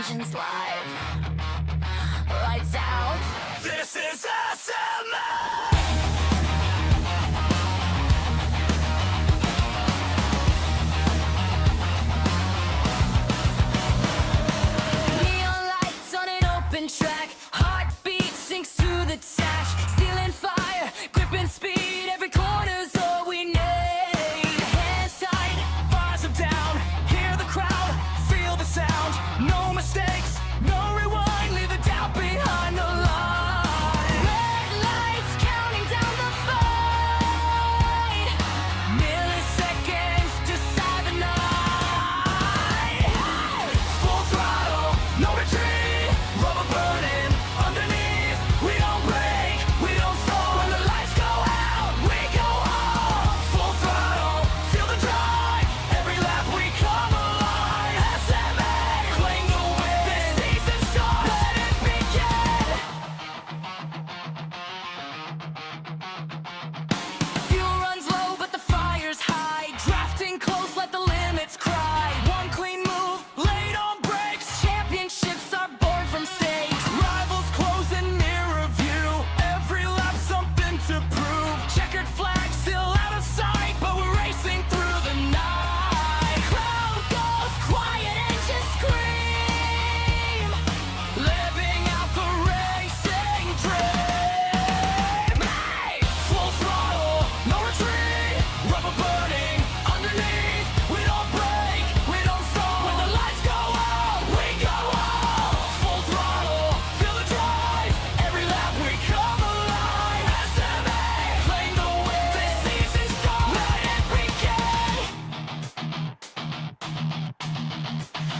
engine's live. Lights out. This is SMA! Neon lights on an open track. Heartbeat sinks to the dash. Stealing fire, gripping speed. Every corner's all we need. Hands tight, bars them down. Hear the crowd, feel the sound. No mistakes, no rewind. Leave the doubt behind the line. Red lights counting down the fight. Milliseconds decide the night. Full throttle, no retreat. Rubber burning underneath. We don't break, we don't stall. When the lights go out, we go home. Full throttle, feel the drive. Every lap we come alive. SMA, claim the win. This season starts, let it begin. Fuel runs low, but the fire's high. Drafting close, let the limits cry. One clean move, laid on brakes. Championships are born from stakes. Rivals close in mirror view. Every lap something to prove. Checkered flag still out of sight, but we're racing through the night. Crowd goes quiet and just scream. Living out the racing dream. Hey! Full throttle, no retreat. Rubber burning underneath. We don't break, we don't stall. When the lights go out, we go home. Full throttle, feel the drive. Every lap we come alive. SMA, claim the win. This season starts, let it begin.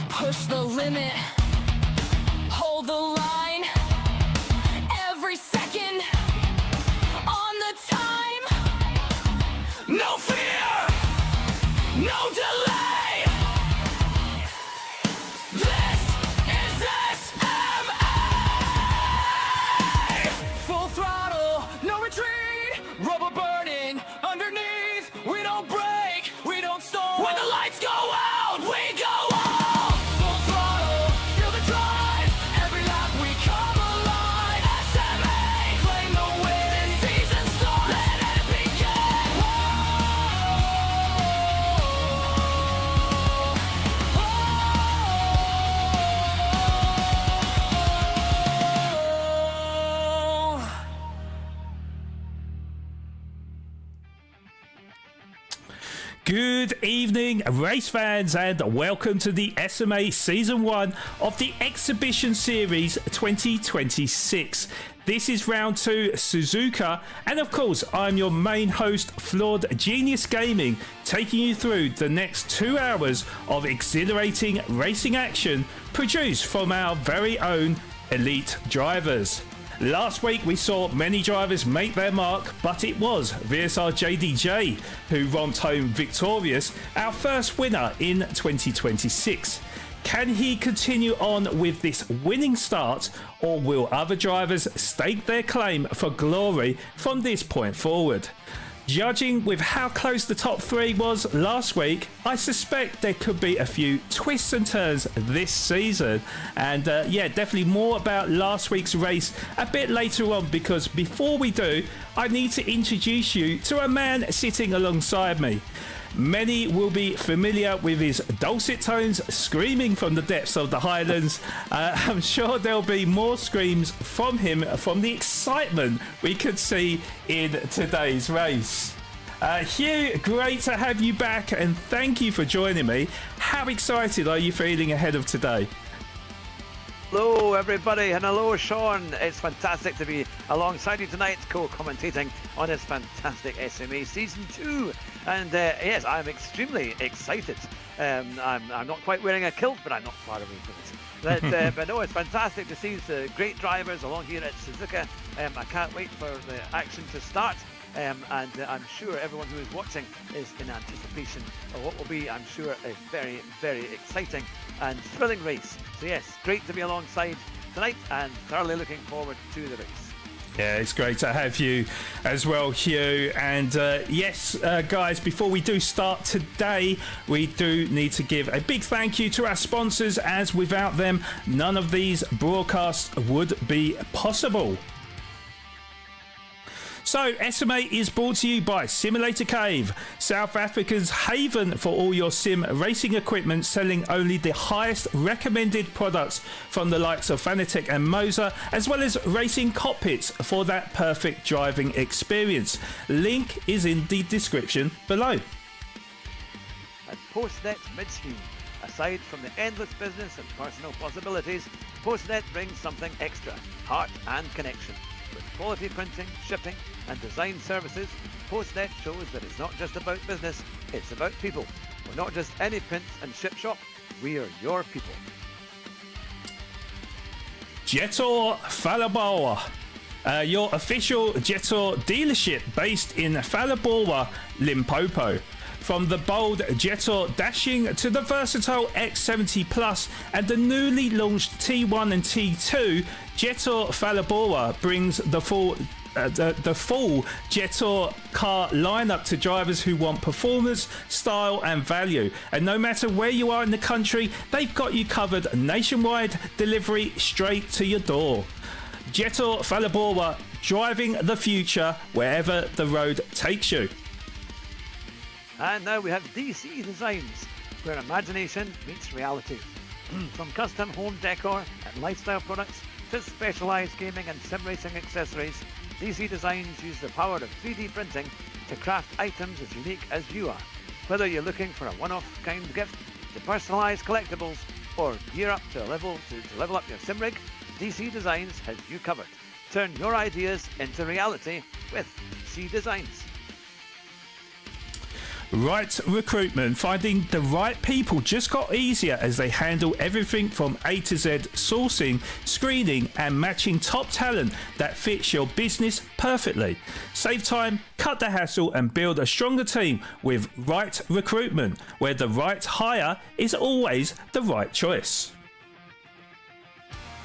Push the limit, hold the line. Every second on the time. No fear, no delay. This is SMA. Full throttle, no retreat. Rubber burning underneath. We don't break, we don't stall. When the lights go out, we go on. Full throttle, feel the drive. Every lap we come alive. SMA, claim the win. This season starts, let it begin. Good evening, race fans, and welcome to the SMA Season 1 of the Exhibition Series 2026. This is round 2, Suzuka, and of course, I'm your main host, Flawed Genius Gaming, taking you through the next 2 hours of exhilarating racing action produced from our very own elite drivers. Last week we saw many drivers make their mark, but it was VSR JDJ who romped home victorious, our first winner in 2026. Can he continue on with this winning start, or will other drivers stake their claim for glory from this point forward? Judging with how close the top 3 was last week, I suspect there could be a few twists and turns this season. And yeah, definitely more about last week's race a bit later on, because before we do, I need to introduce you to a man sitting alongside me. Many will be familiar with his dulcet tones screaming from the depths of the Highlands. I'm sure there'll be more screams from him from the excitement we could see in today's race. Hugh, great to have you back, and thank you for joining me. How excited are you feeling ahead of today? Hello everybody, and hello Sean. It's fantastic to be alongside you tonight, co-commentating on this fantastic SMA Season 2. And yes, I'm extremely excited. I'm not quite wearing a kilt, but I'm not far away from it. But no, it's fantastic to see the great drivers along here at Suzuka. I can't wait for the action to start. And I'm sure everyone who is watching is in anticipation of what will be, I'm sure, a very, very exciting and thrilling race. So yes, great to be alongside tonight and thoroughly looking forward to the race. Yeah, it's great to have you as well, Hugh. And yes, guys, before we do start today, we do need to give a big thank you to our sponsors, as without them, none of these broadcasts would be possible. So, SMA is brought to you by Simulator Cave, South Africa's haven for all your sim racing equipment, selling only the highest recommended products from the likes of Fanatec and Moser, as well as racing cockpits for that perfect driving experience. Link is in the description below. And Postnet Midstream. Aside from the endless business and personal possibilities, Postnet brings something extra: heart and connection. With quality printing, shipping and design services, Postnet shows that it's not just about business, it's about people. We're not just any print and ship shop, we're your people. Jetor Phalaborwa, your official Jetor dealership based in Phalaborwa, Limpopo. From the bold Jetor dashing to the versatile X70 Plus and the newly launched T1 and T2, Jetor Phalaborwa brings the full Jetor car lineup to drivers who want performance, style and value. And no matter where you are in the country, they've got you covered. Nationwide delivery straight to your door. Jetor Phalaborwa, driving the future wherever the road takes you. And now we have DC Designs, where imagination meets reality. From custom home decor and lifestyle products to specialised gaming and sim racing accessories, DC Designs use the power of 3D printing to craft items as unique as you are. Whether you're looking for a one-off kind gift, to personalised collectibles, or gear up to level up your sim rig, DC Designs has you covered. Turn your ideas into reality with DC Designs. Right Recruitment, finding the right people just got easier as they handle everything from A to Z sourcing, screening and matching top talent that fits your business perfectly. Save time, cut the hassle and build a stronger team with Right Recruitment, where the right hire is always the right choice.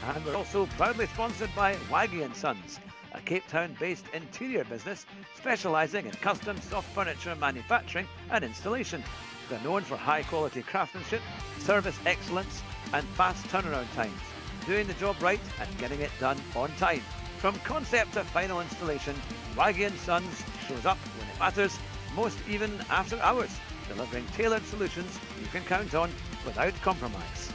And we're also proudly sponsored by Waggy & Sons, a Cape Town-based interior business specialising in custom soft furniture manufacturing and installation. They're known for high-quality craftsmanship, service excellence and fast turnaround times, doing the job right and getting it done on time. From concept to final installation, Waggy & Sons shows up when it matters, most even after hours, delivering tailored solutions you can count on without compromise.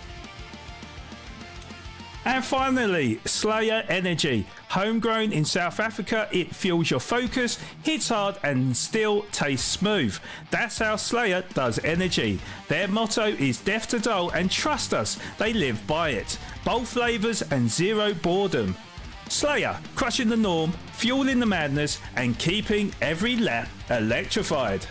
And finally, Slayer Energy. Homegrown in South Africa, it fuels your focus, hits hard and still tastes smooth. That's how Slayer does energy. Their motto is death to dull, and trust us, they live by it. Bold flavours and zero boredom. Slayer, crushing the norm, fueling the madness and keeping every lap electrified.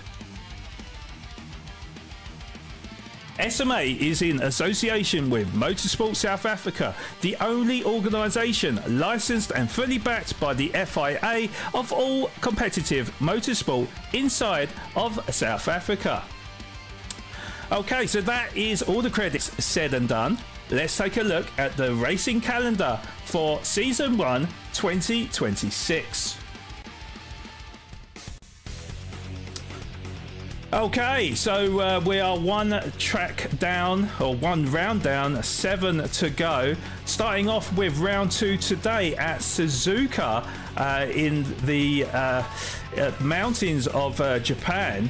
SMA is in association with Motorsport South Africa, the only organisation licensed and fully backed by the FIA of all competitive motorsport inside of South Africa. Okay, so that is all the credits said and done. Let's take a look at the racing calendar for Season 1 2026. Okay, so we are one track down, or one round down, 7 to go. Starting off with round 2 today at Suzuka in the mountains of Japan.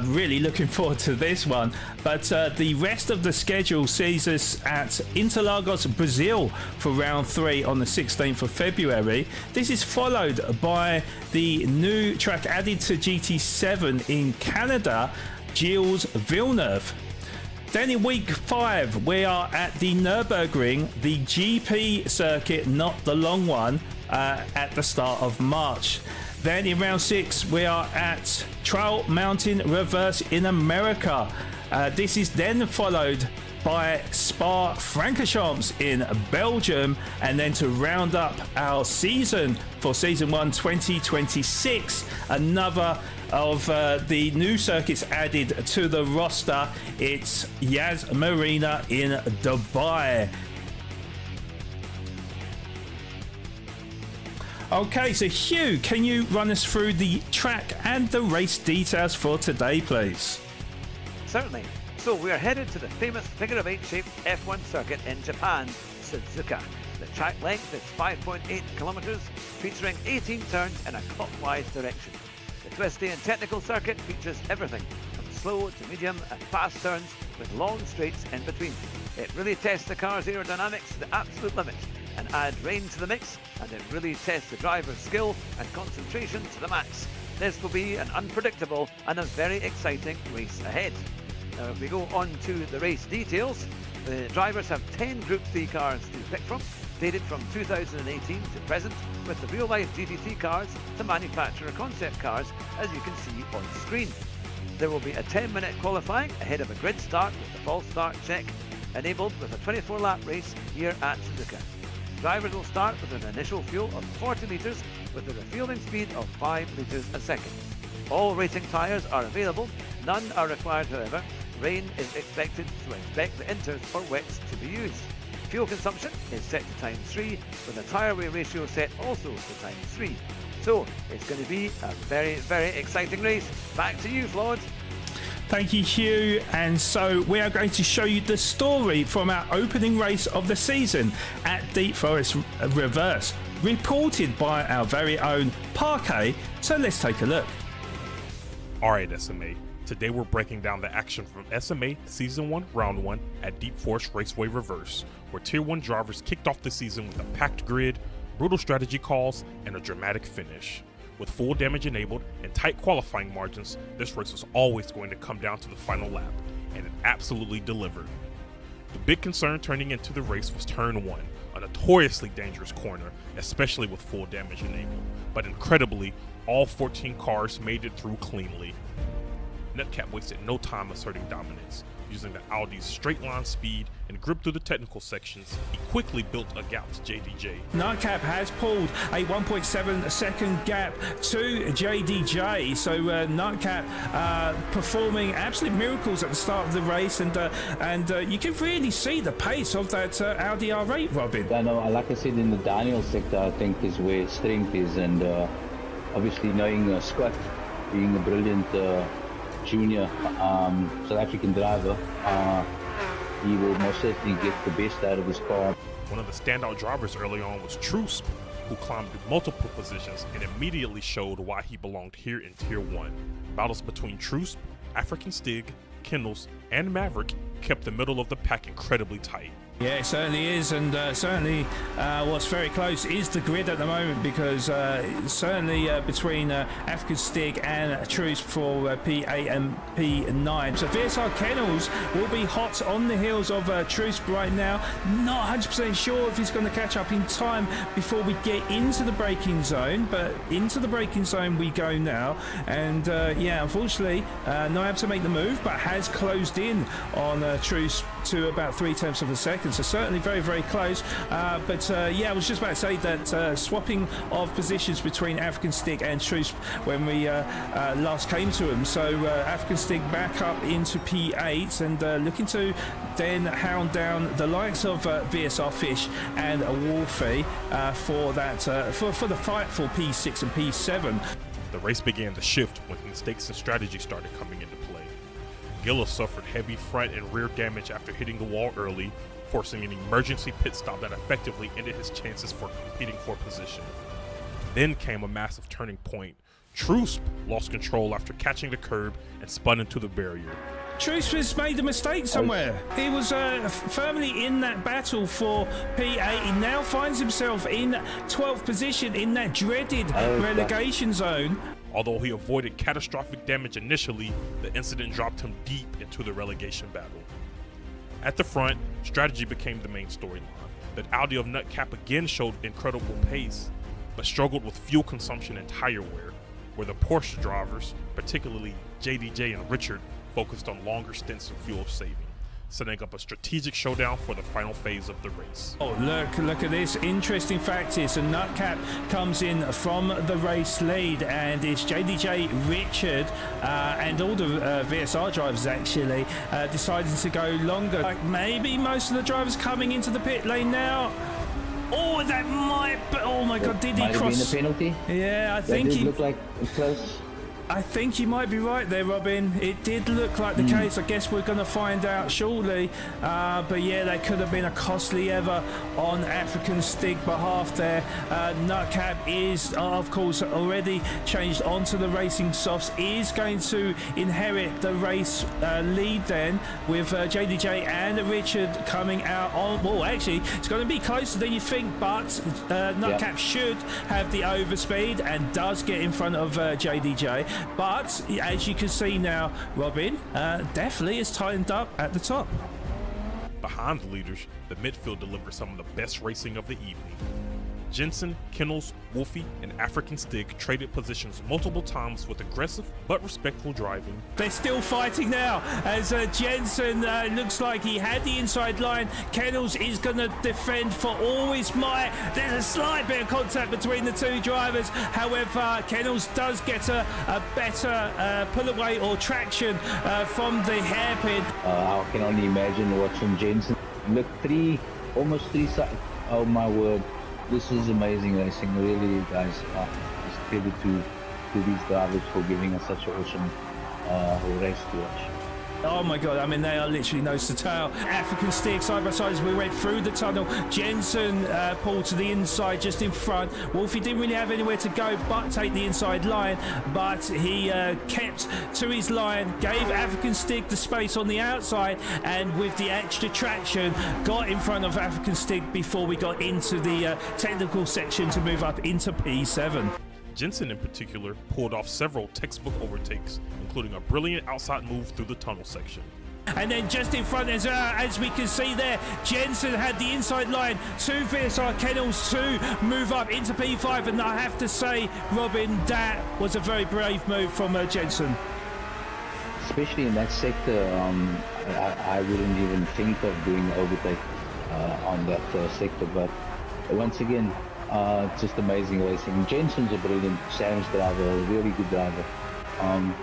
Really looking forward to this one. But the rest of the schedule sees us at Interlagos, Brazil for round 3 on the 16th of February. This is followed by the new track added to GT7 in Canada, Gilles Villeneuve. Then in week 5, we are at the Nürburgring, the GP circuit, not the long one, at the start of March. Then in round 6, we are at Trail Mountain Reverse in America. This is then followed by Spa-Francorchamps in Belgium, and then to round up our season for Season 1 2026, another of the new circuits added to the roster. It's Yas Marina in Dubai. Okay, so Hugh, can you run us through the track and the race details for today, please? Certainly. So we are headed to the famous figure-of-8 shaped F1 circuit in Japan, Suzuka. The track length is 5.8 kilometers, featuring 18 turns in a clockwise direction. The twisty and technical circuit features everything from slow to medium and fast turns with long straights in between. It really tests the car's aerodynamics to the absolute limit and adds rain to the mix, and it really tests the driver's skill and concentration to the max. This will be an unpredictable and a very exciting race ahead. Now if we go on to the race details, the drivers have 10 Group 3 cars to pick from, dated from 2018 to present, with the real-life GT3 cars to manufacturer concept cars, as you can see on screen. There will be a 10-minute qualifying ahead of a grid start with the false start check, enabled with a 24-lap race here at Suzuka. Drivers will start with an initial fuel of 40 litres with a refueling speed of 5 litres a second. All racing tyres are available, none are required however. Rain is expected, so expect the inters or wets to be used. Fuel consumption is set to ×3, with a tyre weigh ratio set also to ×3. So it's going to be a very, very exciting race. Back to you, Flawed. Thank you, Hugh. And so we are going to show you the story from our opening race of the season at Deep Forest Reverse, reported by our very own Parquet. So let's take a look. Alright, SMA. Today we're breaking down the action from SMA Season 1 Round 1 at Deep Forest Raceway Reverse, where Tier 1 drivers kicked off the season with a packed grid, brutal strategy calls, and a dramatic finish. With full damage enabled and tight qualifying margins, this race was always going to come down to the final lap, and it absolutely delivered. The big concern turning into the race was Turn 1, a notoriously dangerous corner, especially with full damage enabled, but incredibly, all 14 cars made it through cleanly. Nutcap wasted no time asserting dominance. Using the Audi's straight line speed and grip through the technical sections, he quickly built a gap to JDJ. Nutcap has pulled a 1.7 second gap to JDJ, so Nutcap performing absolute miracles at the start of the race, and you can really see the pace of that Audi R8, Robin. I know, like I said, in the Daniel sector, I think is where strength is, and obviously knowing Scott being a brilliant junior South African driver, he will most certainly get the best out of his car. One of the standout drivers early on was Trusp, who climbed multiple positions and immediately showed why he belonged here in Tier 1. Battles between Trusp, African Stig, Kendalls, and Maverick kept the middle of the pack incredibly tight. Yeah, it certainly is, and certainly what's very close is the grid at the moment, because certainly between African Stig and Truce for P8 and P9. So VSR Kennels will be hot on the heels of Truce right now. Not 100% sure if he's going to catch up in time before we get into the braking zone, but into the braking zone we go now. And yeah, unfortunately, not able to make the move, but has closed in on Truce to about 0.3 of a second. So certainly very, very close. But yeah, I was just about to say that swapping of positions between African Stig and Truce when we last came to him. So African Stig back up into P8 and looking to then hound down the likes of VSR Fish and Wolfie for that for the fight for P6 and P7. The race began to shift when mistakes and strategy started coming into play. Gillis suffered heavy front and rear damage after hitting the wall early, forcing an emergency pit stop that effectively ended his chances for competing for position. Then came a massive turning point. Truce lost control after catching the curb and spun into the barrier. Truce has made a mistake somewhere. He was firmly in that battle for P8. He now finds himself in 12th position in that dreaded relegation zone. Although he avoided catastrophic damage initially, the incident dropped him deep into the relegation battle. At the front, strategy became the main storyline. The Audi of Nutcap again showed incredible pace, but struggled with fuel consumption and tire wear, where the Porsche drivers, particularly JDJ and Richard, focused on longer stints of fuel saving, setting up a strategic showdown for the final phase of the race. Oh, look at this. Interesting fact is, Nutcap comes in from the race lead, and it's JDJ, Richard, and all the VSR drivers actually deciding to go longer. Like maybe most of the drivers coming into the pit lane now. Oh, that might. Oh my God! Did he Might have cross? been a penalty. Yeah, I That think did he. look like it was close. I think you might be right there, Robin. It did look like the case. I guess we're going to find out shortly. But yeah, that could have been a costly ever on African Stig behalf there. Nutcap is, of course, already changed onto the racing softs. Is going to inherit the race lead then with JDJ and Richard coming out on. Well, actually, it's going to be closer than you think, but Nutcap should have the overspeed and does get in front of JDJ. But as you can see now, Robin, definitely is tightened up at the top. Behind the leaders, the midfield delivered some of the best racing of the evening. Jensen, Kennels, Wolfie, and African Stig traded positions multiple times with aggressive but respectful driving. They're still fighting now as Jensen looks like he had the inside line. Kennels is going to defend for all his might. There's a slight bit of contact between the two drivers. However, Kennels does get a better pull away or traction from the hairpin. I can only imagine watching Jensen. Look, almost three sides. Oh my word. This is amazing racing, really, guys. It's credit to these drivers for giving us such an awesome race to watch. Oh my God, I mean, they are literally nose to tail. African Stig side by side as we went through the tunnel. Jensen pulled to the inside just in front. Wolfie didn't really have anywhere to go but take the inside line, but he kept to his line, gave African Stig the space on the outside, and with the extra traction got in front of African Stig before we got into the technical section to move up into P7. Jensen in particular pulled off several textbook overtakes, including a brilliant outside move through the tunnel section. And then just in front, as we can see there, Jensen had the inside line to VSR Kennels to move up into P5. And I have to say, Robin, that was a very brave move from Jensen. Especially in that sector, I wouldn't even think of doing overtake on that sector. But once again, just amazing racing. Jensen's a brilliant Sam's driver, a really good driver.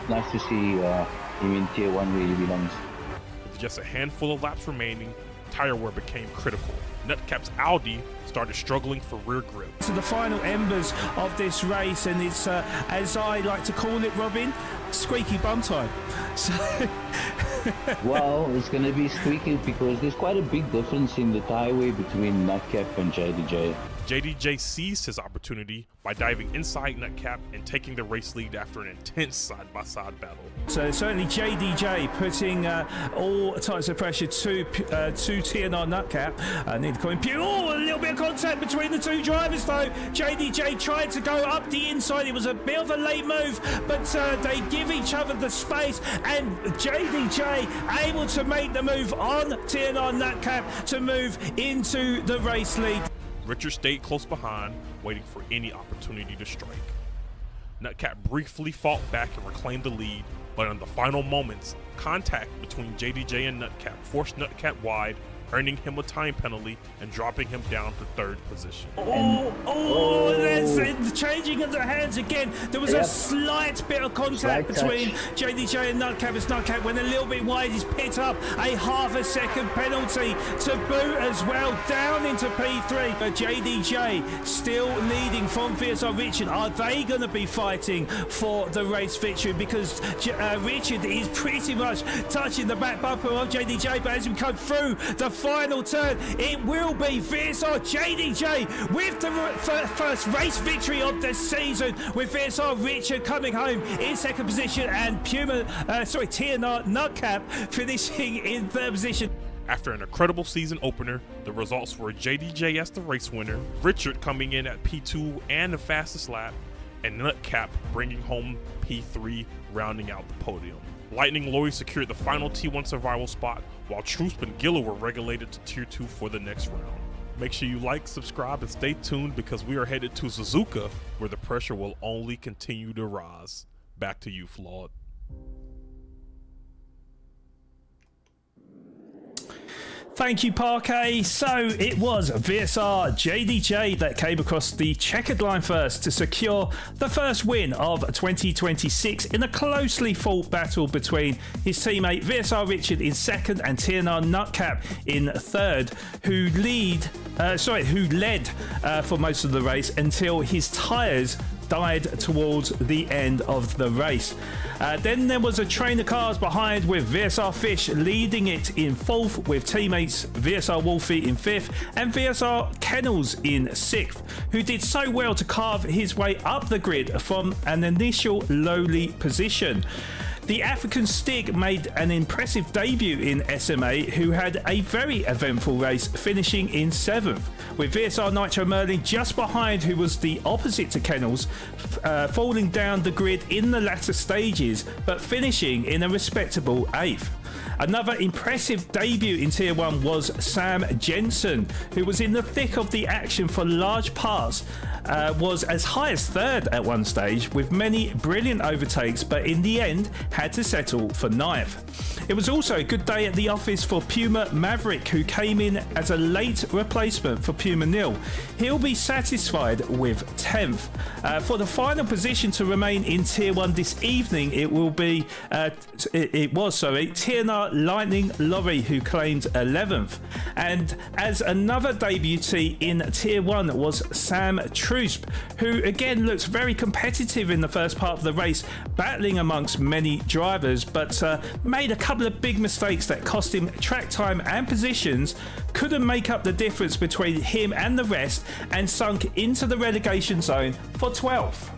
Nice to see him in Tier 1 where he belongs. With just a handful of laps remaining, tire wear became critical. Nutcap's Audi started struggling for rear grip. To the final embers of this race, and it's, as I like to call it, Robin, squeaky bum time. So Well, it's going to be squeaky because there's quite a big difference in the tire wear between Nutcap and JDJ. JDJ seized his opportunity by diving inside Nutcap and taking the race lead after an intense side-by-side battle. So certainly JDJ putting all types of pressure to TNR Nutcap. Need to call him a little bit of contact between the two drivers though. JDJ tried to go up the inside. It was a bit of a late move, but they give each other the space, and JDJ able to make the move on TNR Nutcap to move into the race lead. Richard stayed close behind, waiting for any opportunity to strike. Nutcap briefly fought back and reclaimed the lead, but in the final moments, contact between JDJ and Nutcap forced Nutcap wide, earning him a time penalty and dropping him down to third position. There's the changing of the hands again. There was a slight bit of contact between JDJ and Nutcap as Nutcap went a little bit wide. He's picked up a half-a-second penalty to boot as well, down into P3. But JDJ still leading from VSR Richard. Are they going to be fighting for the race victory? Because Richard is pretty much touching the back bumper of JDJ, but as we come through the final turn, it will be VSR JDJ with the first race victory of the season, with VSR Richard coming home in second position and TNR Nutcap finishing in third position. After an incredible season opener, the results were JDJ as the race winner, Richard coming in at P2 and the fastest lap, and Nutcap bringing home P3, rounding out the podium. Lightning Lorry secured the final T1 survival spot, while Trusp and Gilla were regulated to Tier 2 for the next round. Make sure you like, subscribe, and stay tuned because we are headed to Suzuka, where the pressure will only continue to rise. Back to you, Flawed. Thank you, Parquet. So it was VSR JDJ that came across the checkered line first to secure the first win of 2026 in a closely fought battle between his teammate VSR Richard in second and TNR Nutcap in third, who lead who led for most of the race until his tyres died towards the end of the race. Then there was a train of cars behind with VSR Fish leading it in 4th, with teammates VSR Wolfie in 5th and VSR Kennels in 6th, who did so well to carve his way up the grid from an initial lowly position. The African Stig made an impressive debut in SMA, who had a very eventful race, finishing in 7th, with VSR Nitro Merlin just behind, who was the opposite to Kennels, falling down the grid in the latter stages, but finishing in a respectable 8th. Another impressive debut in Tier 1 was Sam Jensen, who was in the thick of the action for large parts, was as high as 3rd at one stage, with many brilliant overtakes, but in the end had to settle for 9th. It was also a good day at the office for Puma Maverick, who came in as a late replacement for Puma Nil. He'll be satisfied with 10th. For the final position to remain in Tier 1 this evening, it was Tierna Lightning Lorry, who claimed 11th. And as another debutee in Tier 1 was Sam Trusp, who again looked very competitive in the first part of the race, battling amongst many drivers, but made a couple of big mistakes that cost him track time and positions, couldn't make up the difference between him and the rest, and sunk into the relegation zone for 12th.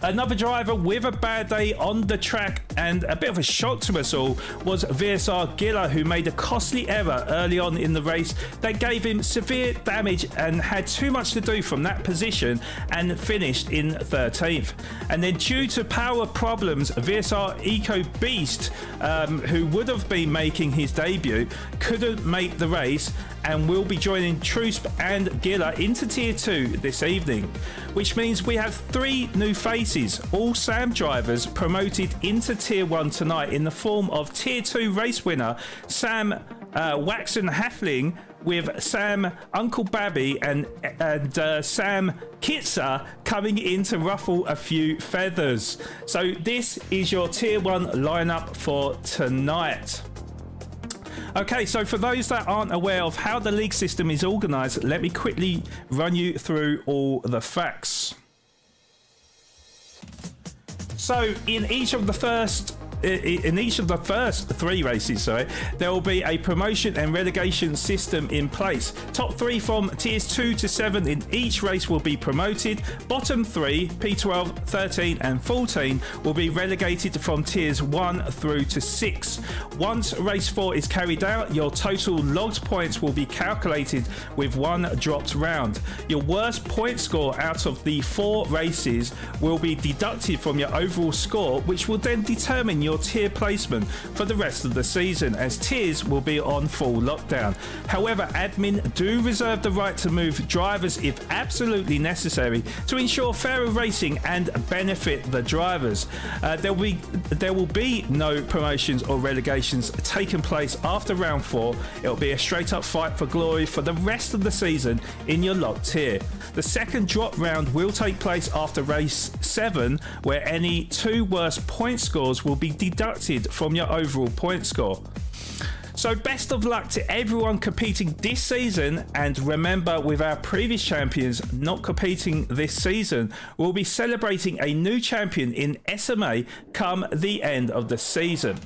Another driver with a bad day on the track and a bit of a shock to us all was VSR Giller, who made a costly error early on in the race that gave him severe damage and had too much to do from that position, and finished in 13th. And then due to power problems, VSR Eco Beast, who would have been making his debut, couldn't make the race and will be joining Trusp and Giller into Tier 2 this evening, which means we have 3 new faces, all Sam drivers, promoted into Tier 1 tonight in the form of Tier 2 race winner Sam Waxen Halfling, with Sam Uncle Babby and Sam Kitzer coming in to ruffle a few feathers. So this is your Tier 1 lineup for tonight. Okay, so for those that aren't aware of how the league system is organised, let me quickly run you through all the facts. So in each of the first 3 races, there will be a promotion and relegation system in place. Top 3 from tiers 2 to 7 in each race will be promoted. Bottom 3, P12, 13 and 14, will be relegated from tiers 1 through to 6. Once race 4 is carried out, your total logged points will be calculated with 1 dropped round. Your worst point score out of the 4 races will be deducted from your overall score, which will then determine your tier placement for the rest of the season, as tiers will be on full lockdown. However, admin do reserve the right to move drivers if absolutely necessary to ensure fairer racing and benefit the drivers. There will be no promotions or relegations taking place after round 4. It will be a straight up fight for glory for the rest of the season in your locked tier. The second drop round will take place after race 7, where any 2 worst point scores will be deducted from your overall point score. So best of luck to everyone competing this season, and remember, with our previous champions not competing this season, we'll be celebrating a new champion in SMA come the end of the season.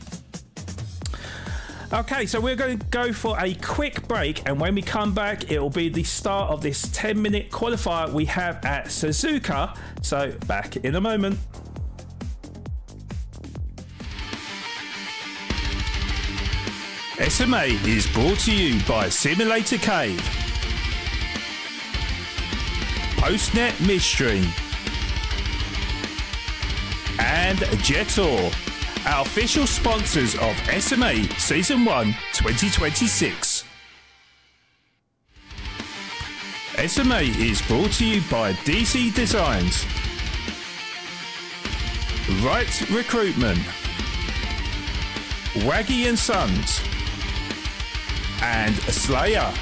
Okay, so we're going to go for a quick break, and when we come back, it will be the start of this 10-minute qualifier we have at Suzuka. So back in a moment. SMA is brought to you by Simulator Cave, Postnet Midstream, and Jetor, our official sponsors of SMA Season 1 2026. SMA is brought to you by DC Designs, Right Recruitment, Waggy and Sons, and Slayer,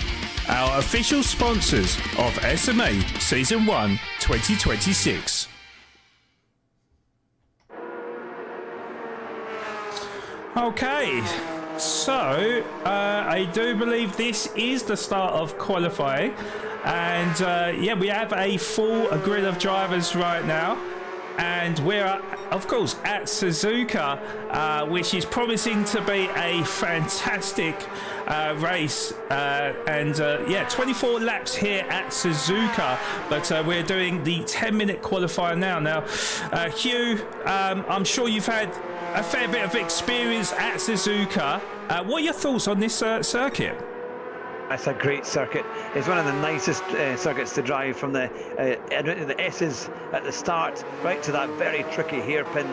our official sponsors of SMA Season 1 2026. Okay, So, I do believe this is the start of qualifying. And yeah, we have a full grid of drivers right now. And we're, of course, at Suzuka, which is promising to be a fantastic race. Yeah, 24 laps here at Suzuka, but we're doing the 10-minute qualifier now. Now, Hugh, I'm sure you've had a fair bit of experience at Suzuka. What are your thoughts on this circuit? It's a great circuit. It's one of the nicest circuits to drive, from the S's at the start right to that very tricky hairpin,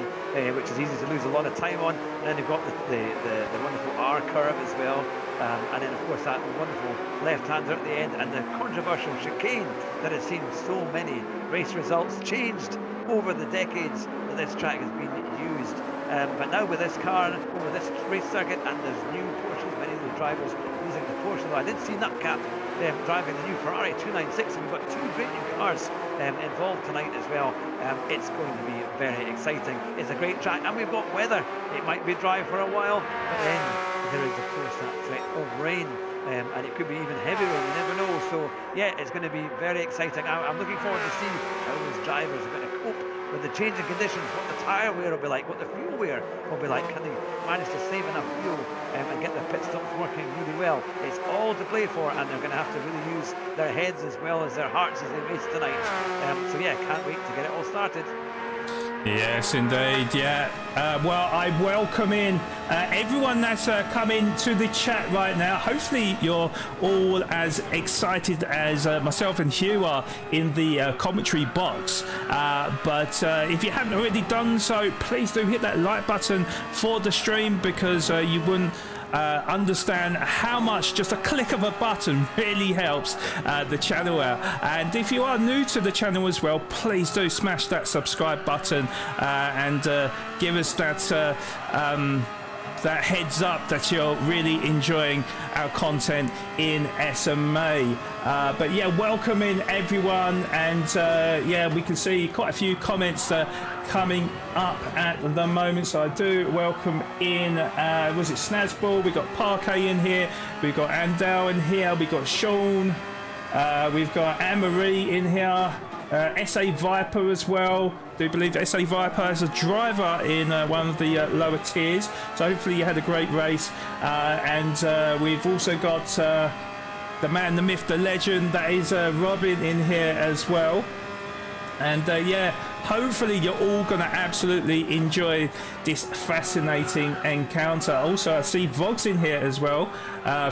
which is easy to lose a lot of time on. And then you've got the wonderful R curve as well. And then, of course, that wonderful left-hander at the end, and the controversial chicane that has seen so many race results changed over the decades that this track has been used. But now with this car, over this race circuit, and there's new Porsches, many of the drivers using the Porsche. Though I did see Nutcap driving the new Ferrari 296, and we've got two great new cars involved tonight as well. It's going to be very exciting. It's a great track, and we've got weather. It might be dry for a while, but then there is, of course, that threat of rain. And it could be even heavy rain, you never know. So yeah, it's going to be very exciting. I'm looking forward to see how those drivers are going to cope with the changing conditions, what the tyre wear will be like, what the fuel wear will be like. Can they manage to save enough fuel and get their pit stops working really well? It's all to play for, and they're going to have to really use their heads as well as their hearts as they race tonight. So yeah, can't wait to get it all started. Yes, indeed. Yeah. Well, I welcome in everyone that's coming to the chat right now. Hopefully, you're all as excited as myself and Hugh are in the commentary box. But if you haven't already done so, please do hit that like button for the stream, because you wouldn't understand how much just a click of a button really helps the channel out. And if you are new to the channel as well, please do smash that subscribe button and give us that that heads up that you're really enjoying our content in SMA. But yeah, welcome in everyone, and yeah, we can see quite a few comments coming up at the moment, so I do welcome in was it Snazball, we got Parquet in here, we've got Andal in here, we've got Sean, we've got Anne-Marie in here, SA Viper as well. Do believe SA Viper as a driver in one of the lower tiers, so hopefully you had a great race. And we've also got the man, the myth, the legend, that is Robin in here as well. And yeah, hopefully you're all going to absolutely enjoy this fascinating encounter. Also, I see Vogs in here as well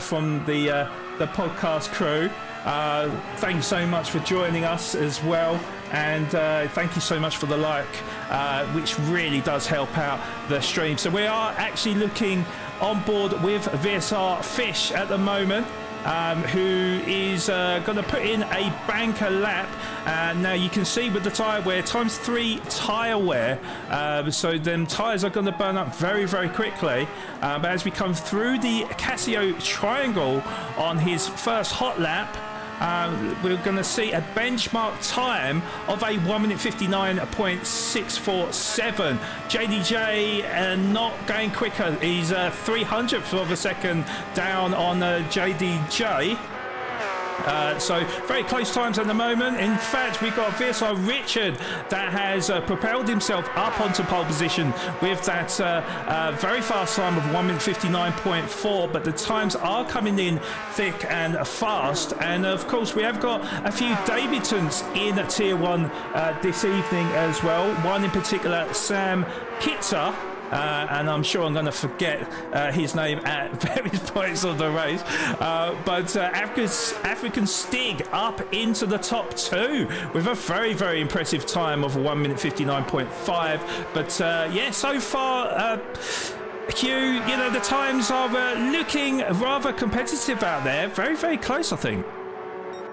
from the podcast crew. Thank you so much for joining us as well, and thank you so much for the like, which really does help out the stream. So we are actually looking on board with VSR Fish at the moment, who is going to put in a banker lap. Now you can see with the tyre wear, ×3 tyre wear, so them tyres are going to burn up very, very quickly. But as we come through the Casio triangle on his first hot lap, we're going to see a benchmark time of a 1 minute 59.647. JDJ not going quicker. He's 300th of a second down on JDJ. So very close times at the moment. In fact, we've got VSR Richard that has propelled himself up onto pole position with that very fast time of 1 minute 59.4, but the times are coming in thick and fast. And of course, we have got a few debutants in tier 1 this evening as well. One in particular, Sam Kitzer. And I'm sure I'm going to forget his name at various points of the race. But African Stig up into the top 2 with a very, very impressive time of 1 minute 59.5. But yeah, so far, Hugh, you know, the times are looking rather competitive out there. Very, very close, I think.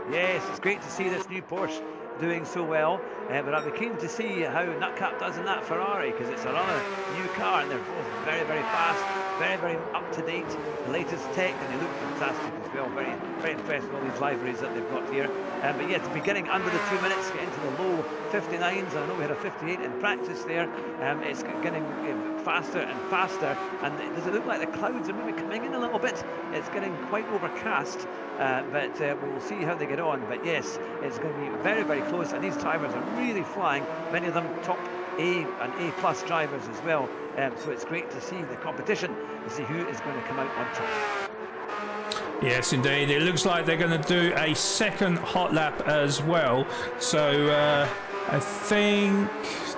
Yes, it's great to see this new Porsche doing so well, but I'd be keen to see how Nutcap does in that Ferrari, because it's another new car and they're both very, very fast, very, very up to date, the latest tech, and they look fantastic as well. Very, very impressed with all these liveries that they've got here. But yeah, to be getting under the 2 minutes, get into the low 59s. I know we had a 58 in practice there. It's getting faster and faster, and does it look like the clouds are maybe coming in a little bit? It's getting quite overcast, but we'll see how they get on. But yes, it's going to be very, very close, and these drivers are really flying. Many of them top A and A plus drivers as well. So it's great to see the competition, to see who is going to come out on top. Yes, indeed. It looks like they're going to do a second hot lap as well. So I think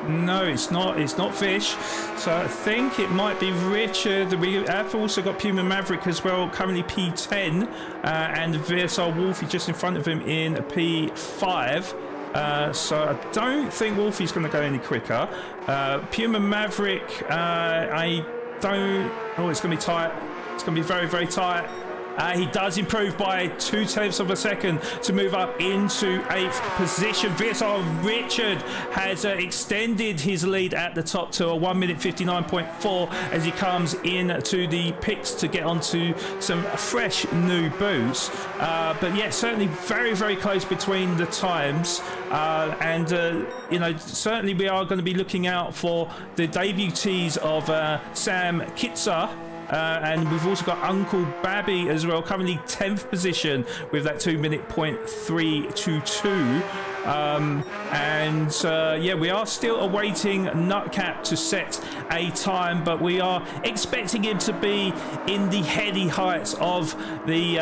no, it's not. It's not Fish. So I think it might be Richard. We have also got Puma Maverick as well, currently P10, and VSR Wolfie just in front of him in P5. So I don't think Wolfie's going to go any quicker. Puma Maverick, I don't. Oh, it's going to be tight. It's going to be very, very tight. He does improve by 0.2 of a second to move up into 8th position. VSR Richard has extended his lead at the top to a 1 minute 59.4 as he comes into the pits to get onto some fresh new boots. But yeah, certainly very, very close between the times. And you know, certainly we are going to be looking out for the debutees of Sam Kitzer. And we've also got Uncle Babby as well, currently 10th position with that 2 minute .322. Yeah, we are still awaiting Nutcap to set a time, but we are expecting him to be in the heady heights of the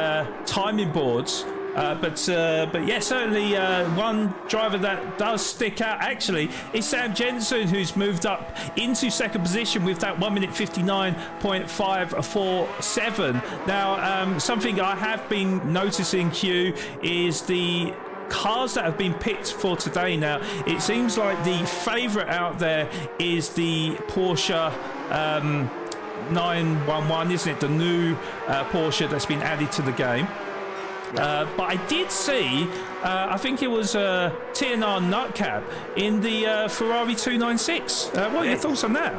timing boards. But yeah, certainly one driver that does stick out actually is Sam Jensen, who's moved up into second position with that 1 minute 59.547. Now, something I have been noticing, Hugh, is the cars that have been picked for today. Now, it seems like the favourite out there is the Porsche 911, isn't it? The new Porsche that's been added to the game. But I did see, I think it was TNR Nutcap in the Ferrari 296. What are your thoughts on that?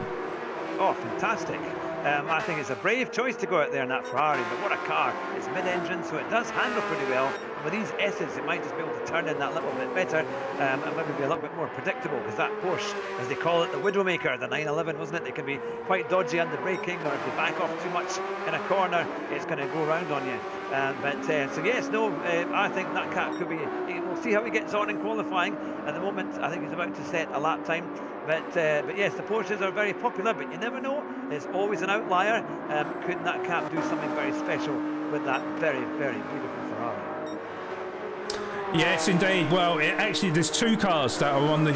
Oh, fantastic. I think it's a brave choice to go out there in that Ferrari, but what a car. It's mid-engine, so it does handle pretty well. And with these S's, it might just be able to turn in that little bit better and maybe be a little bit more predictable, because that Porsche, as they call it, the Widowmaker, the 911, wasn't it? They can be quite dodgy under braking, or if you back off too much in a corner, it's going to go round on you. So yes, no, I think Nutcap could be, we'll see how he gets on in qualifying. At the moment, I think he's about to set a lap time. But yes, the Porsches are very popular, but you never know. There's always an outlier. Could Nutcap do something very special with that very, very beautiful Ferrari? Yes, indeed. Well, actually, there's two cars that are on the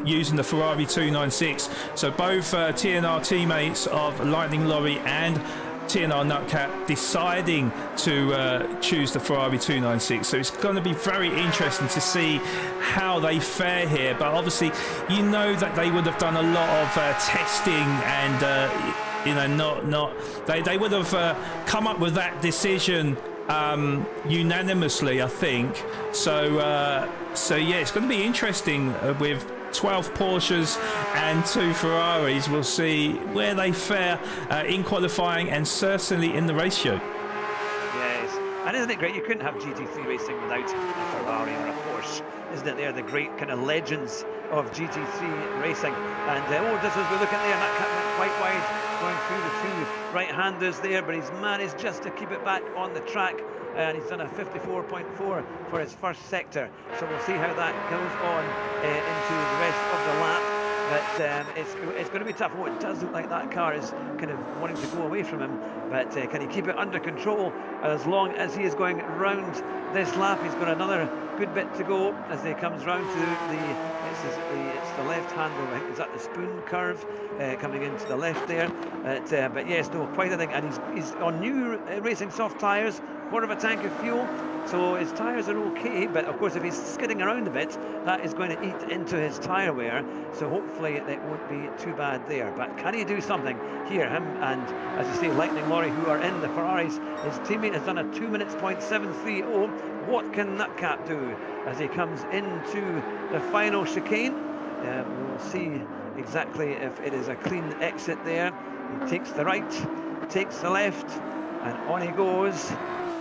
using the Ferrari 296. So both TNR teammates of Lightning Lorry and TNR Nutcap deciding to choose the Ferrari 296. So it's going to be very interesting to see how they fare here. But obviously, you know that they would have done a lot of testing and you know, they would have come up with that decision unanimously, I think. So yeah, it's going to be interesting with 12 Porsches and 2 Ferraris. We'll see where they fare in qualifying and certainly in the ratio. Yes, and isn't it great? You couldn't have GT3 racing without a Ferrari or a Porsche, isn't it? They're the great kind of legends of GT3 racing. And just as we're looking there, that cat went quite wide, going through the 2 right-handers there, but he's managed just to keep it back on the track. And he's done a 54.4 for his first sector. So we'll see how that goes on into the rest of the lap. But it's going to be tough. Oh, it does look like that car is kind of wanting to go away from him. But can he keep it under control as long as he is going round this lap? He's got another good bit to go as he comes round to it's the left handle. I think is that the spoon curve coming into the left there. But yes, no, quite a thing. And he's on new racing soft tyres. Quarter of a tank of fuel, so his tyres are okay, but of course if he's skidding around a bit, that is going to eat into his tyre wear, so hopefully it won't be too bad there. But can he do something here? Him and, as you say, Lightning Lorry, who are in the Ferraris, his teammate has done a 2 minutes .730. What can Nutcap do as he comes into the final chicane? We'll see exactly if it is a clean exit there. He takes the right, takes the left, and on he goes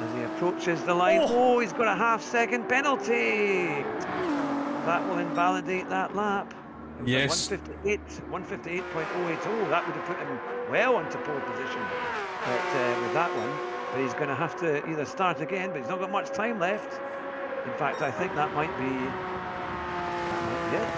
as he approaches the line. Oh, he's got a half-second penalty. That will invalidate that lap. Yes. 158.080. That would have put him well onto pole position with that one. But he's going to have to either start again, but he's not got much time left. In fact, I think that might be it.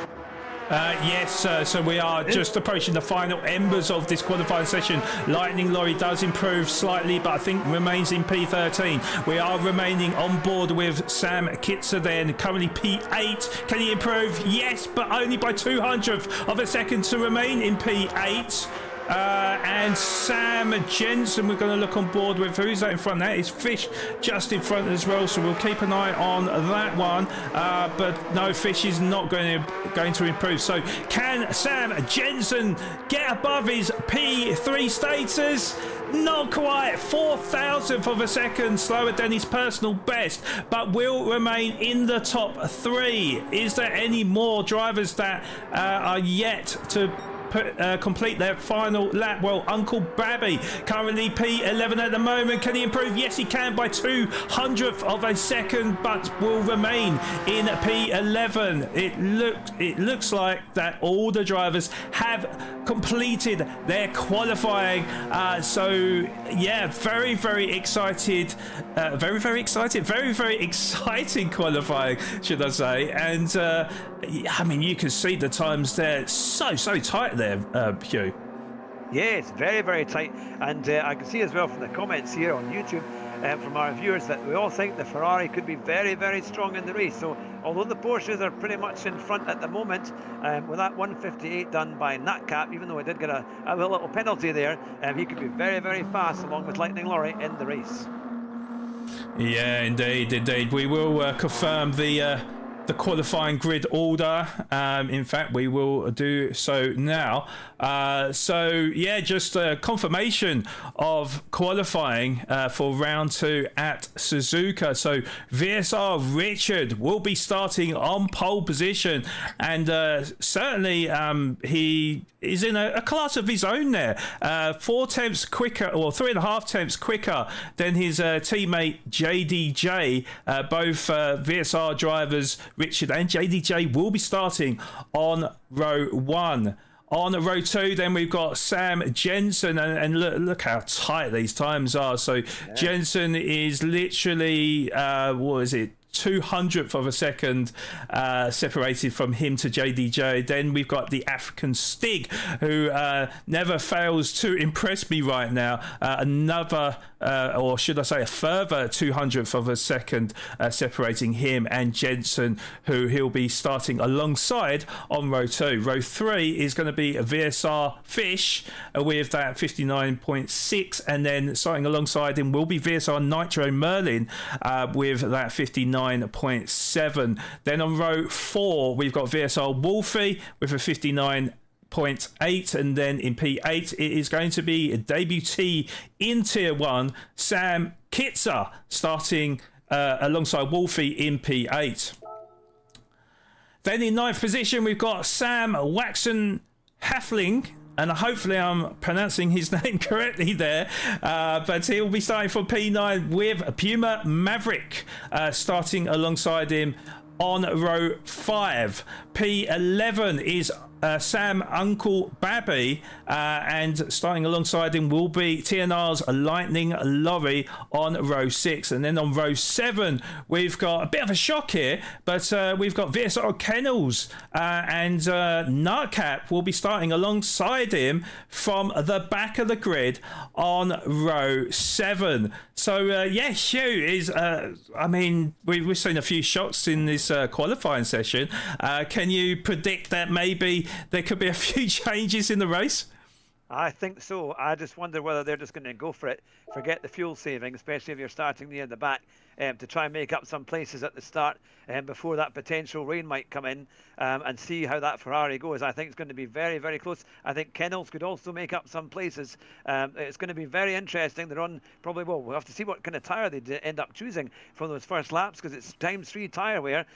Yes, so we are just approaching the final embers of this qualifying session. Lightning Lorry does improve slightly, but I think remains in P13. We are remaining on board with Sam Kitzer then, currently P8. Can he improve? Yes, but only by 200th of a second to remain in P8. And Sam Jensen, we're going to look on board with. Who's that in front? That is Fish just in front as well, so we'll keep an eye on that one. But no, Fish is not going to improve. So can Sam Jensen get above his P3 status? Not quite, 4,000th of a second slower than his personal best, but will remain in the top 3. Is there any more drivers that are yet to complete their final lap? Well, Uncle Babby currently P11 at the moment. Can he improve? Yes, he can by 200th of a second, but will remain in P11. It looks like that all the drivers have completed their qualifying. So yeah, very excited. Very exciting qualifying, should I say? And I mean, you can see the times there so tight there, Hugh. Yeah, it's very tight, and I can see as well from the comments here on YouTube from our viewers that we all think the Ferrari could be very strong in the race. So although the Porsches are pretty much in front at the moment, with that 158 done by Nutcap, even though he did get a little penalty there, he could be very fast along with Lightning Lorry in the race. Yeah, indeed. We will confirm the qualifying grid order. In fact, we will do so now. So yeah, just a confirmation of qualifying for round 2 at Suzuka. So VSR Richard will be starting on pole position, and certainly he is in a class of his own there. 4 tenths quicker, or 3.5 tenths quicker than his teammate JDJ. Both VSR drivers, Richard and JDJ, will be starting on row 1. On row 2, then we've got Sam Jensen, and look how tight these times are. So yeah. Jensen is literally, 200th of a second separated from him to JDJ. Then we've got the African Stig, who never fails to impress me right now. Another, or should I say a further 200th of a second separating him and Jensen, who he'll be starting alongside on row 2. Row 3 is going to be a VSR Fish with that 59.6, and then starting alongside him will be VSR Nitro Merlin with that 59.7. Then on row 4 we've got VSR Wolfie with a 59.8, and then in P8 it is going to be a debutee in Tier 1, Sam Kitzer, starting alongside Wolfie in P8. Then in 9th position we've got Sam Waxen Hafling, and hopefully I'm pronouncing his name correctly there, but he'll be starting for P9 with Puma Maverick starting alongside him on row 5. P11 is Sam Uncle Babby, and starting alongside him will be TNR's Lightning Lorry on row 6. And then on row 7 we've got a bit of a shock here, but we've got VSR Kennels, and Nutcap will be starting alongside him from the back of the grid on row 7. So yeah, Hugh is I mean, we've seen a few shots in this qualifying session. Can you predict that maybe there could be a few changes in the race? I think so. I just wonder whether they're just going to go for it, forget the fuel saving, especially if you're starting near the back. to try and make up some places at the start before that potential rain might come in, and see how that Ferrari goes. I think it's going to be very, very close. I think Kennels could also make up some places. It's going to be very interesting. They're on probably, well, we'll have to see what kind of tyre they end up choosing for those first laps, because it's ×3 tyre wear.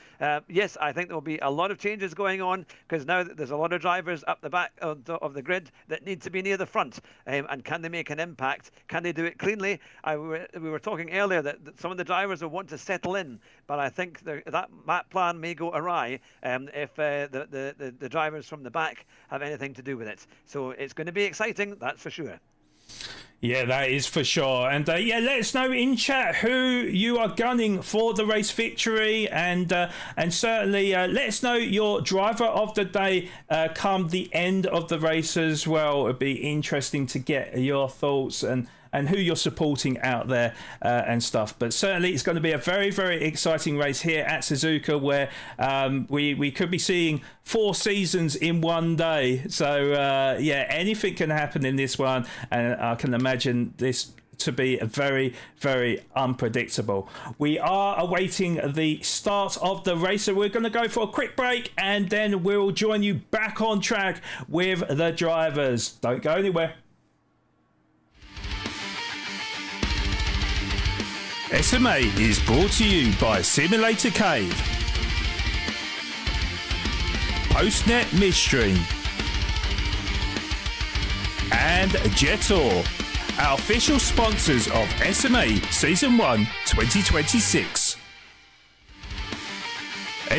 Yes, I think there will be a lot of changes going on, because now there's a lot of drivers up the back of the grid that need to be near the front. And can they make an impact? Can they do it cleanly? We were talking earlier that some of the drivers will want to settle in, but I think that plan may go awry if the drivers from the back have anything to do with it. So it's going to be exciting, that's for sure. Yeah, that is for sure. And yeah, let us know in chat who you are gunning for the race victory, and certainly let us know your driver of the day come the end of the race as well. It'd be interesting to get your thoughts and who you're supporting out there and stuff. But certainly it's going to be a very, very exciting race here at Suzuka, where we could be seeing 4 seasons in one day. So yeah, anything can happen in this one, and I can imagine this to be very, very unpredictable. We are awaiting the start of the race, so we're going to go for a quick break, and then we'll join you back on track with the drivers. Don't go anywhere. SMA is brought to you by Simulator Cave, Postnet Midstream, and Jetor, our official sponsors of SMA Season 1 2026.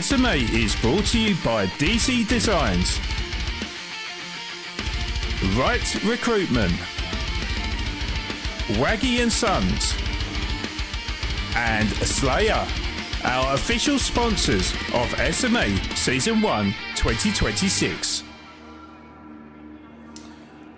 SMA is brought to you by DC Designs, Right Recruitment, Waggy & Sons, and Slayer, our official sponsors of SMA Season 1 2026.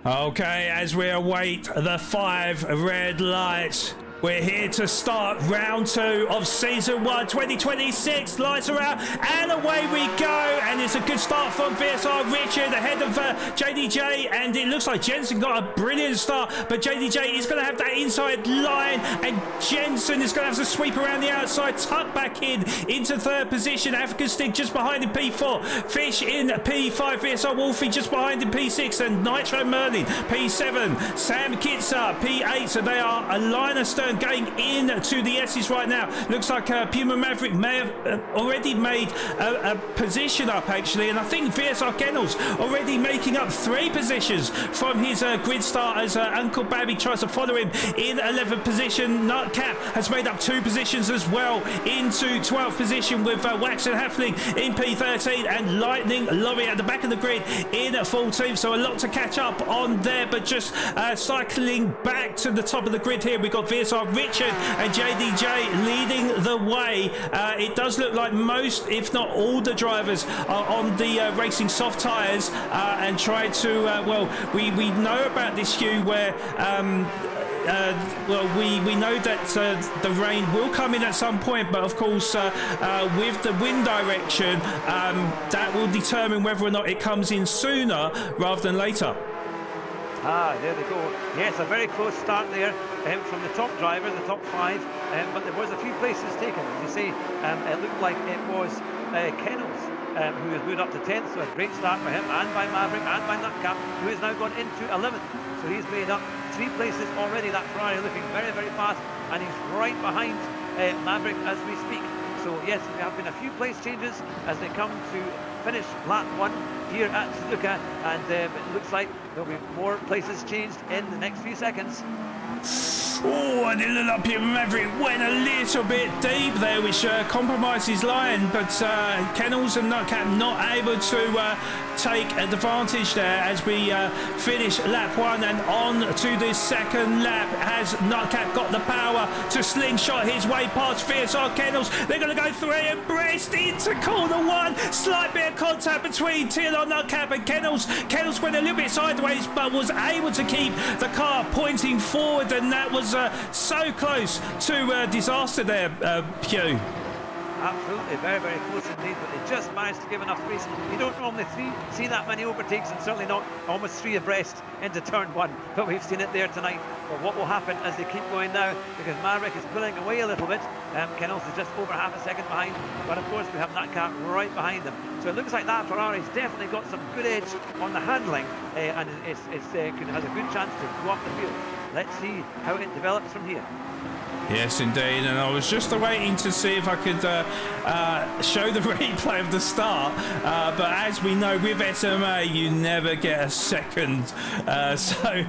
Okay, as we await the 5 red lights, we're here to start round 2 of Season 1 2026. Lights are out and away we go. And it's a good start from VSR Richard ahead of JDJ. And it looks like Jensen got a brilliant start. But JDJ is going to have that inside line. And Jensen is going to have to sweep around the outside, tuck back into 3rd position. African Stick just behind in P4. Fish in P5. VSR Wolfie just behind in P6. And Nitro Merlin P7. Sam Kitsa P8. So they are a line of stern going into the S's right now. Looks like Puma Maverick may have already made a position up, actually, and I think VSR Kennels already making up 3 positions from his grid start as Uncle Babby tries to follow him in 11th position. Nutcap has made up 2 positions as well into 12th position, with Wax and Halfling in P13 and Lightning Lorry at the back of the grid in 14th. So a lot to catch up on there, but just cycling back to the top of the grid here, we've got VSR Richard and JDJ leading the way. It does look like most, if not all, the drivers are on the racing soft tyres and try to, well, we know about this, Hugh, where well, we know that the rain will come in at some point, but of course with the wind direction, that will determine whether or not it comes in sooner rather than later. There they go. Yes, a very close start there from the top driver, the top 5, but there was a few places taken. As you say, it looked like it was Kennels who has moved up to 10th, so a great start for him, and by Maverick and by Nutcap, who has now gone into 11th. So he's made up 3 places already. That Ferrari looking very, very fast, and he's right behind Maverick as we speak. So yes, there have been a few place changes as they come to finish lap 1 here at Suzuka, and it looks like there'll be more places changed in the next few seconds. Oh, and it looked like Maverick went a little bit deep there, which compromised his line, but Kennels and Nutcap not able to take advantage there as we finish lap 1 and on to the 2nd lap. Has Nutcap got the power to slingshot his way past VSR Kennels? They're going to go through and breast into corner 1. Slight bit of contact between Teal Nutcap and Kennels. Kennels went a little bit sideways, but was able to keep the car pointing forward, and that was so close to disaster there, Hugh. Absolutely, very, very close indeed, but they just managed to give enough space. You don't normally see that many overtakes, and certainly not almost 3 abreast into turn 1, but we've seen it there tonight. But what will happen as they keep going now, because Maverick is pulling away a little bit, Kennels is just over half a second behind, but of course we have Nutcap right behind them. So it looks like that Ferrari's definitely got some good edge on the handling, and it has a good chance to go up the field. Let's see how it develops from here. Yes, indeed, and I was just waiting to see if I could show the replay of the start, but as we know with SMA, you never get a second, so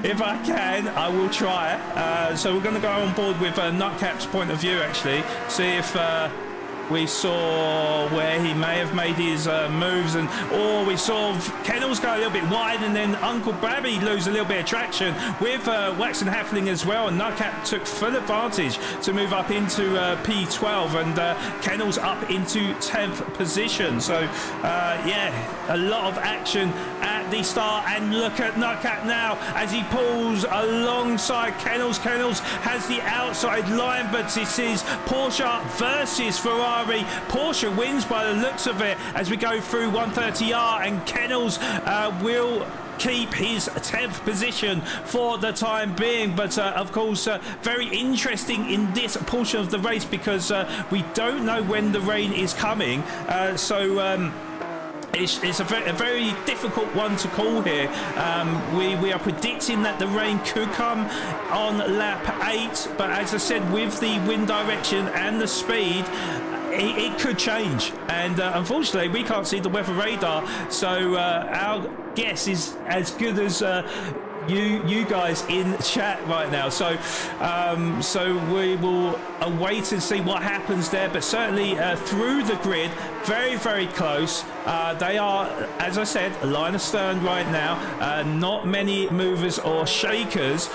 if I can, I will try it. So we're going to go on board with Nutcap's point of view, actually, see if we saw where he may have made his moves, and we saw Kennels go a little bit wide, and then Uncle Babby lose a little bit of traction with Waxen Halfling as well, and Nutcap took full advantage to move up into P12, and Kennels up into 10th position. So yeah, a lot of action at the start, and look at Nutcap now as he pulls alongside Kennels. Kennels has the outside line, but this is Porsche versus Ferrari. Porsche wins by the looks of it as we go through 130R, and Kennels will keep his 10th position for the time being. But of course, very interesting in this portion of the race, because we don't know when the rain is coming, so it's a very difficult one to call here. We are predicting that the rain could come on lap 8, but as I said, with the wind direction and the speed, it could change, and unfortunately we can't see the weather radar, so our guess is as good as you guys in chat right now. So we will await and see what happens there, but certainly through the grid, very, very close. They are, as I said, line astern right now. Not many movers or shakers.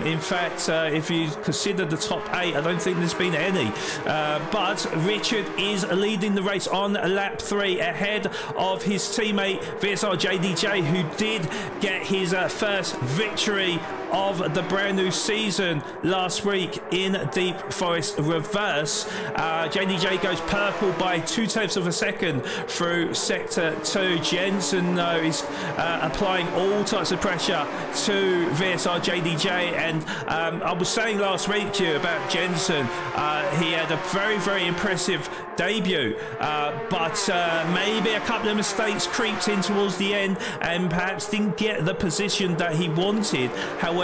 In fact, if you consider the top 8, I don't think there's been any. But Richard is leading the race on lap 3 ahead of his teammate VSR JDJ, who did get his first victory of the brand new season last week in Deep Forest Reverse. JDJ goes purple by 0.2 of a second through sector 2. Jensen though is applying all types of pressure to VSR JDJ, and I was saying last week to you about Jensen, he had a very, very impressive debut, but maybe a couple of mistakes creeped in towards the end and perhaps didn't get the position that he wanted. However,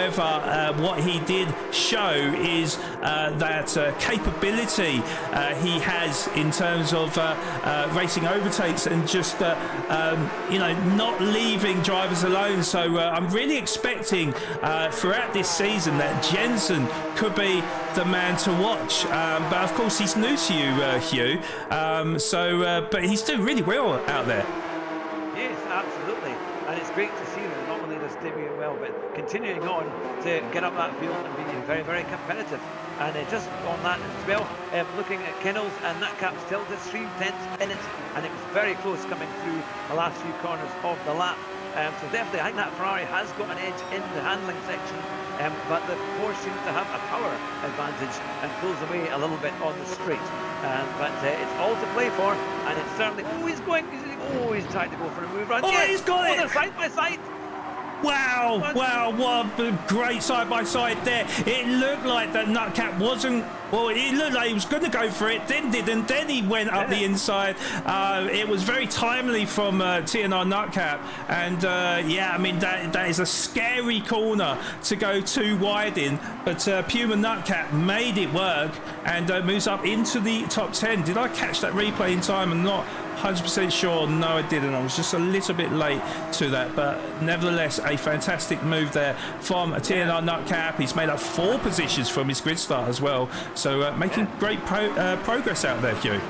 what he did show is that capability he has in terms of racing overtakes and just not leaving drivers alone. So I'm really expecting throughout this season that Jensen could be the man to watch, but of course he's new to you, Hugh, but he's doing really well out there. Yes, absolutely, and it's great to see them not only just debuting well, but continuing on to get up that field and being very, very competitive. And just on that as well, looking at Kennels and Nutcap still just 3 tenths in it, and it was very close coming through the last few corners of the lap. So definitely, I think that Ferrari has got an edge in the handling section, but the Porsche seems to have a power advantage and pulls away a little bit on the straight. But it's all to play for, and it's certainly. He's tried to go for a move run. Yes, he's got it! Side by side. Wow, what a great side-by-side there. It looked like that Nutcap wasn't, well, it looked like he was going to go for it, then didn't, then he went up the inside. It was very timely from TNR Nutcap, and yeah, I mean, that is a scary corner to go too wide in, but Puma Nutcap made it work and moves up into the top 10. Did I catch that replay in time? I'm not 100% sure. No, I didn't. I was just a little bit late to that, but nevertheless, a fantastic move there from TNR Nutcap. He's made up 4 positions from his grid start as well, so making great progress out there, Hugh.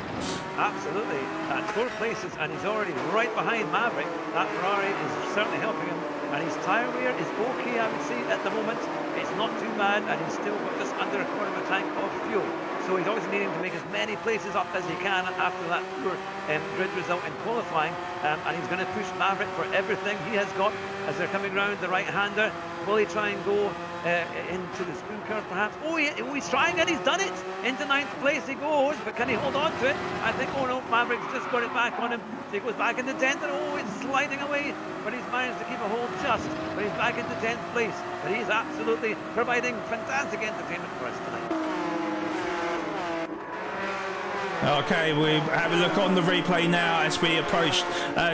Absolutely, that's 4 places, and he's already right behind Maverick. That Ferrari is certainly helping him, and his tyre wear is okay, I would say, at the moment. It's not too bad, and he's still got just under a quarter of a tank of fuel. So he's always needing to make as many places up as he can after that poor grid result in qualifying, and he's going to push Maverick for everything he has got as they're coming round the right-hander. Will he try and go into the spoon curve perhaps. Oh, he's trying and he's done it. Into 9th place he goes, but can he hold on to it? I think, oh no, Maverick's just got it back on him. So he goes back into 10th and oh, it's sliding away. But he's managed to keep a hold just. But he's back into 10th place. But he's absolutely providing fantastic entertainment for us tonight. Okay, we have a look on the replay now as we approach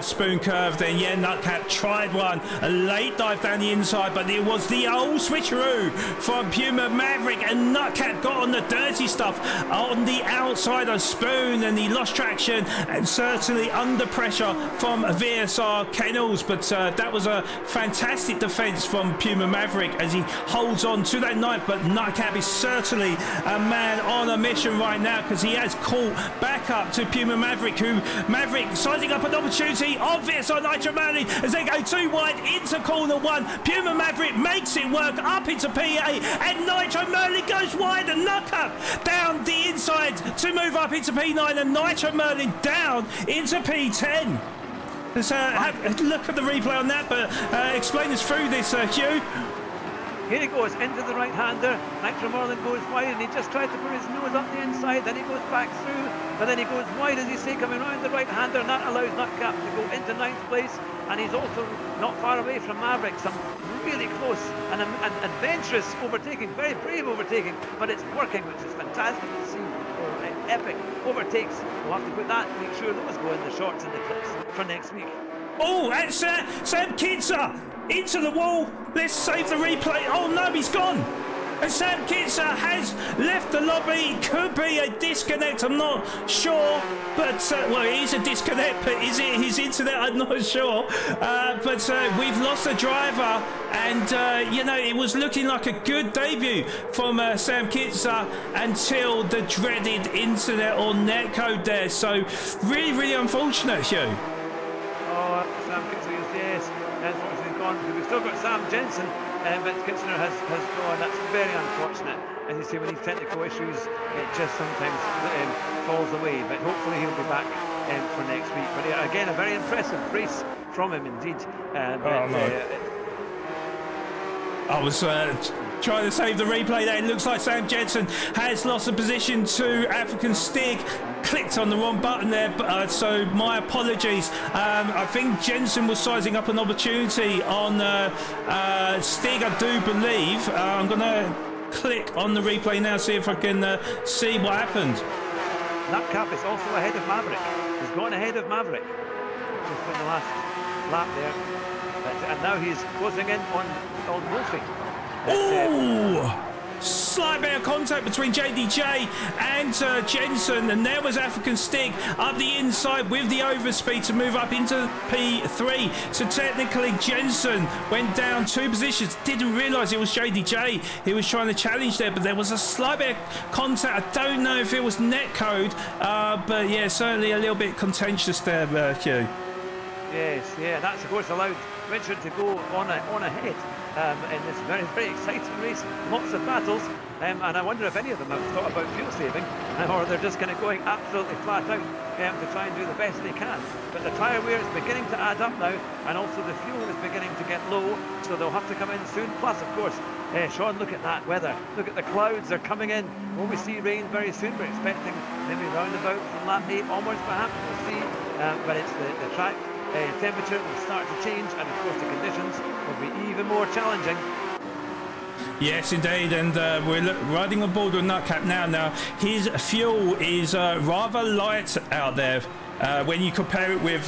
spoon curve. Then yeah, Nutcap tried one, a late dive down the inside, but it was the old switcheroo from Puma Maverick, and Nutcap got on the dirty stuff on the outside of Spoon, and he lost traction and certainly under pressure from VSR Kennels. But that was a fantastic defense from Puma Maverick as he holds on to that ninth. But Nutcap is certainly a man on a mission right now, because he has caught back up to Puma Maverick, who Maverick sizing up an opportunity. Obvious on Nitro Merlin as they go too wide into corner one. Puma Maverick makes it work up into P8, and Nitro Merlin goes wide, and Nutcap down the inside to move up into P9, and Nitro Merlin down into P10. Let's have a look at the replay on that, but explain us through this, Hugh. Here he goes into the right-hander. Nitro Merlin goes wide and he just tried to put his nose up the inside. Then he goes back through, but then he goes wide, as you say, coming around the right-hander, and that allows Nutcap to go into 9th place. And he's also not far away from Maverick. Some really close and adventurous overtaking, very brave overtaking, but it's working, which is fantastic to see. Epic overtakes. We'll have to put that, make sure those go in the shorts and the clips for next week. Oh, that's Sam Kitzer into the wall. Let's save the replay. Oh no, he's gone. And Sam Kitzer has left the lobby. Could be a disconnect, I'm not sure. But, well, it is a disconnect, but is it his internet? I'm not sure. But we've lost a driver. And, you know, it was looking like a good debut from Sam Kitzer until the dreaded internet or netcode there. So, really, really unfortunate, Hugh. Oh, Sam Kitzer, yes. Unfortunately, he's gone. We've still got Sam Jensen. But Kitchener has gone. That's very unfortunate. As you see, with these technical issues, it just sometimes falls away. But hopefully he'll be back for next week. But again, a very impressive race from him indeed. I was trying to save the replay there. It looks like Sam Jensen has lost the position to African Stig. Clicked on the wrong button there, so my apologies. I think Jensen was sizing up an opportunity on Stig, I do believe. I'm going to click on the replay now, see if I can see what happened. Nutcap is also ahead of Maverick. He's gone ahead of Maverick just in the last lap there. And now he's closing in on Wolfie. Oh! Slight bit of contact between JDJ and Jensen, and there was African Stig up the inside with the overspeed to move up into P3. So technically Jensen went down 2 positions. Didn't realise it was JDJ he was trying to challenge there, but there was a slight bit of contact. I don't know if it was netcode, but yeah, certainly a little bit contentious there, Hugh. Yes, yeah, that's of course allowed Richard to go on ahead in this very, very exciting race. Lots of battles, and I wonder if any of them have thought about fuel saving, or they're just kind of going absolutely flat out to try and do the best they can. But the tyre wear is beginning to add up now, and also the fuel is beginning to get low, so they'll have to come in soon. Plus, of course, Sean, look at that weather. Look at the clouds, they're coming in. Will we see rain very soon? We're expecting maybe roundabout from lap 8 onwards, perhaps. We'll see. But it's the track temperature will start to change, and of course the conditions will be even more challenging. Yes, indeed, and we're riding on board with Nutcap now. Now, his fuel is rather light out there. When you compare it with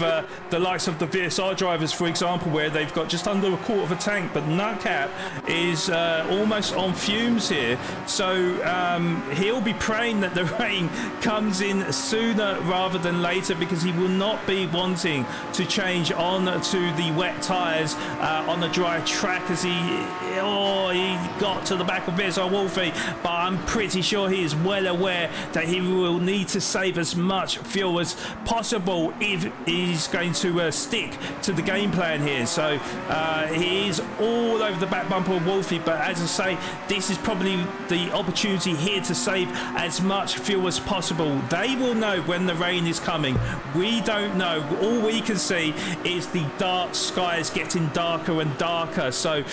the likes of the VSR drivers, for example, where they've got just under a quarter of a tank, but Nutcap is almost on fumes here. So he'll be praying that the rain comes in sooner rather than later, because he will not be wanting to change on to the wet tyres on the dry track, as he got to the back of VSR Wolfie. But I'm pretty sure he is well aware that he will need to save as much fuel as possible possible if he's going to stick to the game plan here. So he is all over the back bumper of Wolfie, but as I say, this is probably the opportunity here to save as much fuel as possible. They will know when the rain is coming. We don't know. All we can see is the dark skies getting darker and darker. So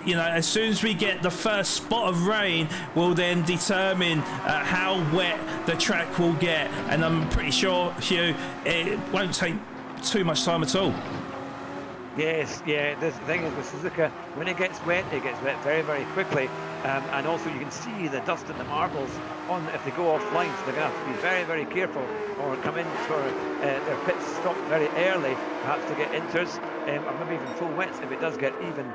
you know, as soon as we get the first spot of rain, will then determine how wet the track will get, and I'm pretty sure, Hugh, it won't take too much time at all. Yes, yeah, the thing is with Suzuka, when it gets wet very, very quickly. And also you can see the dust and the marbles on if they go offline, so they're going to have to be very, very careful, or come in for their pit stop very early, perhaps to get inters, or maybe even full wets if it does get even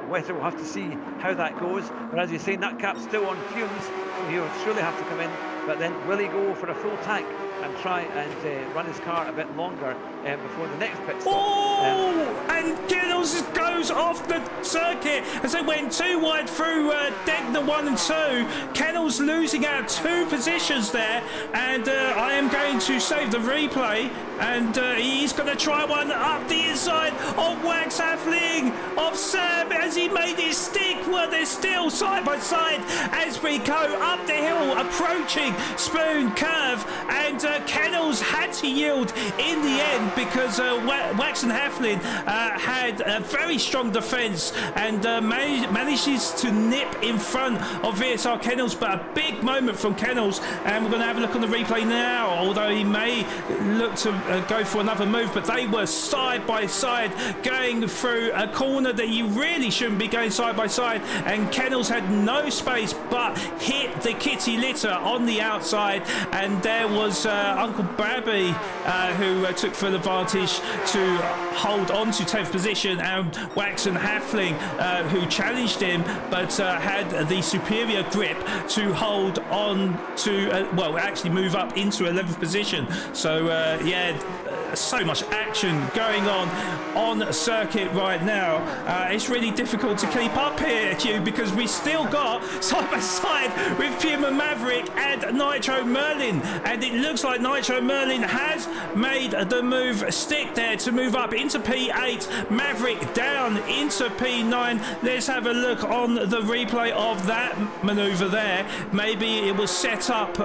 wetter. We'll have to see how that goes. But as you say, Nutcap's still on fumes, so he'll surely have to come in. But then will he go for a full tank and try and run his car a bit longer before the next pit stop? Oh, and Giddles goes off the circuit as they went too wide through Degner 1 and 2. Kennels losing out 2 positions there, and I am going to save the replay, and he's going to try one up the inside of Wax Halfling, of Sam, as he made his stick. Well, they're still side by side as we go up the hill, approaching Spoon Curve, and Kennels had to yield in the end because Wax and Halfling had a very strong defence and manages to nip in front of VSR Kennels, but a big moment from Kennels, and we're going to have a look on the replay now, although he may look to go for another move, but they were side by side going through a corner that you really shouldn't be going side by side, and Kennels had no space but hit the kitty litter on the outside, and there was Uncle Babby who took full advantage to hold on to 10th position, and Wax and Halfling who challenged him but had the superior grip to hold on to well, actually move up into 11th position. So yeah, so much action going on circuit right now. It's really difficult to keep up here, Hugh, because we still got side by side with Puma Maverick and Nitro Merlin, and it looks like Nitro Merlin has made the move stick there to move up into P8, Maverick down into P9. Let's have a look on the replay of that maneuver there. Maybe it was set up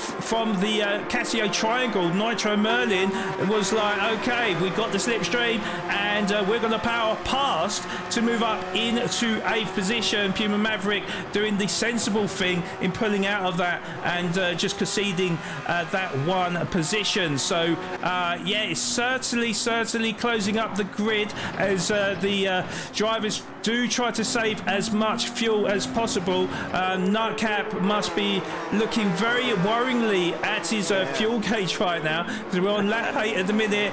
from the Casio triangle. Nitro Merlin was like, okay, we got the slipstream, and we're going to power past to move up into 8th position. Puma Maverick doing the sensible thing in pulling out of that and just conceding that one position. So yeah, it's certainly closing up the grid as the drivers do try to save as much fuel as possible. Nutcap must be looking very worryingly at his fuel gauge right now, because we're on lap 8 at the minute.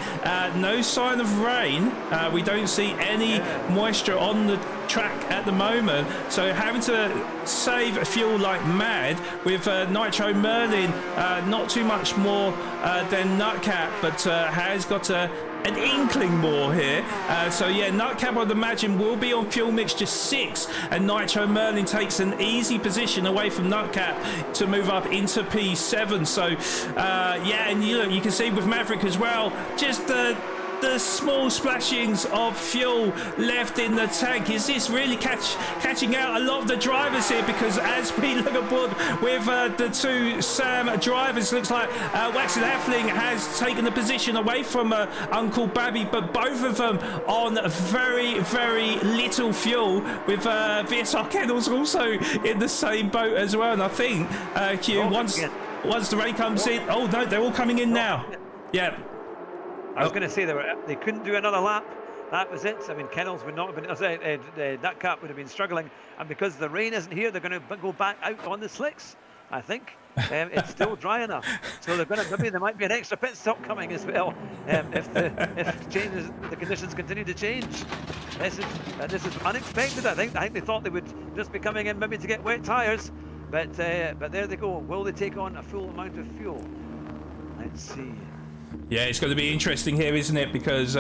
No sign of rain. We don't see any moisture on the track at the moment, so having to save fuel like mad with Nitro Merlin not too much more than Nutcap, but has got an inkling more here. So yeah, Nutcap, I'd imagine, will be on fuel mixture 6, and Nitro Merlin takes an easy position away from Nutcap to move up into P7. So yeah, and you can see with Maverick as well, just the small splashings of fuel left in the tank. Is this really catching out a lot of the drivers here? Because as we look aboard with the 2 Sam drivers, looks like Wax and Halfling has taken the position away from Uncle Babby, but both of them on very, very little fuel, with VSR Kennels also in the same boat as well. And I think Q, once the rain comes in, oh no, they're all coming in now. Yeah. I was going to say they couldn't do another lap. That was it. I mean, Kennels would not have been, Nutcap would have been struggling, and because the rain isn't here, they're going to go back out on the slicks, I think. It's still dry enough, so they're going to, maybe there might be an extra pit stop coming as well if the conditions continue to change. This is unexpected. I think they thought they would just be coming in maybe to get wet tyres, but there they go. Will they take on a full amount of fuel? Let's see. Yeah, it's going to be interesting here, isn't it? Because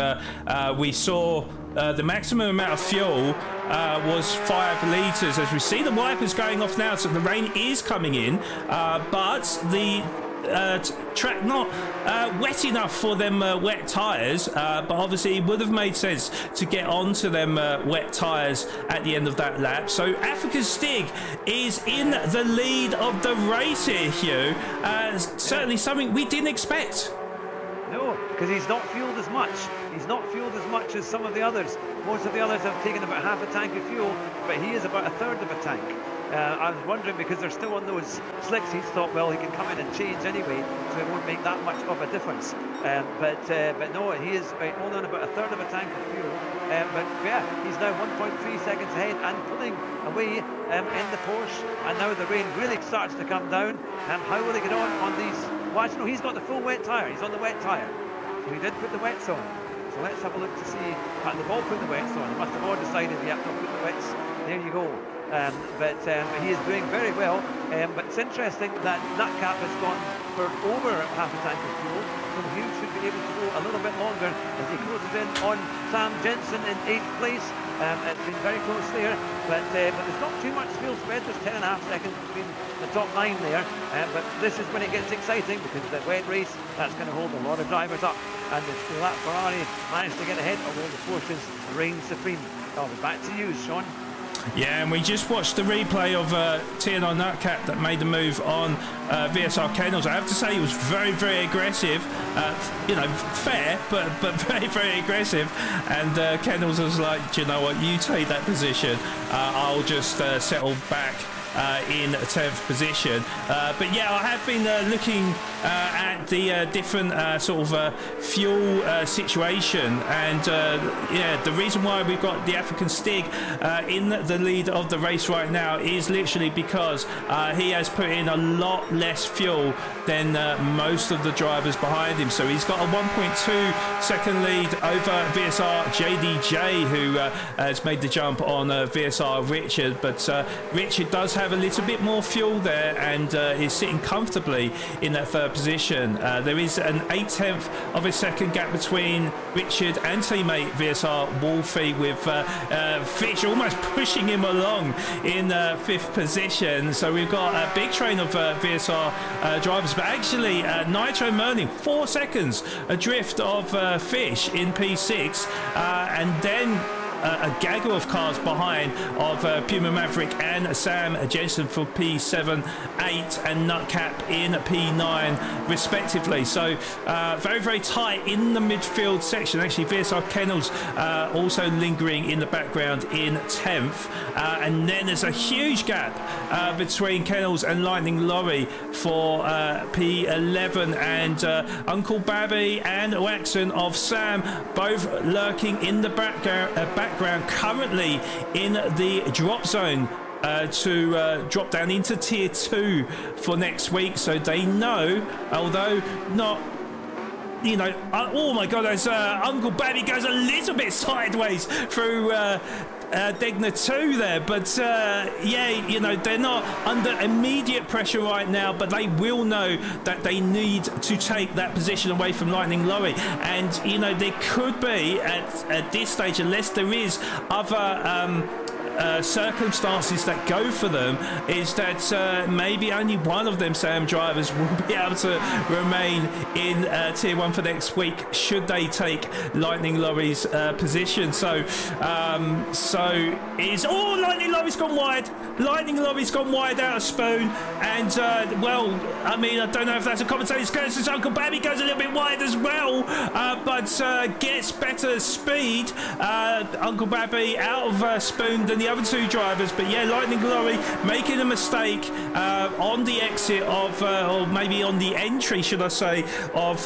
we saw the maximum amount of fuel was 5 litres. As we see the wipers going off now, so the rain is coming in, but track not wet enough for them wet tyres, but obviously it would have made sense to get onto them wet tyres at the end of that lap. So African Stig is in the lead of the race here, Hugh. Certainly something we didn't expect. No, because he's not fueled as much. He's not fueled as much as some of the others. Most of the others have taken about half a tank of fuel, but he is about a third of a tank. I was wondering, because they're still on those slicks, he's thought, well, he can come in and change anyway, so it won't make that much of a difference. But no, he is only on about a third of a tank of fuel. But yeah, he's now 1.3 seconds ahead and pulling away in the Porsche. And now the rain really starts to come down. How will he get on these? Well, no, he's got the full wet tyre. He's on the wet tyre. So he did put the wets on. So let's have a look to see. They've all put the wets on. They must have all decided, yeah, they'll put the wets. There you go. But he is doing very well. But it's interesting that Nutcap has gone for over half a tank of fuel. So Hugh should be able to go a little bit longer as he closes in on Sam Jensen in 8th place. It's been very close there, but there's not too much fuel spread. There's 10.5 seconds between the top 9 there. But this is when it gets exciting, because the wet race, that's going to hold a lot of drivers up. And the lap Ferrari managed to get ahead, although the Porsches reign supreme. I'll be back to you, Sean. Yeah, and we just watched the replay of TNR Nutcap that made the move on VSR Kennels. I have to say he was very, very aggressive. You know, fair, but very, very aggressive. And Kennels was like, do you know what, you take that position. I'll just settle back in 10th position. But yeah, I have been looking at the different sort of fuel situation, and yeah, the reason why we've got the African Stig in the lead of the race right now is literally because he has put in a lot less fuel than most of the drivers behind him. So he's got a 1.2 second lead over VSR JDJ, who has made the jump on VSR Richard, but Richard does have a little bit more fuel there and is sitting comfortably in that third position. There is an 1/8 of a second gap between Richard and teammate VSR Wolfie, with Fish almost pushing him along in 5th position. So we've got a big train of VSR drivers, but actually Nitro Merlin 4 seconds adrift of Fish in P6, and then a gaggle of cars behind of Puma Maverick and Sam Jensen for P7, 8 and Nutcap in P9 respectively. So very, very tight in the midfield section. Actually, VSR Kennels also lingering in the background in 10th. And then there's a huge gap between Kennels and Lightning Lorry for P11, and Uncle Babby and Waxon of Sam both lurking in the background currently in the drop zone to drop down into tier 2 for next week. So they know, although not, you know, oh my god, as Uncle Babby goes a little bit sideways through Degner 2 there, but yeah, you know, they're not under immediate pressure right now, but they will know that they need to take that position away from Lightning Lorry. And you know, there could be at this stage, unless there is other circumstances that go for them, is that maybe only one of them Sam drivers will be able to remain in tier 1 for next week, should they take Lightning Lorry's position. So it's Lightning Lorry's gone wide. Lightning Lorry's gone wide out of Spoon, and well, I mean, I don't know if that's a commentator's curse, as Uncle Babby goes a little bit wide as well, but gets better speed. Uncle Babby out of Spoon than the other two drivers, but yeah, Lightning Lorry making a mistake on the exit of, or maybe on the entry, should I say, of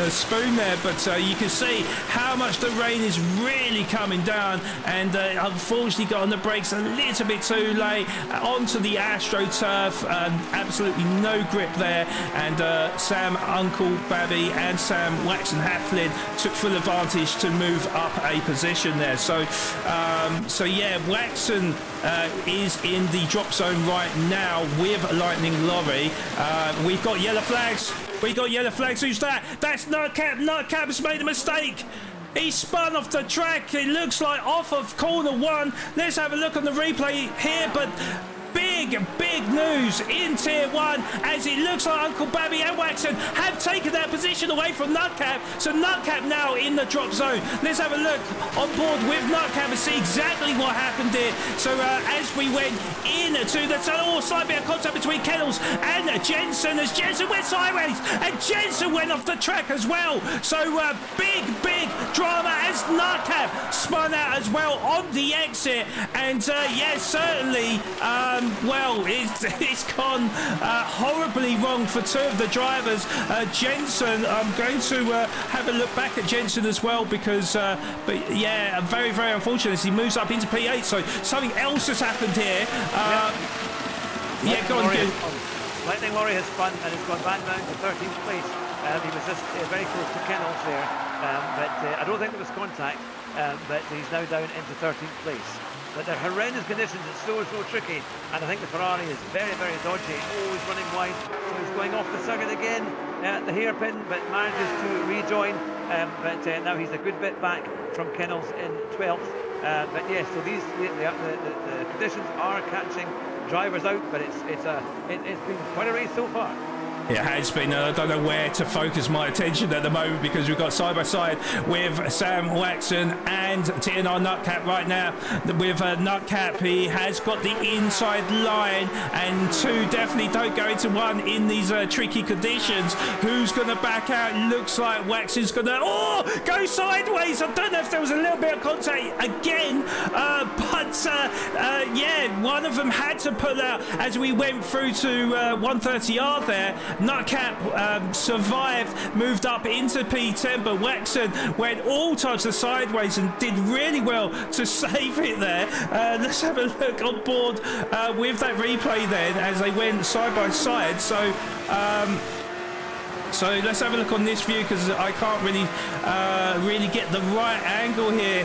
Spoon there, but you can see how much the rain is really coming down, and unfortunately got on the brakes a little bit too late onto the AstroTurf. Absolutely no grip there, and Sam, Uncle Babby and Sam Waxon Halflin took full advantage to move up a position there. So yeah, Waxon is in the drop zone right now with Lightning Lorry. We've got yellow flags. We got yellow flags. Who's that? That's Nutcap. Nutcap has made a mistake. He spun off the track. It looks like off of corner 1. Let's have a look on the replay here. But big news in Tier 1 as it looks like Uncle Babby and Waxon have taken their position away from Nutcap. So Nutcap now in the drop zone. Let's have a look on board with Nutcap and see exactly what happened here. So as we went into the tunnel, slight bit of contact between Kennels and Jensen as Jensen went sideways and Jensen went off the track as well. So big drama as Nutcap spun out as well on the exit. And yes, certainly, well, it's gone horribly wrong for two of the drivers. Jensen, I'm going to have a look back at Jensen as well because, but yeah, very unfortunate as he moves up into P8. So something else has happened here. Yeah, go on, Gil. Lightning Lorry has spun and has gone back down to 13th place. He was just very close to Kennels there, but I don't think there was contact, but he's now down into 13th place. But they're horrendous conditions, it's so tricky, and I think the Ferrari is very dodgy. Oh, he's running wide, so he's going off the circuit again at the hairpin, but manages to rejoin, but now he's a good bit back from Kennels in 12th. But yes, so the conditions are catching drivers out, but it's been quite a race so far. It has been. I don't know where to focus my attention at the moment because we've got side by side with Sam Waxon and TNR Nutcap right now. With Nutcap, he has got the inside line, and two definitely don't go into one in these tricky conditions. Who's going to back out? Looks like Waxon's going to go sideways. I don't know if there was a little bit of contact again, but yeah, one of them had to pull out as we went through to 130R there. Nutcap survived, moved up into P10, but Waxon went all types of sideways and did really well to save it there. Let's have a look on board with that replay then as they went side by side. So let's have a look on this view because I can't really get the right angle here.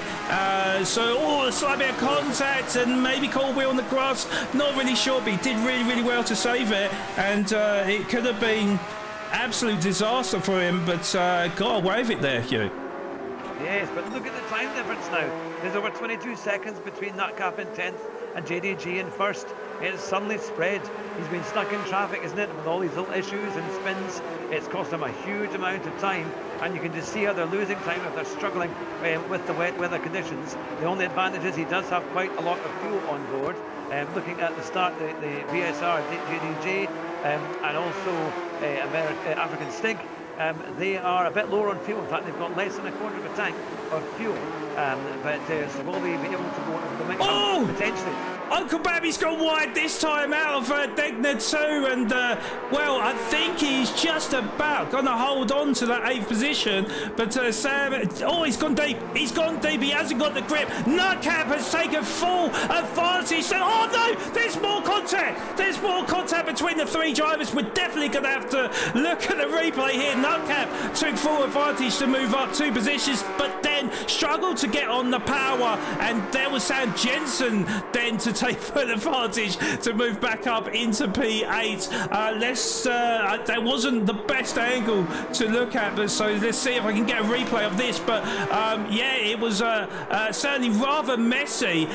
So a slight bit of contact and maybe cold wheel on the grass. Not really sure, but he did really well to save it. And it could have been absolute disaster for him, but got away with it there, Hugh. Yes, but look at the time difference now. There's over 22 seconds between Nutcap in 10th and JDG in first. It's suddenly spread. He's been stuck in traffic, isn't it, with all these little issues and spins. It's cost him a huge amount of time, and you can just see how they're losing time if they're struggling with the wet weather conditions. The only advantage is he does have quite a lot of fuel on board. Looking at the start, the VSR JDG and also African Stig, they are a bit lower on fuel. In fact, they've got less than a quarter of a tank of fuel. So will they be able to go over the mix potentially? Uncle Babby's gone wide this time out of Degner 2, and well, I think he's just about going to hold on to that 8th position, but Sam, he's gone deep, he hasn't got the grip. Nutcap has taken full advantage, so, oh no, there's more contact between the three drivers. We're definitely going to have to look at the replay here. Nutcap took full advantage to move up 2 positions, but then struggled to get on the power, and there was Sam Jensen then to take full advantage to move back up into P8. There wasn't the best angle to look at, but so let's see if I can get a replay of this. But yeah, it was certainly rather messy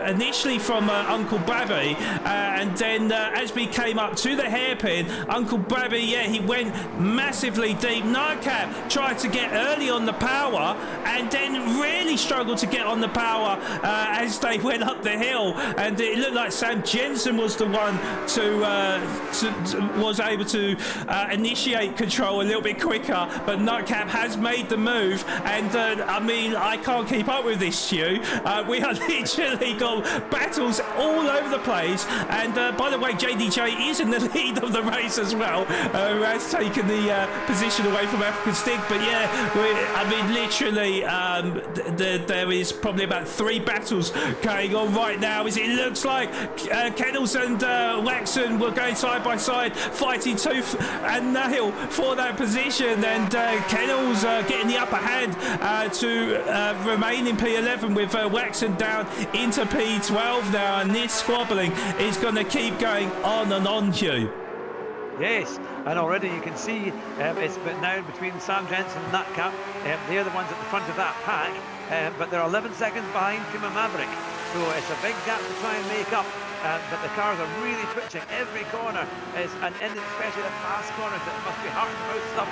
initially from Uncle Babby, and then as we came up to the hairpin, Uncle Babby, yeah, he went massively deep. Nutcap tried to get early on the power and then really struggled to get on the power as they went up the hill, and it looked like Sam Jensen was the one was able to initiate control a little bit quicker, but Nutcap has made the move, and I mean, I can't keep up with this, Stu. We are literally got battles all over the place, and by the way, JDJ is in the lead of the race as well, who has taken the position away from African Stig. But yeah, I mean, literally there is probably about 3 battles going on right now, as it looks like Kennels and Waxon were going side by side, fighting tooth and nail for that position, and Kennels getting the upper hand to remain in P11 with Waxon down into P12 now, and this squabbling is going to keep going on and on, Hugh. Yes, and already you can see it's now between Sam Jensen and Nutcap. They're the ones at the front of that pack, but they're 11 seconds behind Puma Maverick. So it's a big gap to try and make up but the cars are really twitching. Every corner is, and especially the fast corners, it must be heart-and-mouth stuff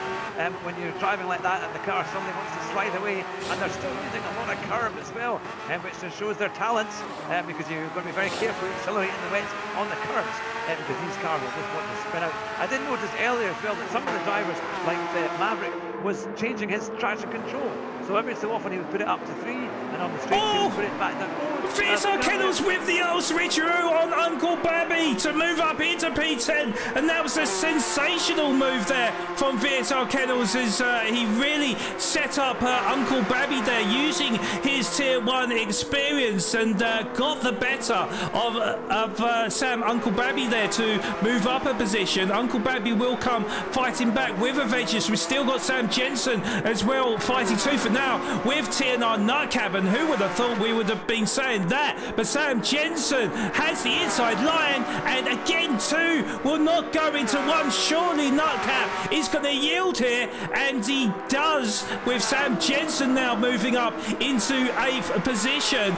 when you're driving like that, and the car suddenly wants to slide away, and they're still using a lot of curb as well, which just shows their talents, because you're going to be very careful accelerating the wets on the curbs, because these cars will just want to spin out. I did notice earlier as well that some of the drivers, like Maverick, was changing his traction control. So every so often he would put it up to 3, and on the straight he would put it back down. VSR Kennels with the old switcheroo on Uncle Babby to move up into P10, and that was a sensational move there from VSR Kennels as he really set up Uncle Babby there using his Tier 1 experience and got the better of Sam Uncle Babby there to move up a position. Uncle Babby will come fighting back with Avengers. We've still got Sam Jensen as well fighting tooth and nail with TNR Nightcap, and who would have thought we would have been saying that? But Sam Jensen has the inside line, and again two will not go into one. Surely Nightcap is going to yield here, and he does, with Sam Jensen now moving up into 8th position.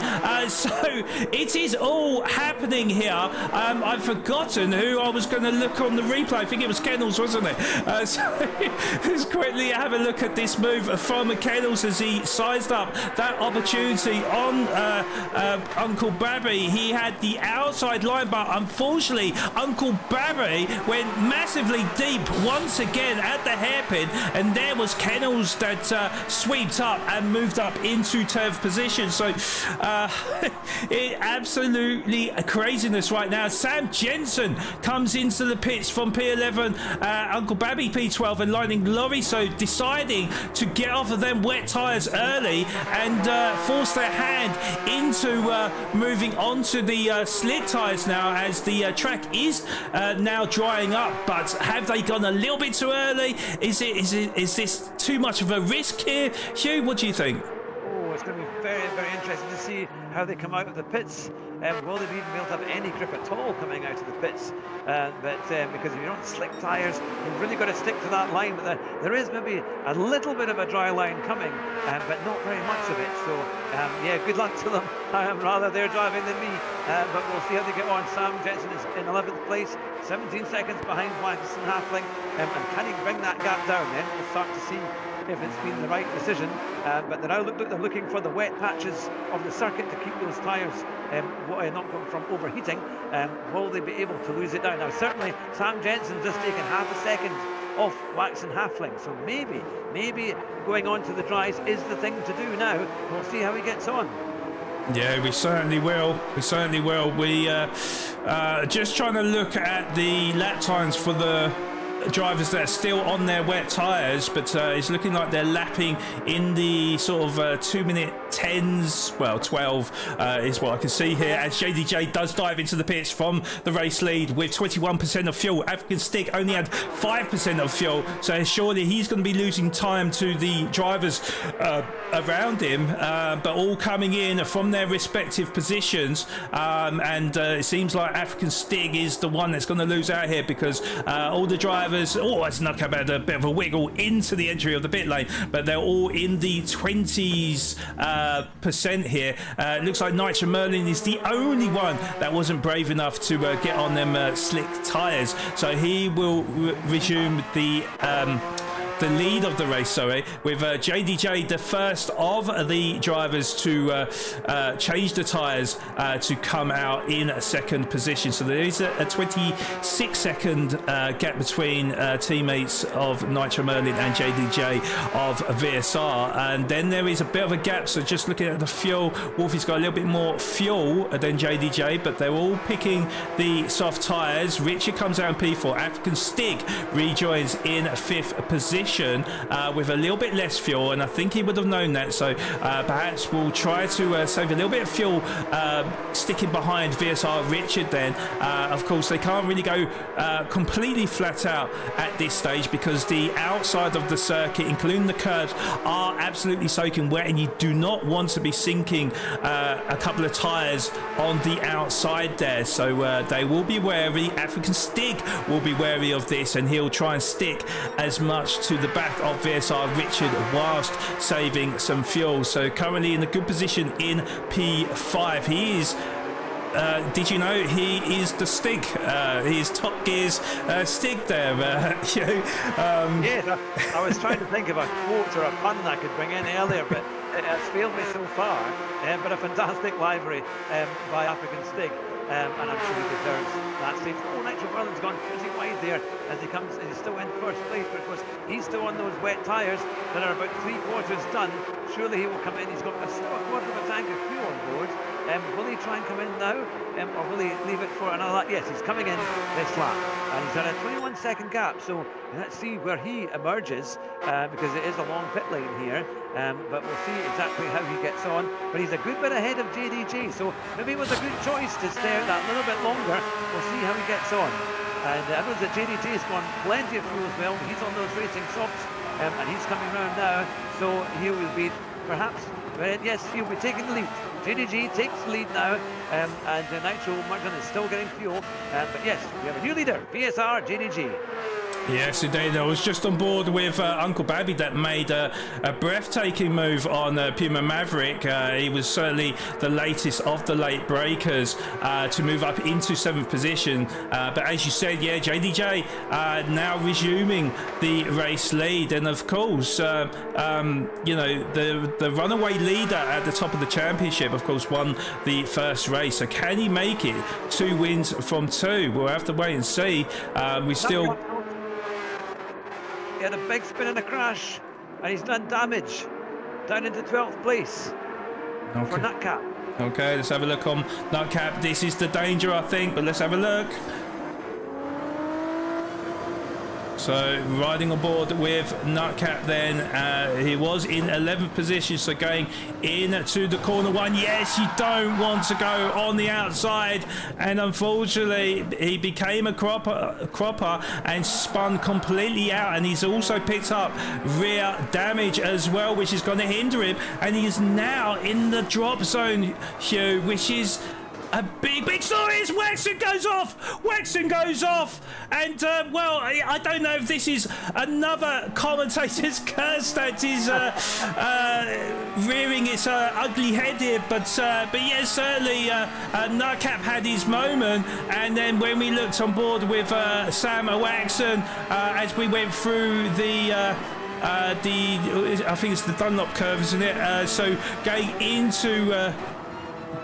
So it is all happening here. I've forgotten who I was going to look on the replay. I think it was Kennels, wasn't it? So let's quickly have a look at this move from Kennels as he sized up that opportunity on Uncle Babby. He had the outside line, but unfortunately Uncle Babby went massively deep once again at the hairpin, and there was Kennels that swept up and moved up into 10th position. So it absolutely craziness right now. Sam Jensen comes into the pits from P11, Uncle Babby P12, and Lightning Lorry so deciding to get off of them wet tyres early and force their hand into moving on to the slick tyres now, as the track is now drying up. But have they gone a little bit too early? Is this too much of a risk here? Hugh, what do you think? It's going to be very, very interesting to see how they come out of the pits. Will they even be able to have any grip at all coming out of the pits? Because if you're on slick tyres, you've really got to stick to that line. But there is maybe a little bit of a dry line coming, but not very much of it. So, yeah, good luck to them. Rather, they're driving than me. But we'll see how they get on. Sam Jensen is in 11th place, 17 seconds behind Wax and Halfling. And can he bring that gap down then? We'll start to see if it's been the right decision, but they're now they're looking for the wet patches of the circuit to keep those tyres not going from overheating. Will they be able to lose it down? Now certainly Sam Jensen just taken half a second off Wax and Halfling, so maybe going on to the dries is the thing to do now. We'll see how he gets on. Yeah, we certainly will. We just trying to look at the lap times for the drivers that are still on their wet tyres, but it's looking like they're lapping in the sort of 2-minute 10s, well 12 is what I can see here, as JDJ does dive into the pits from the race lead with 21% of fuel. African Stick only had 5% of fuel, so surely he's going to be losing time to the drivers around him, but all coming in from their respective positions, and it seems like African Stick is the one that's going to lose out here, because all the drivers, it's not about a bit of a wiggle into the entry of the pit lane, but they're all in the 20s percent here. It looks like Nitro Merlin is the only one that wasn't brave enough to get on them slick tyres, so he will resume the lead of the race, with JDJ the first of the drivers to change the tyres to come out in second position. So there is a 26-second gap between teammates of Nitro Merlin and JDJ of VSR, and then there is a bit of a gap. So just looking at the fuel, Wolfie's got a little bit more fuel than JDJ, but they're all picking the soft tyres. Richard comes out in P4. African Stick rejoins in 5th position with a little bit less fuel, and I think he would have known that, so perhaps we'll try to save a little bit of fuel sticking behind VSR Richard then. Of course they can't really go completely flat out at this stage, because the outside of the circuit, including the curbs, are absolutely soaking wet, and you do not want to be sinking a couple of tyres on the outside there, so they will be wary. African Stick will be wary of this, and he'll try and stick as much to the back of VSR Richard whilst saving some fuel. So currently in a good position in P5. He is did you know he is the Stig? He's Top Gear's Stig there. Yes, I was trying to think of a quote or a pun I could bring in earlier, but it has failed me so far. But a fantastic livery by African Stig. And I'm sure he deserves that stage. Oh, Nigel Merlin's gone pretty wide there as he's still in first place, but of course he's still on those wet tyres that are about 3/4 done. Surely he will come in. He's got still a quarter of a tank of fuel on board. Will he try and come in now, or will he leave it for another lap? Yes, he's coming in this lap, and he's at a 21-second gap. So let's see where he emerges, because it is a long pit lane here. But we'll see exactly how he gets on. But he's a good bit ahead of JDG, so maybe it was a good choice to stay out that little bit longer. We'll see how he gets on. And I know that JDG has gone plenty of fuel as well. He's on those racing softs, and he's coming round now. So he will be perhaps, yes, he'll be taking the lead. JDG takes the lead now, and Nitro Merlin is still getting fuel. But yes, we have a new leader, VSR JDG. Yes, indeed. I was just on board with Uncle Babby that made a breathtaking move on Puma Maverick. He was certainly the latest of the late breakers to move up into 7th position. But as you said, yeah, JDJ now resuming the race lead. And of course, you know, the runaway leader at the top of the championship, of course, won the first race. So can he make it 2 wins from 2? We'll have to wait and see. We still... He had a big spin and a crash, and he's done damage down into 12th place for Nutcap. Okay, let's have a look on Nutcap. This is the danger, I think, but let's have a look. So riding on board with Nutcap then, he was in 11th position, so going into the corner 1. Yes, you don't want to go on the outside, and unfortunately he became a cropper and spun completely out, and he's also picked up rear damage as well, which is going to hinder him, and he is now in the drop zone, Hugh, which is a big story. Is Wexon goes off, and well, I don't know if this is another commentator's curse that is rearing its ugly head here, but yes, certainly Nutcap had his moment, and then when we looked on board with Sam Waxon as we went through the I think it's the Dunlop curve, isn't it? So going into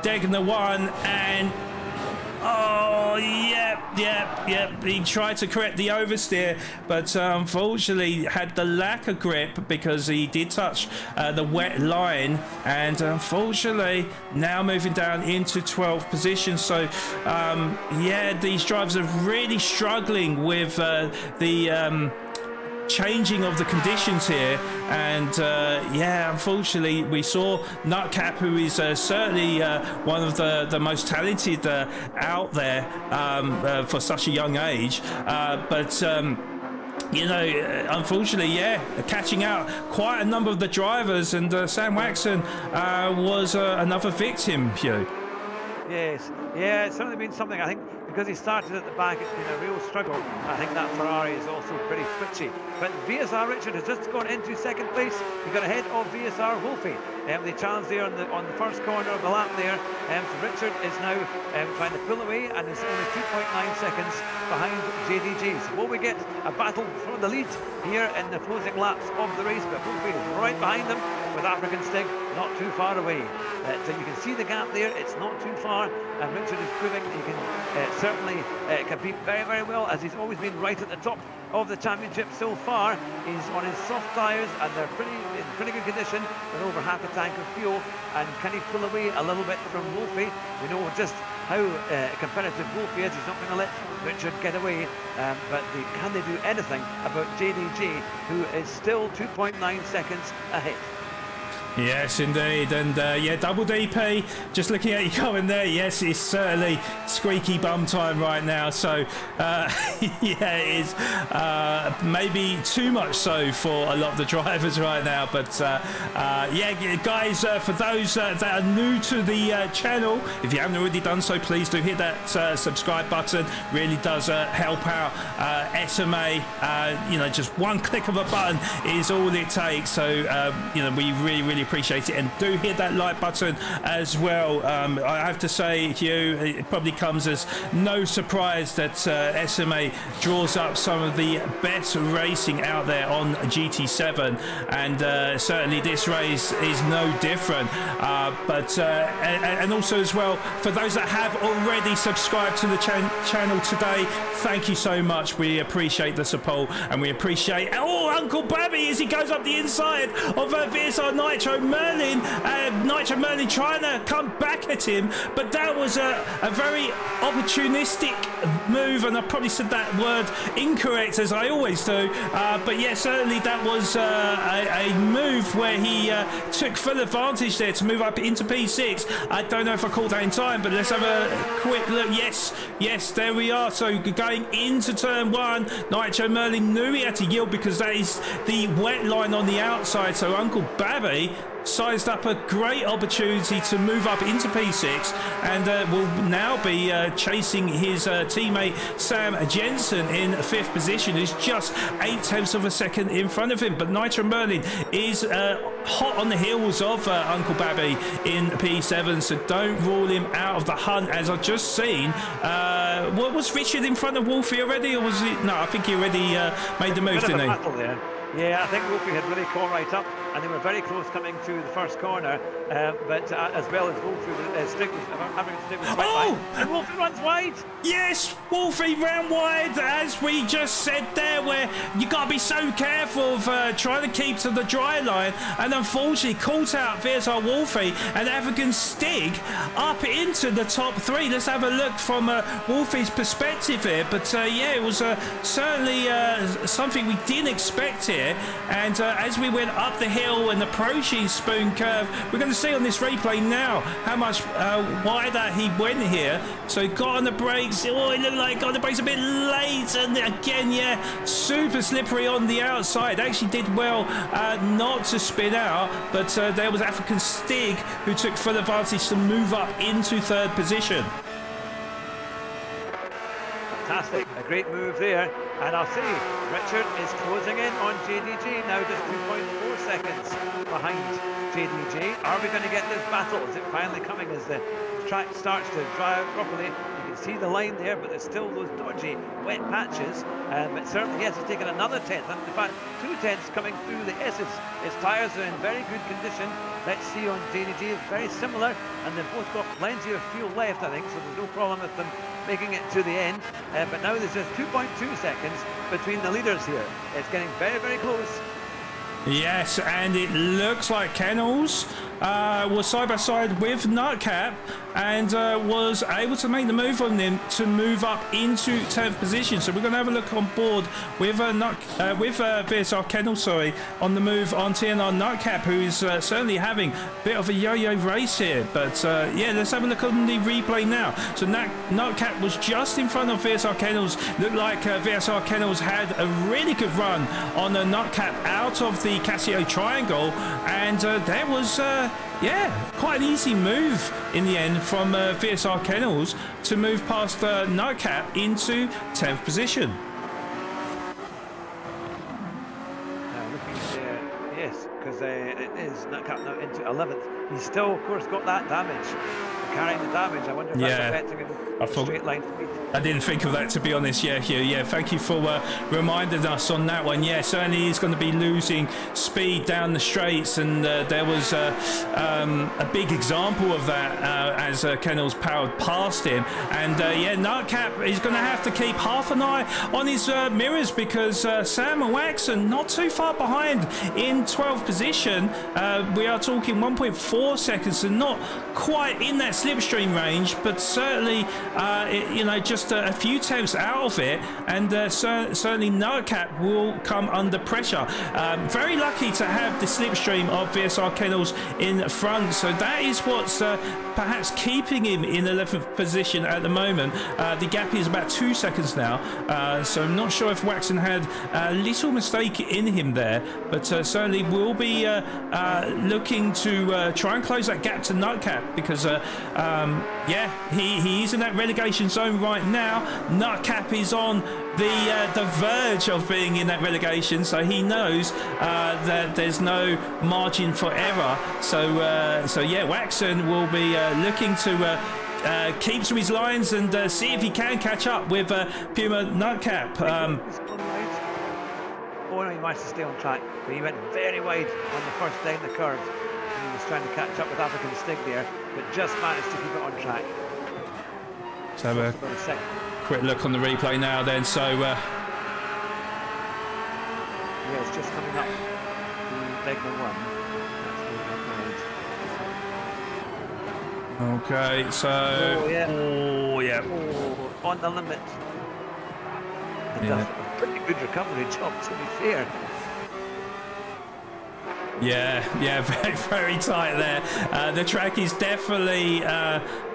Degner 1, and oh, yep. He tried to correct the oversteer, but unfortunately had the lack of grip because he did touch the wet line, and unfortunately now moving down into 12th position. So yeah, these drivers are really struggling with the changing of the conditions here, and yeah, unfortunately we saw Nutcap, who is certainly one of the most talented out there for such a young age, but you know, unfortunately, yeah, catching out quite a number of the drivers, and Sam Waxon was another victim, Hugh. Yes, yeah, it's certainly been something. I think because he started at the back, it's been a real struggle. I think that Ferrari is also pretty twitchy. But VSR Richard has just gone into 2nd place. He got ahead of VSR Wolfie. They challenged there on the first corner of the lap there. So Richard is now trying to pull away, and is only 2.9 seconds behind JDG. So will we get a battle for the lead here in the closing laps of the race? But Wolfie is right behind them with African Stig not too far away. So you can see the gap there. It's not too far, and Richard is proving he can certainly compete very, very well, as he's always been right at the top of the championship so far. He's on his soft tyres, and they're in pretty good condition with over half a tank of fuel. And can he pull away a little bit from Wolfie? We know just how competitive Wolfie is. He's not going to let Richard get away, but can they do anything about JDG, who is still 2.9 seconds ahead? Yes, indeed, and yeah, double DP, just looking at you coming there, yes, it's certainly squeaky bum time right now, so yeah, it is maybe too much so for a lot of the drivers right now, but yeah, guys, for those that are new to the channel, if you haven't already done so, please do hit that subscribe button. Really does help out SMA. You know, just one click of a button is all it takes, so you know, we really really appreciate it. And do hit that like button as well. I have to say, Hugh, it probably comes as no surprise that SMA draws up some of the best racing out there on GT7, and certainly this race is no different. And also as well, for those that have already subscribed to the channel today, thank you so much. We appreciate the support, and we appreciate Uncle Babby as he goes up the inside of VSR Nitro Merlin. Nitro Merlin trying to come back at him, but that was a very opportunistic move, and I probably said that word incorrect as I always do, but yeah, certainly that was a move where he took full advantage there to move up into P6. I don't know if I called that in time, but let's have a quick look. Yes, there we are. So going into turn one, Nitro Merlin knew he had to yield because that is the wet line on the outside, so Uncle Babby sized up a great opportunity to move up into P6, and will now be chasing his teammate Sam Jensen in 5th position, who's just 0.8 of a second in front of him. But Nitro Merlin is hot on the heels of Uncle Babby in P7, so don't rule him out of the hunt. As I've just seen, what was Richard in front of Wolfie already, or was it? No, I think he already made the move, didn't he? Yeah, I think Wolfie had really caught right up, and they were very close coming to the first corner, but as well as Wolfie was having to stick with wide, and Wolfie runs wide. Yes, Wolfie ran wide, as we just said there, where you got to be so careful of trying to keep to the dry line, and unfortunately caught out VSR Wolfie and African Stig up into the top 3. Let's have a look from Wolfie's perspective here, but yeah, it was certainly something we didn't expect here. And as we went up the hill and approaching Spoon Curve, we're going to see on this replay now how much wider he went here. So he got on the brakes. Oh, it looked like he got on the brakes a bit late, and again, yeah, super slippery on the outside. Actually did well not to spin out, but there was African Stig who took full advantage to move up into 3rd position. Fantastic, a great move there, and I'll say Richard is closing in on JDG now, just 2.4 seconds behind JDG. Are we going to get this battle? Is it finally coming as the track starts to dry out properly? You can see the line there, but there's still those dodgy wet patches, but certainly yes, he's taken another 10th, and in fact 2 tenths coming through the S's. His tyres are in very good condition. Let's see on JDG, it's very similar, and they've both got plenty of fuel left, I think, so there's no problem with them making it to the end, but now there's just 2.2 seconds between the leaders here. It's getting very, very close. Yes, and it looks like Kennels was side by side with Nutcap and was able to make the move on them to move up into 10th position. So we're going to have a look on board with VSR Kennel, on the move on TNR Nutcap, who is certainly having a bit of a yo-yo race here. But yeah, let's have a look on the replay now. So Nutcap was just in front of VSR Kennels. Looked like VSR Kennels had a really good run on the Nutcap out of the Casio Triangle, and there was yeah, quite an easy move in the end from VSR Kennels to move past Nutcap into 10th position. Looking there, yes, because it is Nutcap now into 11th. He's still, of course, got that damage, carrying the damage. I wonder if that's affecting him in a straight line speed. I didn't think of that, to be honest. Yeah, Hugh. Yeah, thank you for reminding us on that one. Yeah, certainly he's going to be losing speed down the straights, and there was a big example of that as Kennels powered past him. And yeah, Nutcap is going to have to keep half an eye on his mirrors, because Sam and Waxon not too far behind in 12th position. We are talking 1.4 seconds, and not quite in that slipstream range, but certainly, you know, just a few tenths out of it, and certainly Nutcap will come under pressure. Very lucky to have the slipstream of VSR Kennels in front, so that is what's perhaps keeping him in 11th position at the moment. The gap is about 2 seconds now, so I'm not sure if Waxon had a little mistake in him there, but certainly will be looking to try and close that gap to Nutcap, because yeah, he is in that relegation zone right now. Nutcap is on the verge of being in that relegation, so he knows that there's no margin for error. So yeah, Waxon will be looking to keep to his lines and see if he can catch up with Puma Nutcap. Oh no, he managed to stay on track, but he went very wide on the first down the curve. And he was trying to catch up with African Stig there, but just managed to keep it on track. Let's have a quick look on the replay now then. So yeah, it's just coming up to Beggar 1. okay, so Oh yeah. Oh, on the limit. It does a pretty good recovery job, to be fair. Yeah, very, very tight there. The track is definitely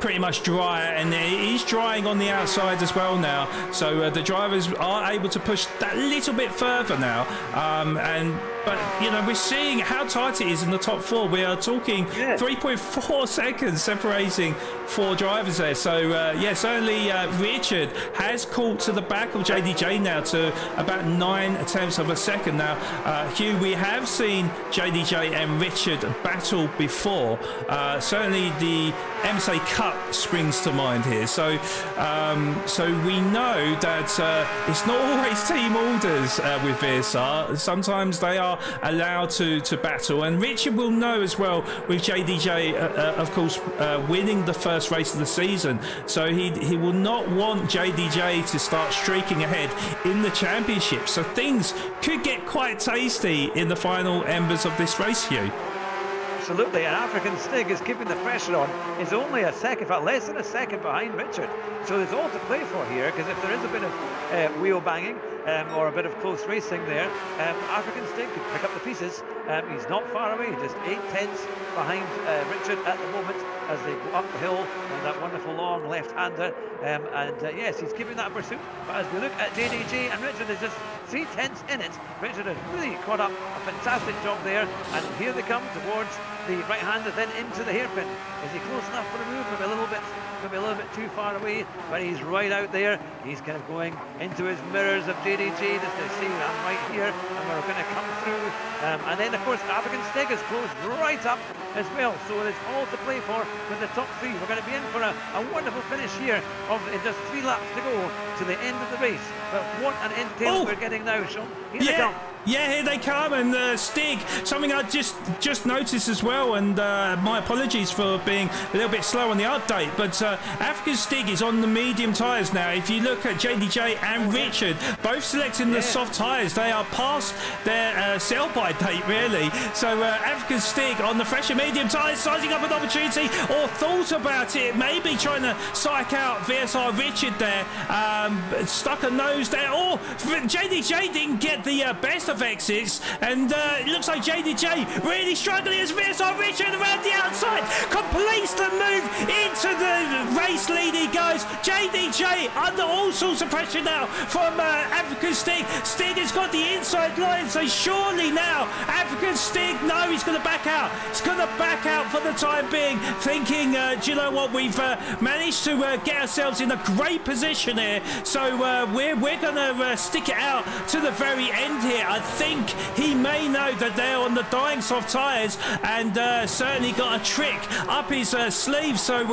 pretty much dry, and it is drying on the outside as well now. So the drivers are able to push that little bit further now. But you know, we're seeing how tight it is in the top four. We are talking 3.4 seconds separating four drivers there. So yeah, certainly Richard has caught to the back of JDJ now to about 9/10 of a second. Now, Hugh, we have seen JDJ and Richard battle before. Certainly the MSA Cup springs to mind here. So we know that it's not always team orders with VSR. Sometimes they are allowed to battle, and Richard will know as well with JDJ of course winning the first race of the season, so he will not want JDJ to start streaking ahead in the championship, so things could get quite tasty in the final embers of this race, Hugh. Absolutely, and African Stig is keeping the pressure on. Is only a second, in fact less than a second behind Richard. So there's all to play for here, because if there is a bit of wheel banging or a bit of close racing there, African Stig could pick up the pieces. He's not far away, just 8/10 behind Richard at the moment as they go up the hill on that wonderful long left-hander. Yes, he's keeping that pursuit. But as we look at JDG and Richard, is just 3/10 in it. Richard has really caught up a fantastic job there, and here they come towards the right-hander, then into the hairpin. Is he close enough for a move? Maybe a little bit too far away, but he's right out there. He's kind of going into his mirrors of JDG just to see, I'm right here and we're going to come through. And then of course African Stig is close right up as well, so there's all to play for with the top three. We're going to be in for a wonderful finish here of just 3 laps to go to the end of the race. But what an end tail we're getting now, Sean. Here they come. Yeah, here they come, and Stig, something I just noticed as well, and my apologies for being a little bit slow on the update, but African Stig is on the medium tyres now. If you look at JDJ and Richard, both selecting the soft tyres, they are past their sell-by date, really. So African Stig on the fresher medium tyres, sizing up an opportunity, or thought about it, maybe trying to psych out VSR Richard there, stuck a nose there. Oh, JDJ didn't get the best of exits, and it looks like JDJ really struggling as VSR Richard around the outside completes the move into the race lead. He goes. JDJ under all sorts of pressure now from African Stig. Stig has got the inside line, so surely now African Stig, no, he's going to back out. He's going to back out for the time being, thinking, do you know what, we've managed to get ourselves in a great position here, so we're going to stick it out to the very end here. I think he may know that they're on the dying soft tyres, and certainly got a trick up his sleeve. So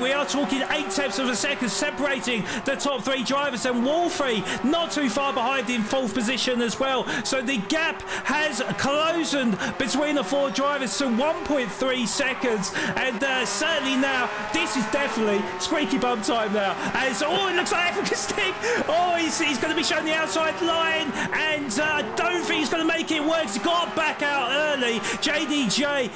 we are talking 8/10 of a second separating the top three drivers, and Wolfie not too far behind in fourth position as well. So the gap has closed between the four drivers to 1.3 seconds, and certainly now this is definitely squeaky bum time now. As it looks like African Stig. He's going to be showing the outside line, and I don't think he's going to make it work. He's got back out early. JDJ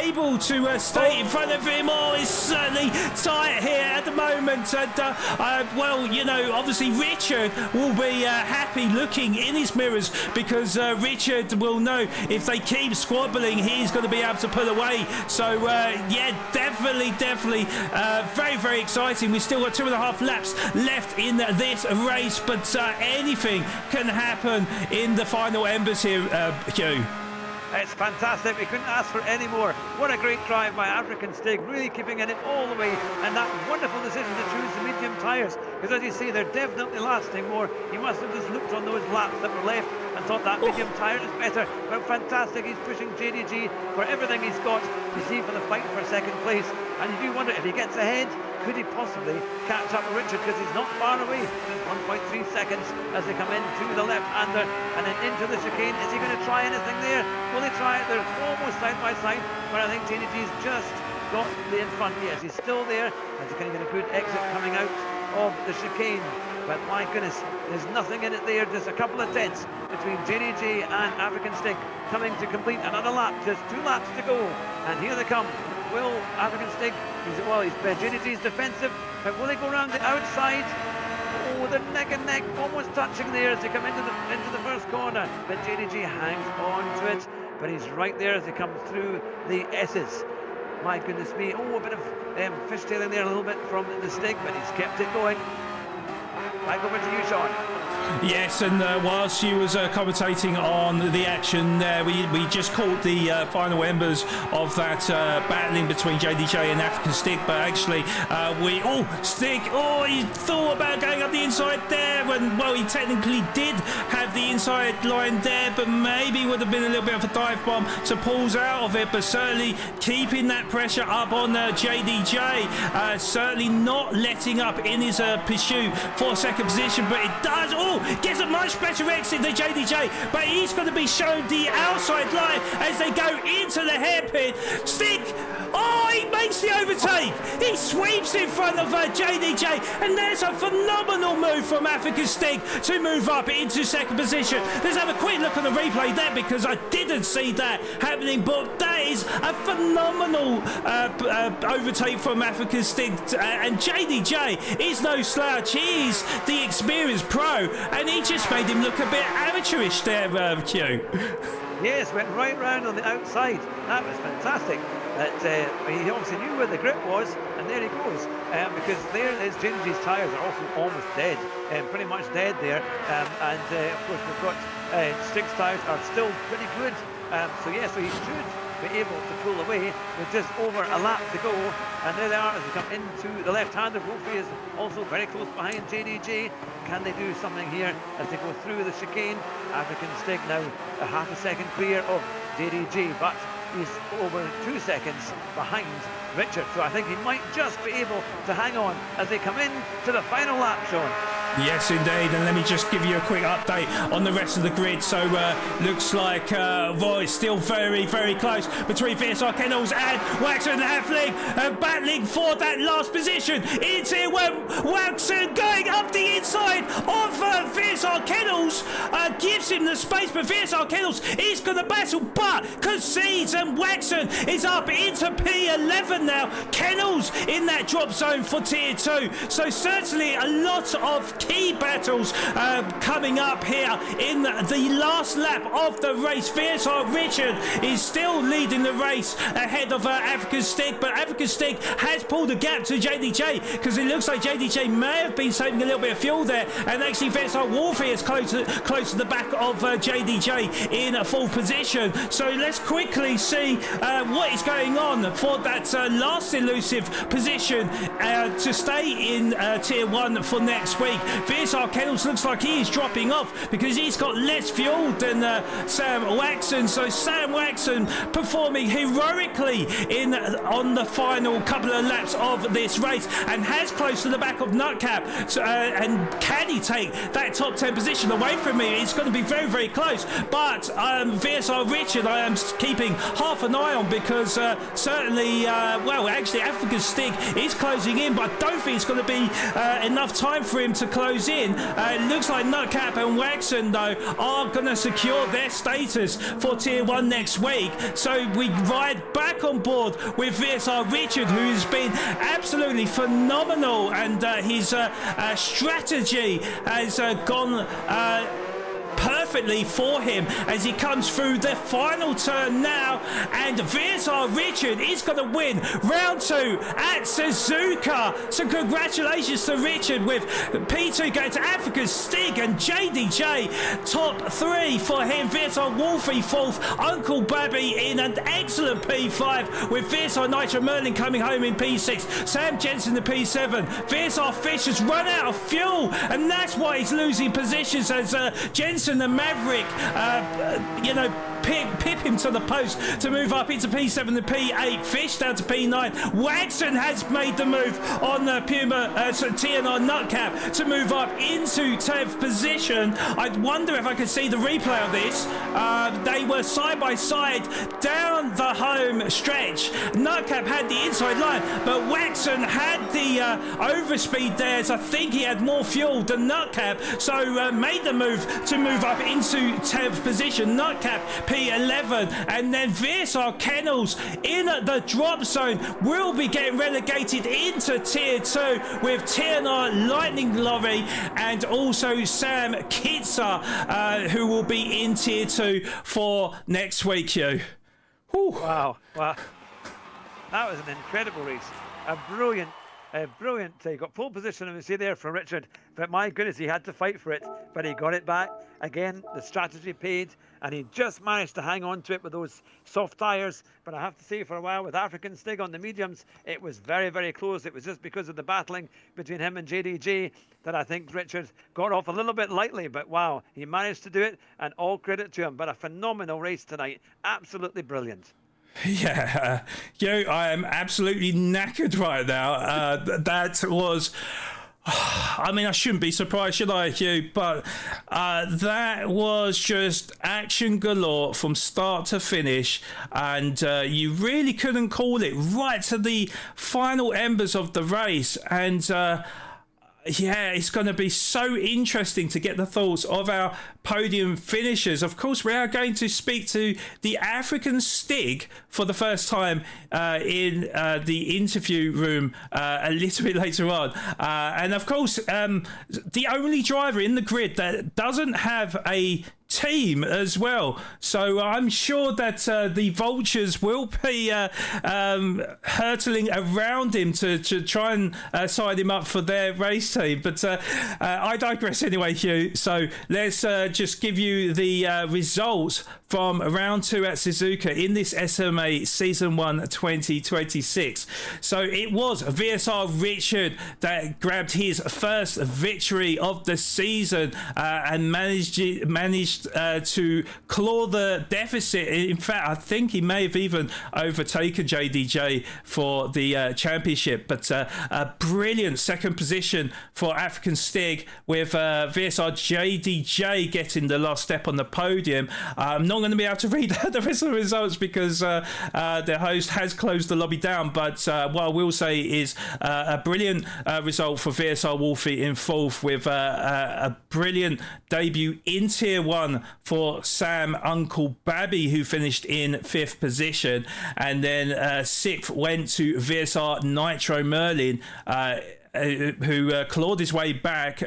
able to stay in front of him. It's certainly tight here at the moment, and well, you know, obviously Richard will be happy looking in his mirrors, because Richard will know if they keep squabbling, he's going to be able to pull away. So yeah, definitely very, very exciting. We've still got 2.5 laps left in this race, but anything can happen in the final embers here, Hugh. It's fantastic. We couldn't ask for any more. What a great drive by African Stig, really keeping in it all the way, and that wonderful decision to choose the medium tyres, because as you see, they're definitely lasting more. He must have just looked on those laps that were left and thought that medium tyre is better. But fantastic, he's pushing JDG for everything he's got to see for the fight for second place. And you do wonder, if he gets ahead, could he possibly catch up with Richard, because he's not far away. Just 1.3 seconds as they come into the left-hander and then into the chicane. Is he going to try anything there? Will he try it? They're almost side by side, but I think JDG's just got the in front. Yes, he's still there, as he can get a good exit coming out of the chicane. But my goodness, there's nothing in it there, just a couple of tenths between JDG and African Stig, coming to complete another lap, just 2 laps to go. And here they come. Will African Stig, JDG's defensive, but will he go around the outside? Oh, they're neck and neck, almost touching there as they come into the first corner. But JDG hangs on to it, but he's right there as he comes through the S's. My goodness me, oh, a bit of fishtailing there a little bit from the Stig, but he's kept it going. Back over to you, Sean. Yes, and whilst you was commentating on the action there, we just caught the final embers of that battling between JDJ and African Stig, but actually Stig, he thought about going up the inside there, and well, he technically did have the inside line there, but maybe would have been a little bit of a dive bomb to pulls out of it, but certainly keeping that pressure up on JDJ, certainly not letting up in his pursuit for second position, but it does, gets a much better exit than JDJ, but he's going to be shown the outside line as they go into the hairpin. Stig, he makes the overtake. He sweeps in front of JDJ, and there's a phenomenal move from African Stig to move up into second position. Let's have a quick look on the replay there, because I didn't see that happening, but that is a phenomenal overtake from African Stig, and JDJ is no slouch. He is the experienced pro, and he just made him look a bit amateurish there, Q. Yes, went right round on the outside. That was fantastic. He obviously knew where the grip was, and there he goes. Because there is JDG's tyres are also almost dead, pretty much dead there. And of course we've got Stig's tyres are still pretty good. So he should be able to pull away with just over a lap to go. And there they are as they come into the left-hander. Wolfie is also very close behind JDG. Can they do something here as they go through the chicane? African Stig now a half a second clear of JDG, but he's over 2 seconds behind Richard, so I think he might just be able to hang on as they come in to the final lap, Sean. Yes, indeed, and let me just give you a quick update on the rest of the grid. So looks like it's still very, very close between VSR Kennels and Waxon and Halfling, battling for that last position. It's here when Waxon going up the inside of VSR Kennels, gives him the space, but VSR Kennels is going to battle, but concedes, and Waxon is up into P11 now. Kennels in that drop zone for Tier 2. So certainly a lot of key battles coming up here in the last lap of the race. VSR Richard is still leading the race ahead of African Stig, but African Stig has pulled a gap to JDJ, because it looks like JDJ may have been saving a little bit of fuel there, and actually VSR Warfare is close to the back of JDJ in a full position. So let's quickly see what is going on for that last elusive position to stay in Tier 1 for next week. VSR Kennels looks like he is dropping off because he's got less fuel than Sam Waxon. So Sam Waxon performing heroically on the final couple of laps of this race, and has close to the back of Nutcap. So, and can he take that top 10 position away from me? It's going to be very, very close. But VSR Richard I am keeping half an eye on, because certainly, actually African Stig is closing in, but I don't think it's going to be enough time for him to close in. It looks like Nutcap and Waxon though are going to secure their status for Tier 1 next week. So we ride back on board with VSR Richard, who has been absolutely phenomenal, and his strategy has gone perfect perfectly for him as he comes through the final turn now, and VSR Richard is going to win round 2 at Suzuka. So congratulations to Richard, with P2 going to Africa's Stig and JDJ top 3 for him. VSR Wolfie 4th, Uncle Babby in an excellent P5, with VSR Nitro Merlin coming home in P6, Sam Jensen the P7. VSR Fish has run out of fuel, and that's why he's losing positions as Jensen the Maverick, pip him to the post to move up into P7 and P8. Fish down to P9. Wagson has made the move on the Puma TNR Nutcap to move up into 10th position. I wonder if I could see the replay of this. They were side by side down the home stretch. Nutcap had the inside line, but Wagson had the overspeed there, as I think he had more fuel than Nutcap, so made the move to move up into 10th position. Nutcap P11, and then VSR Kennels in at the drop zone will be getting relegated into Tier 2 with TNR Lightning Lorry and also Sam Kitzer, who will be in Tier 2 for next week, Hugh. Wow. That was an incredible race. A brilliant he got pole position, and we see there from Richard, but my goodness, he had to fight for it, but he got it back. Again, the strategy paid, and he just managed to hang on to it with those soft tyres. But I have to say, for a while with African Stig on the mediums, it was very, very close. It was just because of the battling between him and JDG that I think Richard got off a little bit lightly, but wow, he managed to do it, and all credit to him. But a phenomenal race tonight, absolutely brilliant. Yeah, I am absolutely knackered right now. That was... I mean, I shouldn't be surprised, should I, Hugh? But that was just action galore from start to finish, and you really couldn't call it right to the final embers of the race. And it's going to be so interesting to get the thoughts of our podium finishers. Of course, we are going to speak to the African Stig for the first time in the interview room a little bit later on. And of course, the only driver in the grid that doesn't have a team as well, so I'm sure that the vultures will be hurtling around him to try and side him up for their race team, but I digress anyway, Hugh. So let's just give you the results from round 2 at Suzuka in this SMA Season 1 2026. So it was VSR Richard that grabbed his first victory of the season and managed to claw the deficit. In fact, I think he may have even overtaken JDJ for the championship, but a brilliant second position for African Stig, with VSR JDJ getting the last step on the podium. I'm not going to be able to read the rest of the results because the host has closed the lobby down, but what I will say is a brilliant result for VSR Wolfie in 4th, with a brilliant debut in Tier 1 for Sam Uncle Babby, who finished in 5th position, and then 6th went to VSR Nitro Merlin, who clawed his way back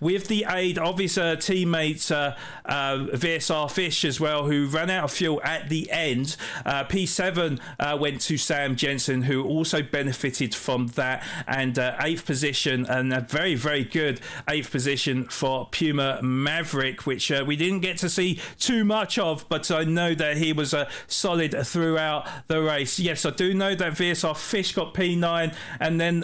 with the aid of his teammate VSR Fish as well, who ran out of fuel at the end. P7 went to Sam Jensen, who also benefited from that, and 8th position, and a very, very good 8th position for Puma Maverick, which we didn't get to see too much of, but I know that he was solid throughout the race. Yes, I do know that VSR Fish got P9, and then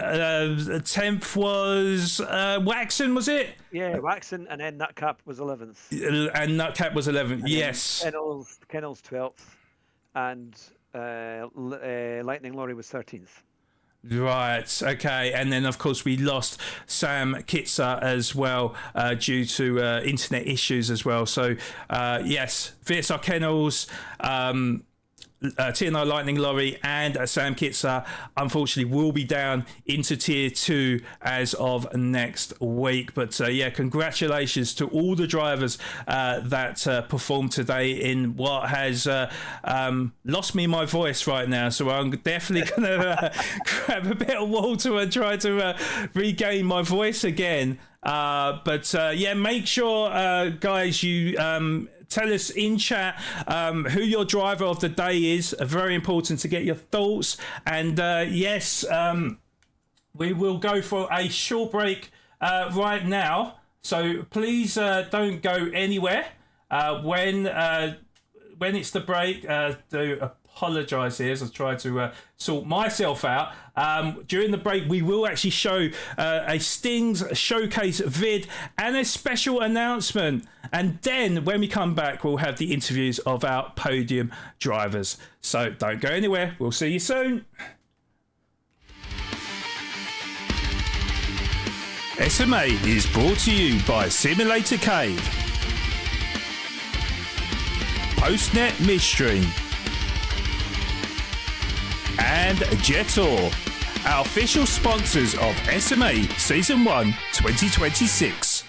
10th was Waxon, was it? Yeah, Waxon, and then Nutcap was 11th. And Nutcap was 11th, and yes. Kennels 12th, and Lightning Lorry was 13th. Right, okay. And then, of course, we lost Sam Kitzer as well due to internet issues as well. So, yes, VSR Kennels TNI Lightning Lorry and Sam Kitzer unfortunately will be down into Tier 2 as of next week. But yeah, congratulations to all the drivers that performed today in what has lost me my voice right now. So I'm definitely going to grab a bit of water and try to regain my voice again. But yeah, make sure, guys, you tell us in chat who your driver of the day is. Very important to get your thoughts. And yes, we will go for a short break right now. So please don't go anywhere. When it's the break, do apologise here as I try to sort myself out. During the break, we will actually show a Stings showcase vid and a special announcement. And then when we come back, we'll have the interviews of our podium drivers. So don't go anywhere. We'll see you soon. SMA is brought to you by Simulator Cave, Postnet Midstream, and Jetor, our official sponsors of SMA Season 1 2026.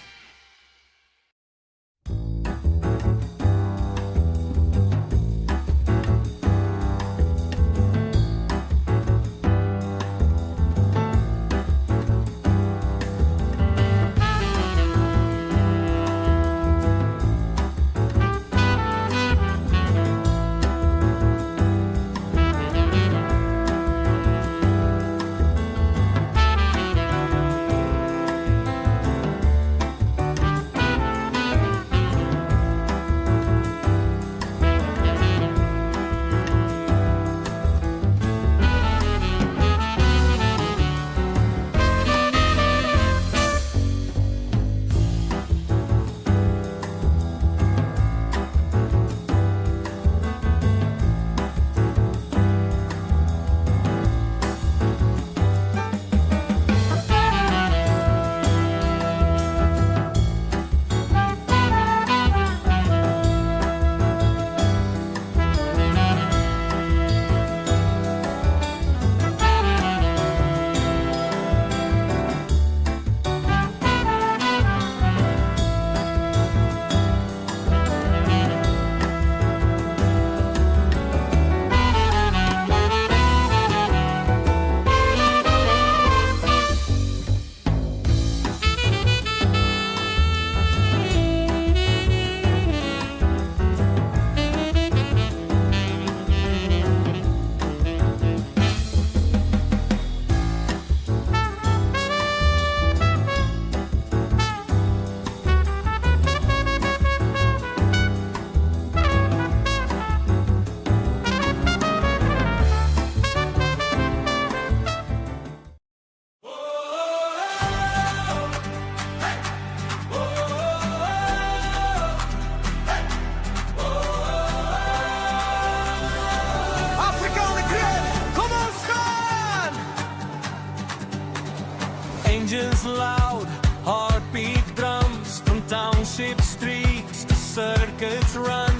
Engines loud, heartbeat drums, from township streets to circuits run.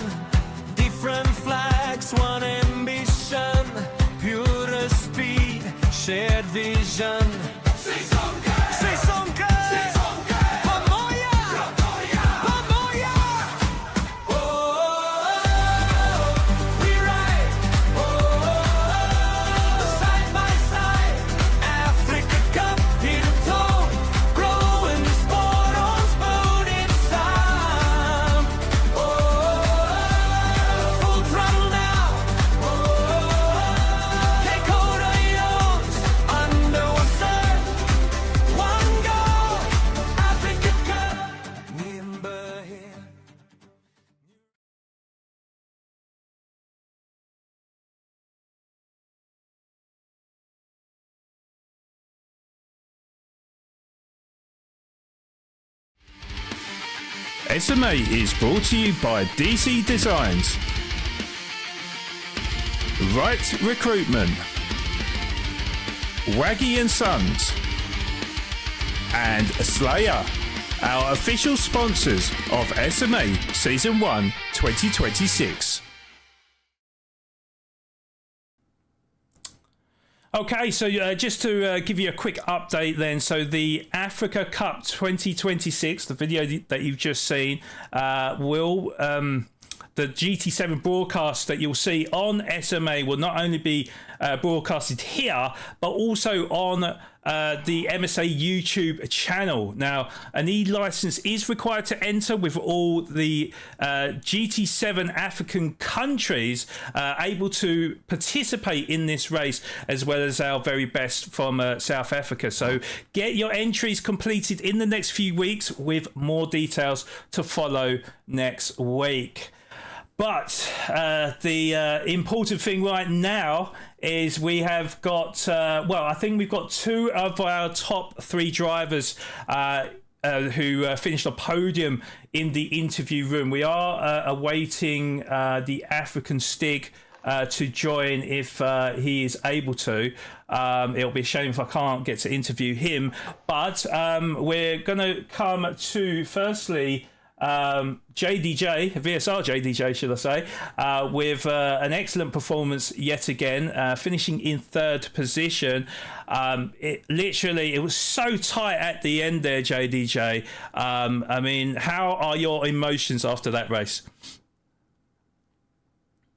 Different flags, one ambition, purest speed, shared vision. SMA is brought to you by DC Designs, Right Recruitment, Waggy & Sons, and Slayer, our official sponsors of SMA Season 1 2026. Okay, so just to give you a quick update then, so the Africa Cup 2026, the video that you've just seen, will the GT7 broadcast that you'll see on SMA will not only be broadcasted here, but also on the MSA YouTube channel. Now, an e-license is required to enter, with all the GT7 African countries able to participate in this race, as well as our very best from South Africa. So get your entries completed in the next few weeks, with more details to follow next week. But the important thing right now is we have got, I think we've got two of our top three drivers who finished a podium in the interview room. We are awaiting the African Stig to join if he is able to. It'll be a shame if I can't get to interview him. But we're going to come to, firstly, JDJ, VSR JDJ, should I say, with an excellent performance yet again, finishing in third position. It was so tight at the end there, JDJ. I mean, how are your emotions after that race?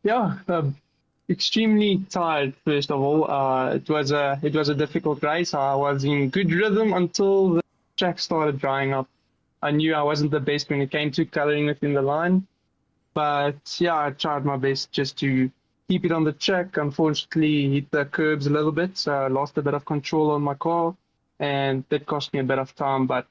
Yeah, extremely tired. First of all, it was a difficult race. I was in good rhythm until the track started drying up. I knew I wasn't the best when it came to coloring within the line, but yeah, I tried my best just to keep it on the track. Unfortunately, hit the curbs a little bit, so I lost a bit of control on my car, and that cost me a bit of time. But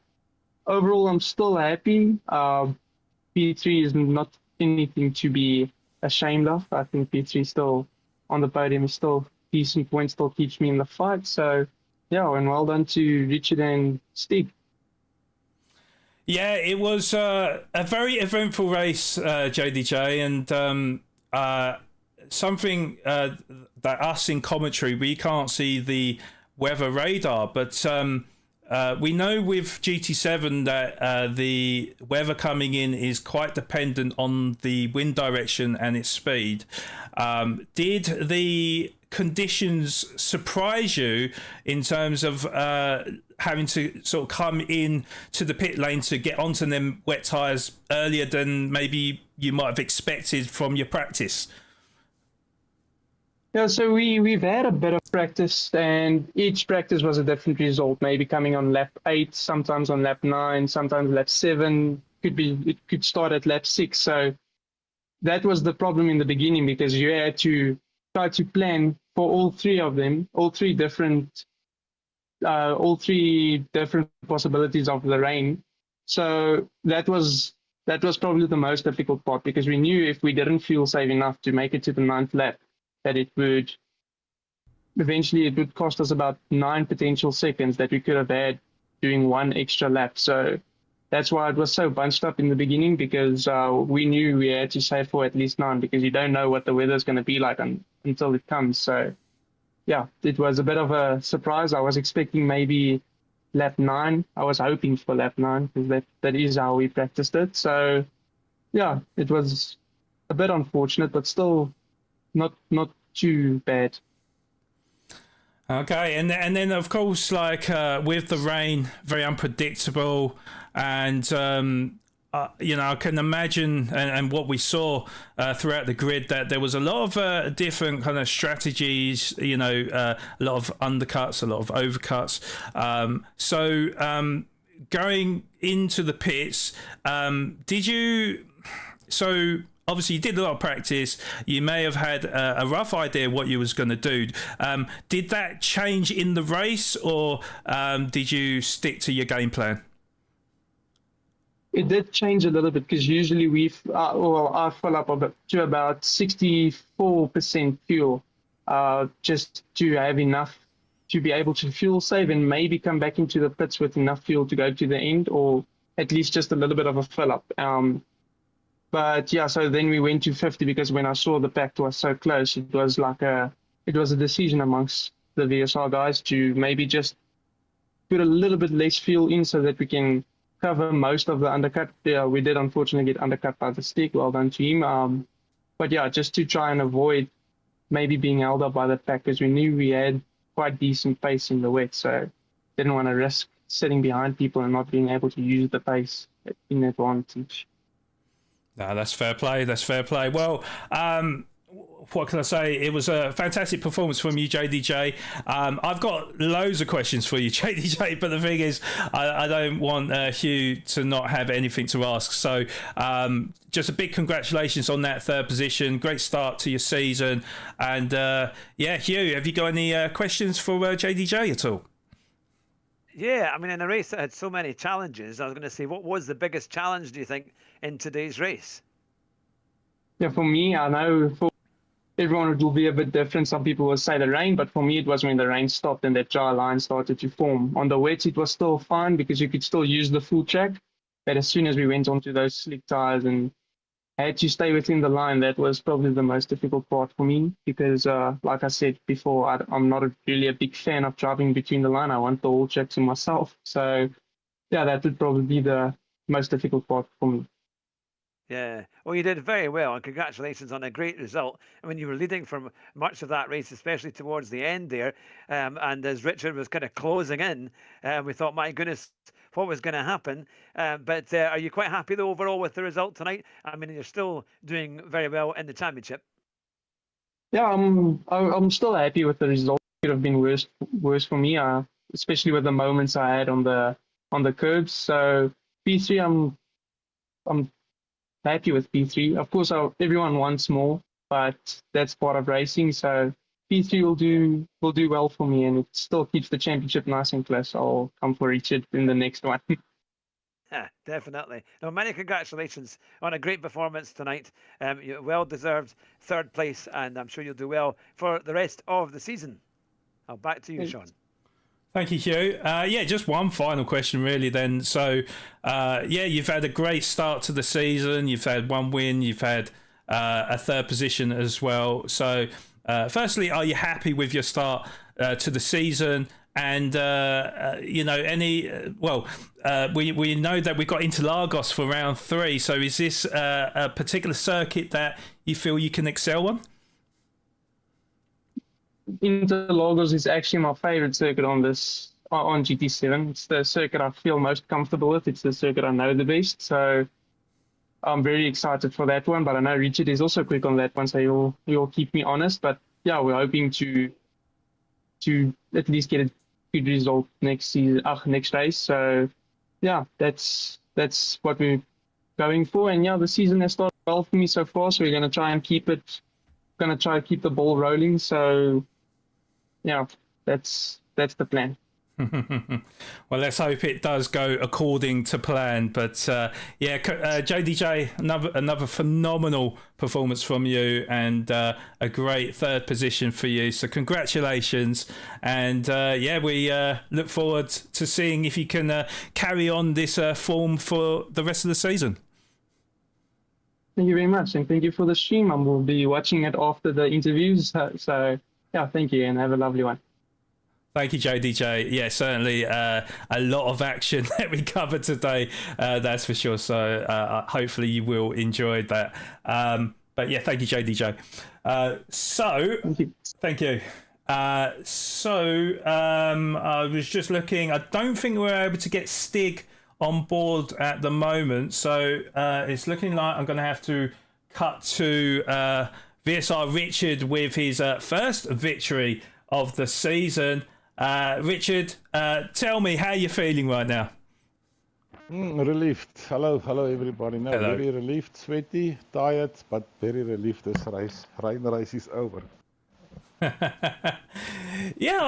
overall, I'm still happy. P3 is not anything to be ashamed of. I think P3 still on the podium is still decent points, still keeps me in the fight. So yeah, and well done to Richard and Stig. Yeah, it was a very eventful race, JDJ, and something that us in commentary, we can't see the weather radar, but we know with GT7 that the weather coming in is quite dependent on the wind direction and its speed. Did the conditions surprise you in terms of having to sort of come in to the pit lane to get onto them wet tyres earlier than maybe you might have expected from your practice? Yeah, so we've had a bit of practice, and each practice was a different result. Maybe coming on lap 8, sometimes on lap 9, sometimes lap 7. It could start at lap 6. So that was the problem in the beginning, because you had to try to plan for all three of them, all three different possibilities of the rain. So that was probably the most difficult part, because we knew if we didn't feel safe enough to make it to the 9th lap, that it would cost us about 9 potential seconds that we could have had doing one extra lap. So that's why it was so bunched up in the beginning, because we knew we had to save for at least 9, because you don't know what the weather's going to be like until it comes. So yeah, it was a bit of a surprise. I was expecting maybe lap 9. I was hoping for lap 9, because that is how we practiced it. So yeah, it was a bit unfortunate, but still not too bad. Okay, and then of course, like with the rain, very unpredictable, and I can imagine, and what we saw throughout the grid, that there was a lot of different kind of strategies, a lot of undercuts, a lot of overcuts. So going into the pits, obviously you did a lot of practice, you may have had a rough idea what you was going to do. Did that change in the race, or did you stick to your game plan? It did change a little bit, because usually I fill up to about 64% fuel, just to have enough to be able to fuel save and maybe come back into the pits with enough fuel to go to the end, or at least just a little bit of a fill up. But yeah, so then we went to 50, because when I saw the pact was so close, it was a decision amongst the VSR guys to maybe just put a little bit less fuel in so that we can cover most of the undercut. Yeah, we did unfortunately get undercut by the stick. Well done to him. But yeah, just to try and avoid maybe being held up by the pack, because we knew we had quite decent pace in the wet, so didn't want to risk sitting behind people and not being able to use the pace in advantage. No, that's fair play. That's fair play. Well, what can I say? It was a fantastic performance from you, JDJ. I've got loads of questions for you, JDJ, but the thing is, I don't want Hugh to not have anything to ask. So just a big congratulations on that third position. Great start to your season. And yeah, Hugh, have you got any questions for JDJ at all? Yeah, I mean, in a race that had so many challenges, I was going to say, what was the biggest challenge, do you think, in today's race? Yeah, for me, I know for everyone it will be a bit different. Some people will say the rain, but for me it was when the rain stopped and that dry line started to form. On the wet it was still fine because you could still use the full track, but as soon as we went onto those slick tires and had to stay within the line, that was probably the most difficult part for me because like I said before, I'm not really a big fan of driving between the line. I want the whole track to myself. So yeah, that would probably be the most difficult part for me. Yeah, well, you did very well, and congratulations on a great result. I mean, you were leading for much of that race, especially towards the end there. And as Richard was kind of closing in, we thought, my goodness, what was going to happen? But are you quite happy though overall with the result tonight? I mean, you're still doing very well in the championship. Yeah, I'm still happy with the result. It could have been worse for me, especially with the moments I had on the curbs. So P3, I'm happy with P3. Of course, everyone wants more, but that's part of racing. So P3 will do well for me, and it still keeps the championship nice and close. I'll come for Richard in the next one. Yeah, definitely. No, many congratulations on a great performance tonight. Well deserved third place, and I'm sure you'll do well for the rest of the season. I'll back to you, Sean. Thank you, Hugh. Yeah, just one final question, really. Then, so yeah, you've had a great start to the season. You've had one win. You've had a third position as well. So, firstly, are you happy with your start to the season? And you know, we know that we got Interlagos for round 3. So, is this a particular circuit that you feel you can excel on? Interlagos is actually my favorite circuit on GT7. It's the circuit I feel most comfortable with. It's the circuit I know the best. So I'm very excited for that one. But I know Richard is also quick on that one, so he'll keep me honest. But yeah, we're hoping to at least get a good result next race. So yeah, that's what we're going for. And yeah, the season has started well for me so far. So we're gonna try and keep the ball rolling. So yeah, that's the plan. Well, let's hope it does go according to plan. But yeah, JDJ, another phenomenal performance from you, and a great third position for you. So congratulations, and yeah, we look forward to seeing if you can carry on this form for the rest of the season. Thank you very much, and thank you for the stream. I will be watching it after the interviews. So yeah, thank you, and have a lovely one. Thank you, JDJ. Yeah, certainly a lot of action that we covered today, that's for sure. So hopefully you will enjoy that. But yeah, thank you, JDJ. Thank you. I was just looking. I don't think we're able to get Stig on board at the moment. So it's looking like I'm going to have to cut to VSR Richard with his first victory of the season. Richard, tell me how you're feeling right now. Relieved. Hello everybody. No, Hello. Very relieved, sweaty, tired, but very relieved this rain race is over. Yeah,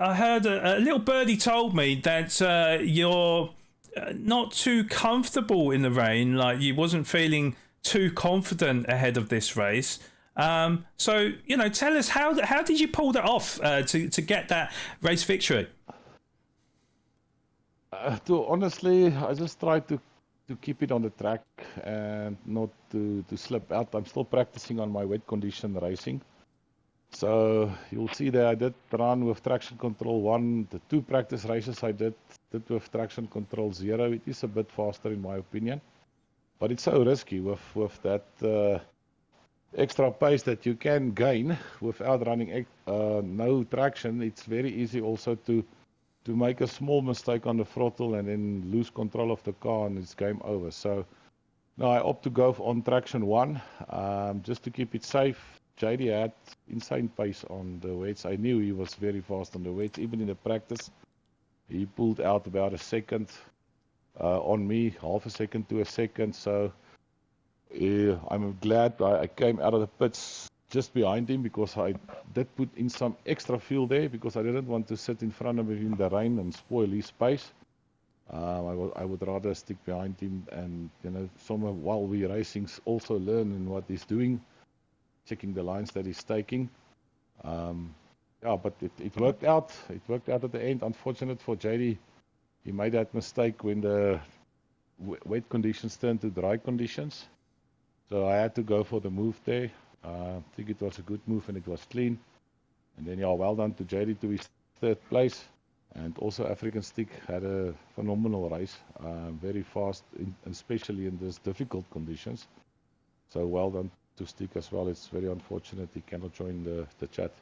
I heard a little birdie told me that you're not too comfortable in the rain, like you wasn't feeling too confident ahead of this race. So, you know, tell us how did you pull that off to get that race victory? Honestly, I just tried to keep it on the track and not to slip out. I'm still practicing on my wet condition racing. So you'll see that I did run with traction control 1. The 2 practice races I did with traction control 0. It is a bit faster in my opinion. But it's so risky with that extra pace that you can gain without running no traction, it's very easy also to make a small mistake on the throttle and then lose control of the car and it's game over. So now I opt to go on traction 1 just to keep it safe. JD had insane pace on the wets. I knew he was very fast on the wets. Even in the practice, he pulled out about a second on me, half a second to a second. So I'm glad I came out of the pits just behind him, because I did put in some extra fuel there because I didn't want to sit in front of him in the rain and spoil his pace. I would rather stick behind him and, somewhere while we're racing, also learn in what he's doing, checking the lines that he's taking. But it worked out. It worked out at the end. Unfortunate for JD, he made that mistake when the wet conditions turned to dry conditions. So I had to go for the move there. I think it was a good move and it was clean. And then, well done to JD to his 3rd place. And also African Stick had a phenomenal race, very fast, especially in these difficult conditions. So well done to Stick as well. It's very unfortunate he cannot join the chat.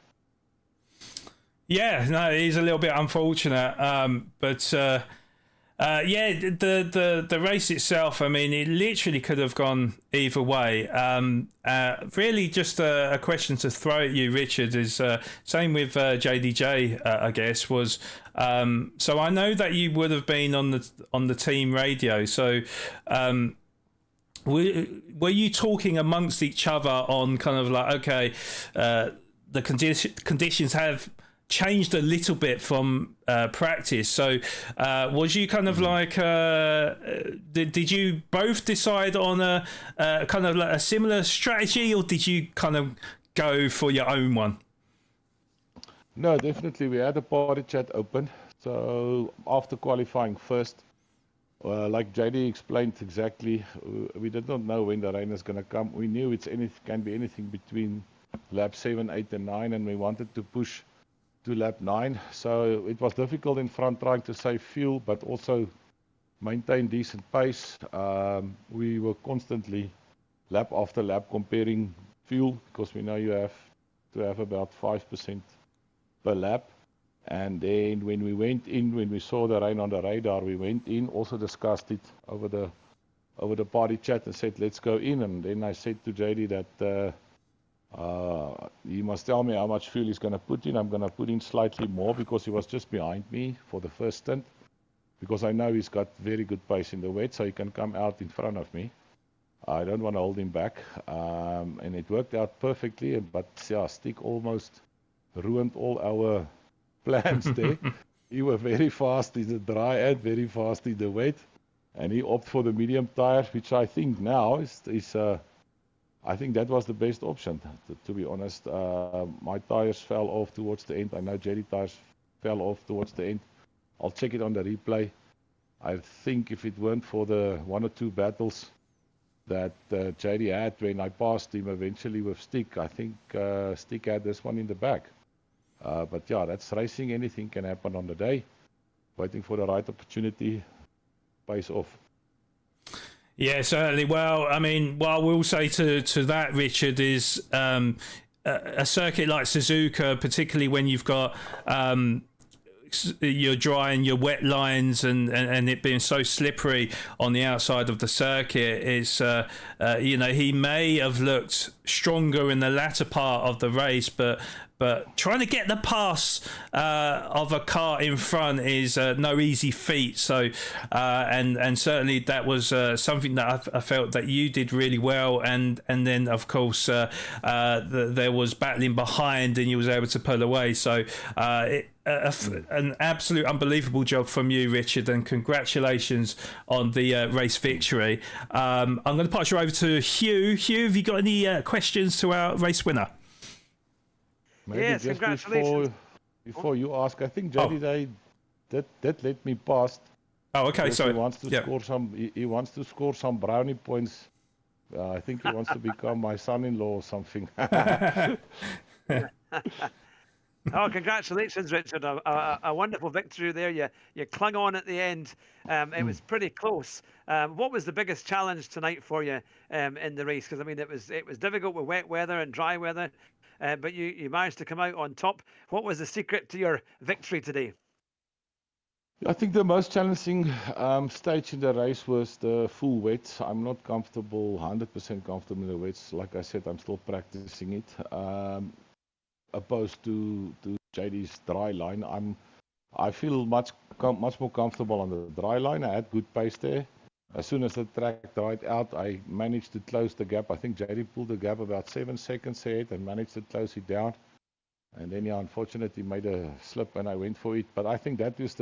Yeah, no, it is a little bit unfortunate, but the race itself, I mean, it literally could have gone either way. Really, just a question to throw at you, Richard, is same with JDJ, I guess, was so I know that you would have been on the team radio, so were you talking amongst each other on kind of like, okay, the conditions have changed a little bit from practice, so was you kind of like did you both decide on a kind of like a similar strategy, or did you kind of go for your own one? No, definitely we had a party chat open. So after qualifying first, like JD explained exactly, we did not know when the rain is going to come. We knew can be anything between lap 7, 8 and 9, and we wanted to push to lap 9. So it was difficult in front trying to save fuel, but also maintain decent pace. We were constantly lap after lap comparing fuel, because we know you have to have about 5% per lap. And then when we went in, when we saw the rain on the radar, we went in, also discussed it over the party chat and said, let's go in. And then I said to JD that he must tell me how much fuel he's going to put in. I'm going to put in slightly more, because he was just behind me for the first stint, because I know he's got very good pace in the wet, so he can come out in front of me. I don't want to hold him back, and it worked out perfectly. But yeah, Stick almost ruined all our plans there. He was very fast in the dry and very fast in the wet, and he opted for the medium tires, which I think now is I think that was the best option, to be honest. My tires fell off towards the end. I know JD tires fell off towards the end. I'll check it on the replay. I think if it weren't for the 1 or 2 battles that JD had when I passed him eventually with Stick, I think Stick had this one in the back. But yeah, that's racing. Anything can happen on the day. Waiting for the right opportunity pays off. Yeah, certainly. Well, I mean, what I will say to that, Richard, is a circuit like Suzuka, particularly when you've got your dry and your wet lines and it being so slippery on the outside of the circuit, is he may have looked stronger in the latter part of the race, but trying to get the pass of a car in front is no easy feat. So, and certainly that was something that I felt that you did really well. And then, of course, there was battling behind and you was able to pull away. So an absolute unbelievable job from you, Richard, and congratulations on the race victory. I'm going to pass you over to Hugh. Hugh, have you got any questions to our race winner? Maybe yes, just congratulations. Before you ask, I think JD that let me pass. Oh, okay. Sorry. He wants to score some. He wants to score some brownie points. I think he wants to become my son-in-law or something. Oh, congratulations, Richard! A wonderful victory there. You clung on at the end. It was pretty close. What was the biggest challenge tonight for you in the race? Because I mean, it was difficult with wet weather and dry weather, but you managed to come out on top. What was the secret to your victory today? I think the most challenging stage in the race was the full wets. I'm not comfortable, 100% comfortable in the wets. Like I said, I'm still practicing it. Opposed to JD's dry line, I feel much more comfortable on the dry line. I had good pace there. As soon as the track dried out, I managed to close the gap. I think JD pulled the gap about 7 seconds ahead and managed to close it down. And then, yeah, unfortunately made a slip and I went for it. But I think that was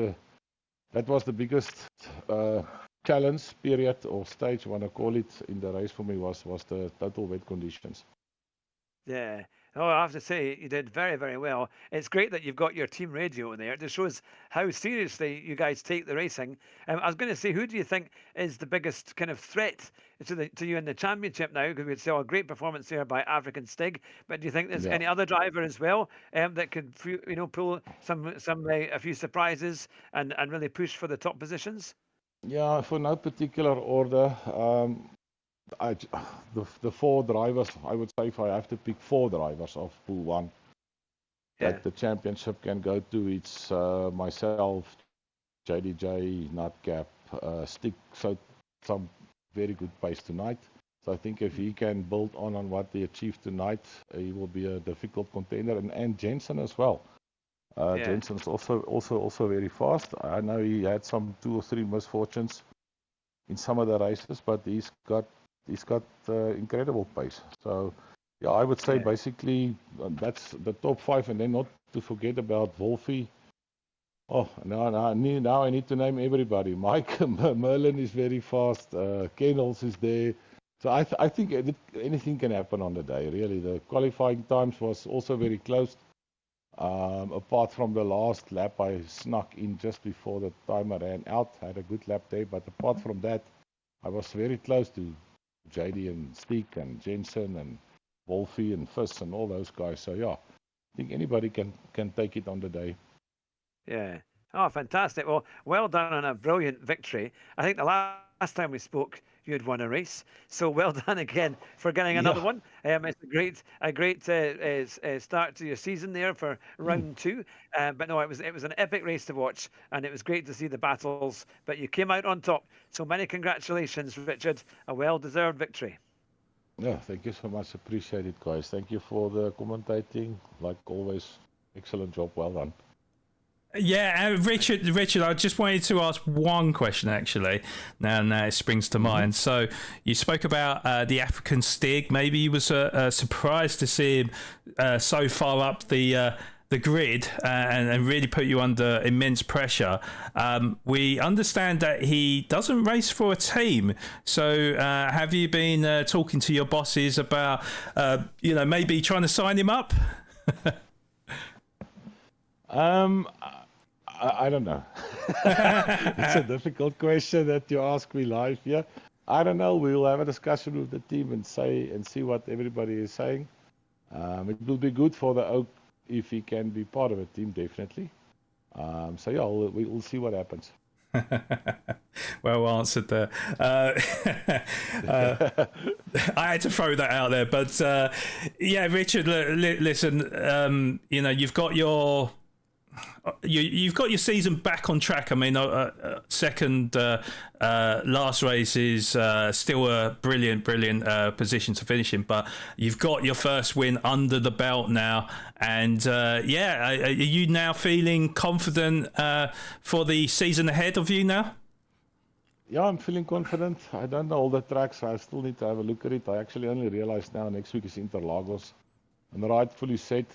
the biggest challenge period or stage, want to call it, in the race for me was the total wet conditions. Yeah. Oh, I have to say, you did very, very well. It's great that you've got your team radio in there. It just shows how seriously you guys take the racing. I was going to say, who do you think is the biggest kind of threat to you in the championship now? Because we saw a great performance there by African Stig. But do you think there's any other driver as well that could, pull a few surprises and really push for the top positions? Yeah, for no particular order. The 4 drivers, I would say, if I have to pick 4 drivers of Pool 1 that the championship can go to, it's myself, JDJ, Nutcap, Stick, so some very good pace tonight. So I think if he can build on what he achieved tonight, he will be a difficult contender, and Jensen as well. Jensen's also very fast. I know he had some 2 or 3 misfortunes in some of the races, but he's got incredible pace. So yeah, I would say basically that's the top 5, and then not to forget about Wolfie. Oh, now I need to name everybody. Mike Merlin is very fast. Kennels is there. So I think anything can happen on the day. Really, the qualifying times was also very close. Apart from the last lap, I snuck in just before the timer ran out. Had a good lap there, but apart from that, I was very close to JD and Steek and Jensen and Wolfie and Fiss and all those guys. So yeah, I think anybody can take it on the day. Yeah. Oh, fantastic. Well done on a brilliant victory. I think the last time we spoke, you had won a race. So well done again for getting another one. It's a great start to your season there for round 2. But no, it was an epic race to watch, and it was great to see the battles. But you came out on top. So many congratulations, Richard. A well-deserved victory. Yeah, thank you so much. Appreciate it, guys. Thank you for the commentating. Like always, excellent job. Well done. Yeah, Richard, I just wanted to ask one question, actually. Now it springs to mind. So you spoke about the African Stig. Maybe you was surprised to see him so far up the grid and really put you under immense pressure. We understand that he doesn't race for a team. So have you been talking to your bosses about, maybe trying to sign him up? I don't know. It's a difficult question that you ask me live here. I don't know. We'll have a discussion with the team and see what everybody is saying. It will be good for the Oak if he can be part of a team, definitely. So yeah, we'll see what happens. Well answered there. I had to throw that out there, but yeah, Richard, listen. You've got you've got your season back on track. I mean, second last race is still a brilliant position to finish in, but you've got your first win under the belt now, and are you now feeling confident for the season ahead of you now? Yeah, I'm feeling confident. I don't know all the tracks. I still need to have a look at it. I actually only realized now next week is Interlagos, and rightfully said.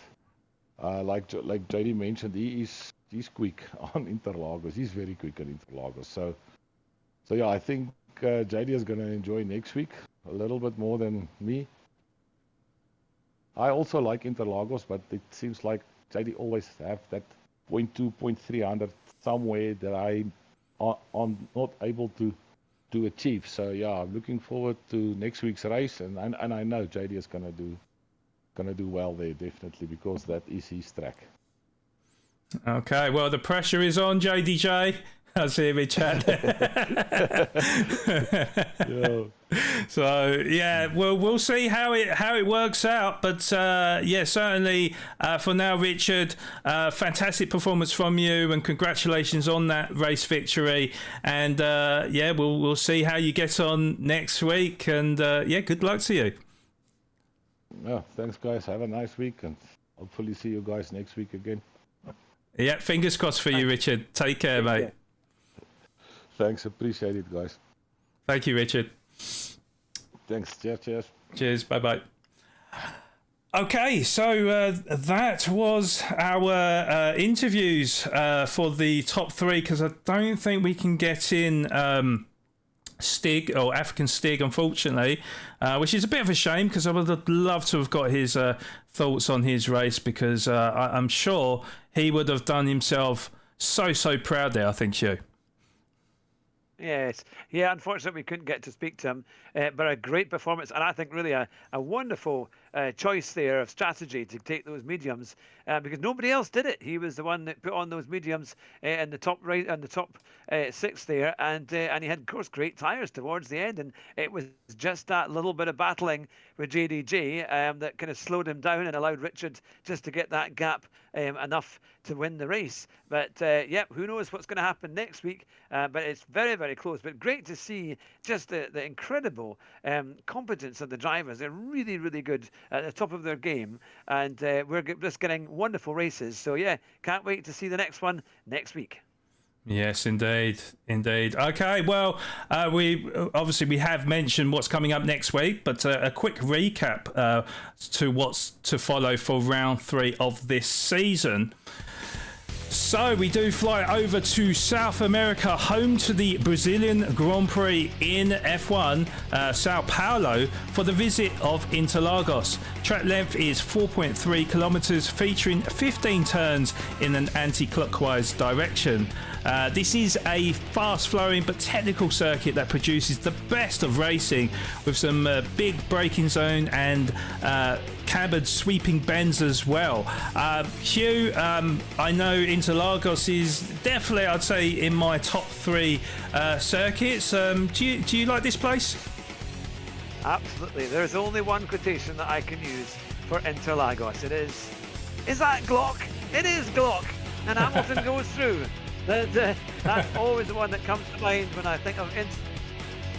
Like JD mentioned, he's quick on Interlagos. He's very quick on Interlagos. So yeah, I think JD is going to enjoy next week a little bit more than me. I also like Interlagos, but it seems like JD always have that 0.2, 0.300 somewhere that I'm not able to achieve. So yeah, I'm looking forward to next week's race, and I know JD is going to do well there, definitely, because that is his track. Okay, well, the pressure is on, JDJ. I see him in chat. Yo. So yeah, well, we'll see how it works out. But yeah, certainly for now, Richard, fantastic performance from you, and congratulations on that race victory. And yeah, we'll see how you get on next week. And yeah, good luck to you. Yeah, thanks, guys. Have a nice week, and hopefully see you guys next week again. Yeah, fingers crossed for you, Richard. Take care, mate. Thanks, appreciate it, guys. Thank you, Richard. Thanks, cheers. Cheers, bye-bye. Okay, so that was our interviews for the top three, because I don't think we can get in Stig, or African Stig, unfortunately, which is a bit of a shame, because I would have loved to have got his thoughts on his race, because I'm sure he would have done himself so proud there, I think, Hugh. Yes, yeah, unfortunately we couldn't get to speak to him, but a great performance, and I think really a wonderful choice there of strategy to take those mediums, because nobody else did it. He was the one that put on those mediums in the top right and the top six there, and he had, of course, great tyres towards the end, and it was just that little bit of battling with JDG that kind of slowed him down and allowed Richard just to get that gap enough to win the race. But yeah, who knows what's going to happen next week, but it's very close. But great to see just the incredible competence of the drivers. They're really good at the top of their game, and we're just getting wonderful races. So yeah, can't wait to see the next one next week. Yes, indeed. Okay, well, we have mentioned what's coming up next week, but a quick recap to what's to follow for round 3 of this season. So we do fly over to South America, home to the Brazilian Grand Prix in F1, Sao Paulo, for the visit of Interlagos. Track length is 4.3 kilometers, featuring 15 turns in an anti-clockwise direction. This is a fast-flowing but technical circuit that produces the best of racing, with some big braking zone and cambered sweeping bends as well. Hugh, I know Interlagos is definitely, I'd say, in my top 3 circuits. Do you like this place? Absolutely. There's only one quotation that I can use for Interlagos. It is that Glock? It is Glock. And Hamilton goes through. That's always the one that comes to mind when I think of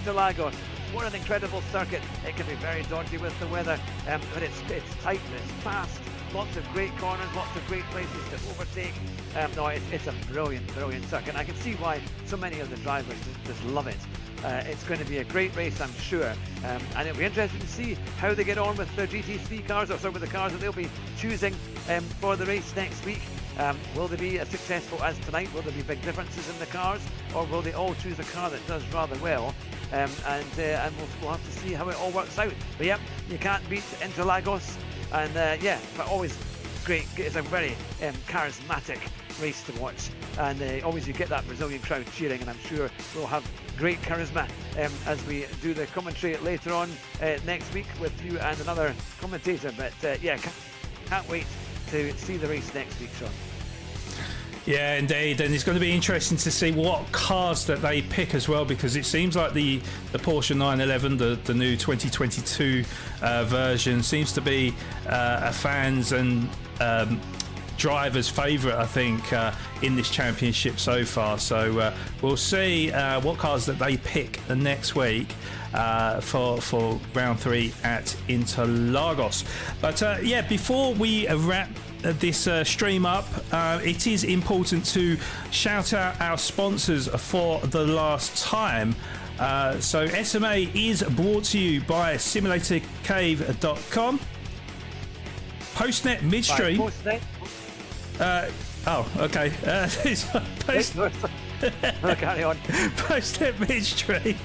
Interlagos. What an incredible circuit. It can be very dodgy with the weather, but it's tight and it's fast. Lots of great corners, lots of great places to overtake. No, it's a brilliant circuit. I can see why so many of the drivers just love it. It's going to be a great race, I'm sure, and it'll be interesting to see how they get on with their GT3 cars, or some of the cars that they'll be choosing for the race next week. Will they be as successful as tonight? Will there be big differences in the cars, or will they all choose a car that does rather well? And we'll have to see how it all works out. But yeah, you can't beat Interlagos, and yeah, but always great. It's a very charismatic race to watch, and always you get that Brazilian crowd cheering, and I'm sure we'll have great charisma as we do the commentary later on next week with you and another commentator. But yeah, can't wait to see the race next week, Sean. Yeah, indeed, and it's going to be interesting to see what cars that they pick as well, because it seems like the Porsche 911, the new 2022 version, seems to be a fans and drivers' favourite, I think, in this championship so far. So we'll see what cars that they pick the next week for round 3 at Interlagos. But yeah, before we wrap this stream up, it is important to shout out our sponsors for the last time. So SMA is brought to you by simulatorcave.com, Postnet Midstream. Oh, okay. Carry on. Postnet Midstream.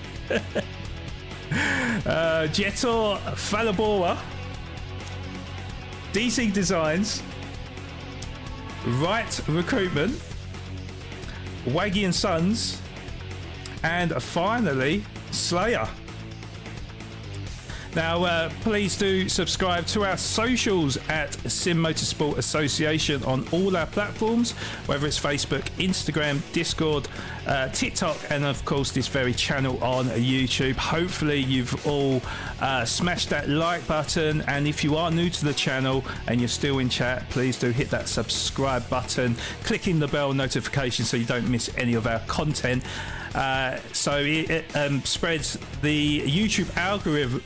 Jetor Falaboa, DC Designs, Right Recruitment, Waggy and Sons, and finally Slayer. Now, please do subscribe to our socials at Sim Motorsport Association on all our platforms, whether it's Facebook, Instagram, Discord, TikTok, and of course this very channel on YouTube. Hopefully you've all smashed that like button, and if you are new to the channel and you're still in chat, please do hit that subscribe button, clicking the bell notification so you don't miss any of our content. So it spreads the YouTube algorithm.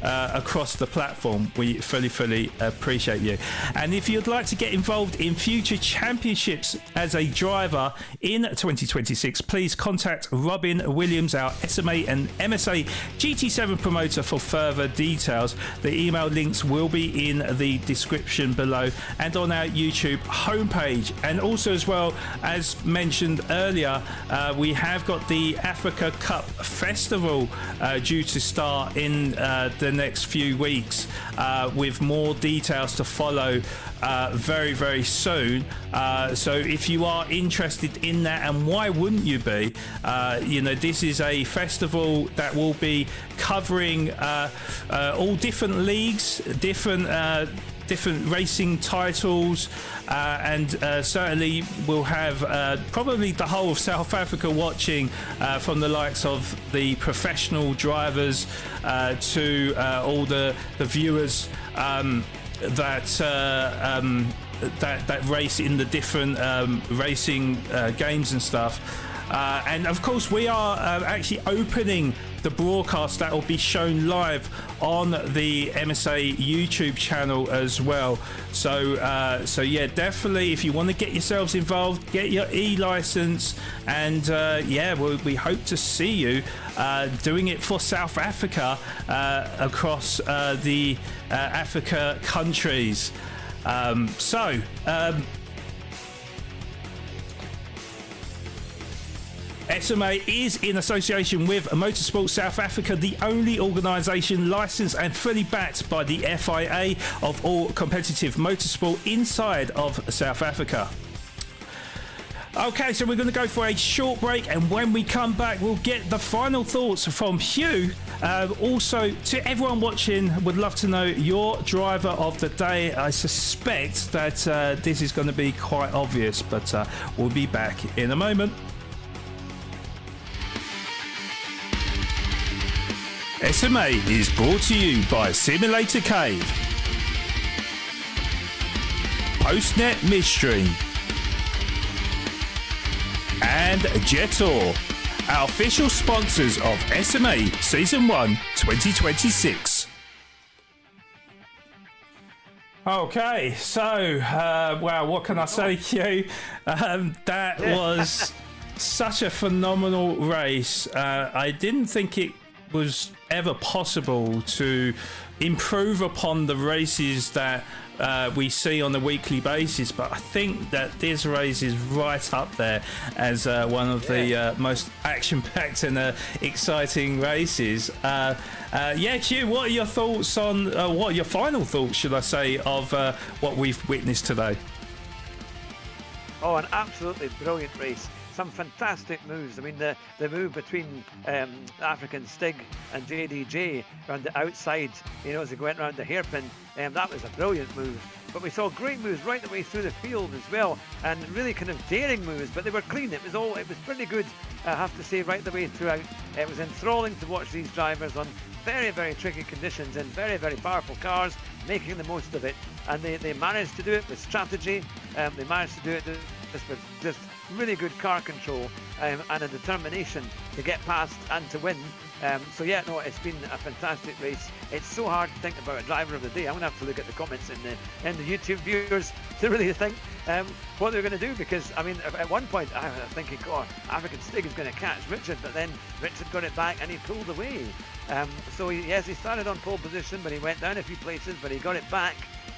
Across the platform. We fully appreciate you. And if you'd like to get involved in future championships as a driver in 2026, please contact Robin Williams, our SMA and MSA GT7 promoter, for further details. The email links will be in the description below and on our YouTube homepage. And also, as well as mentioned earlier, we have got the Africa Cup Festival due to start in the next few weeks, with more details to follow very soon. So if you are interested in that, and why wouldn't you be, this is a festival that will be covering all different leagues, different racing titles, and certainly we'll have probably the whole of South Africa watching, from the likes of the professional drivers to all the viewers that race in the different racing games and stuff. And of course we are actually opening the broadcast that will be shown live on the MSA YouTube channel as well. So yeah, definitely if you want to get yourselves involved, get your e-license, and we hope to see you doing it for South Africa, across the Africa countries. SMA is in association with Motorsport South Africa, the only organisation licensed and fully backed by the FIA of all competitive motorsport inside of South Africa. Okay, so we're going to go for a short break, and when we come back we'll get the final thoughts from Hugh. Also, to everyone watching, would love to know your driver of the day. I suspect that this is going to be quite obvious, but we'll be back in a moment. SMA is brought to you by Simulator Cave, Postnet Midstream, and Jetor, our official sponsors of SMA Season 1 2026. Okay, so, wow, what can I say, Q? That was such a phenomenal race. I didn't think it was ever possible to improve upon the races that we see on a weekly basis, but I think that this race is right up there as one of the most action-packed and exciting races. Q, what are your thoughts on what are your final thoughts, should I say, of what we've witnessed today? Oh, an absolutely brilliant race. Some fantastic moves. I mean, the move between African Stig and JDJ around the outside, as they went around the hairpin, that was a brilliant move. But we saw great moves right the way through the field as well, and really kind of daring moves, but they were clean. It was pretty good, I have to say, right the way throughout. It was enthralling to watch these drivers on very tricky conditions in very powerful cars, making the most of it. And they managed to do it with strategy. They managed to do it with just really good car control and a determination to get past and to win. It's been a fantastic race. It's so hard to think about a driver of the day. I'm gonna have to look at the comments in the YouTube viewers to really think what they're going to do, because I mean, at one point I was thinking, oh, African Stig is going to catch Richard, but then Richard got it back and he pulled away. He started on pole position, but he went down a few places, but he got it back.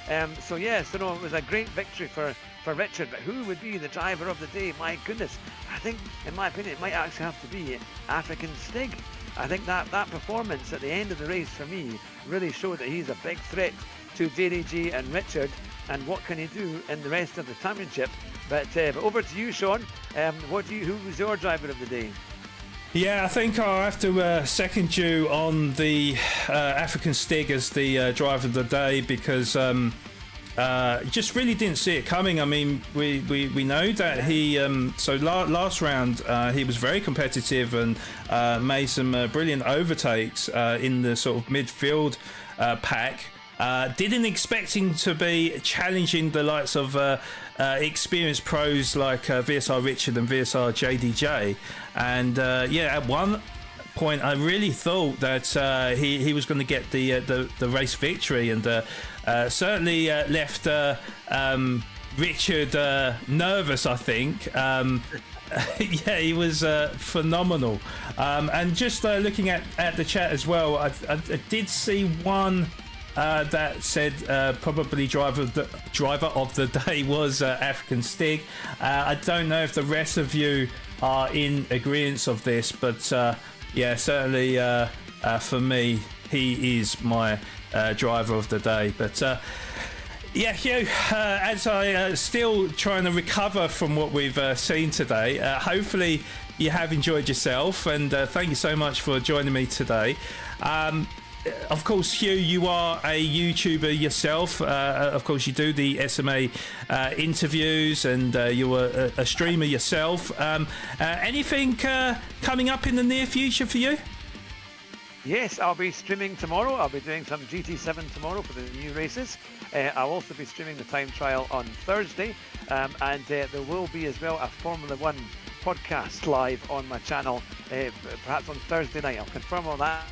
It was a great victory for Richard. But who would be the driver of the day? My goodness, I think, in my opinion, it might actually have to be African Stig. I think that performance at the end of the race for me really showed that he's a big threat to JDG and Richard, and what can he do in the rest of the championship. But over to you, Sean. Who was your driver of the day? Yeah, I think I'll have to second you on the African Stig as the driver of the day, because just really didn't see it coming. I mean, we know that he last round he was very competitive and made some brilliant overtakes in the sort of midfield pack. Didn't expect him to be challenging the likes of experienced pros like VSR Richard and VSR JDJ, and at one point I really thought that he was going to get the race victory, and certainly left Richard nervous, I think. Yeah, he was phenomenal. And just looking at the chat as well, I did see one that said probably driver of the day was African Stig. I don't know if the rest of you are in agreement of this, but yeah, certainly for me, he is my driver of the day. But yeah, Hugh, as I still trying to recover from what we've seen today, hopefully you have enjoyed yourself, and thank you so much for joining me today. Of course, Hugh, you are a YouTuber yourself. Of course, you do the SMA interviews, and you were a streamer yourself. Anything coming up in the near future for you? Yes, I'll be streaming tomorrow. I'll be doing some GT7 tomorrow for the new races. I'll also be streaming the time trial on Thursday. And there will be as well a Formula 1 podcast live on my channel, perhaps on Thursday night. I'll confirm all that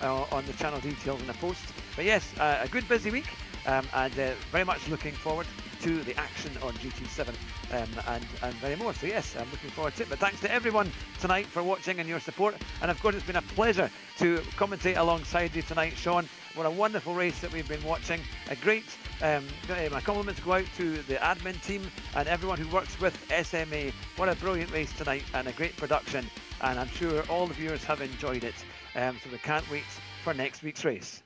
on the channel details in the post. But yes, a good busy week, and very much looking forward to the action on GT7 and very more. So yes, I'm looking forward to it. But thanks to everyone tonight for watching and your support. And of course, it's been a pleasure to commentate alongside you tonight, Sean. What a wonderful race that we've been watching. A great, my compliments go out to the admin team and everyone who works with SMA. What a brilliant race tonight, and a great production. And I'm sure all the viewers have enjoyed it. So we can't wait for next week's race.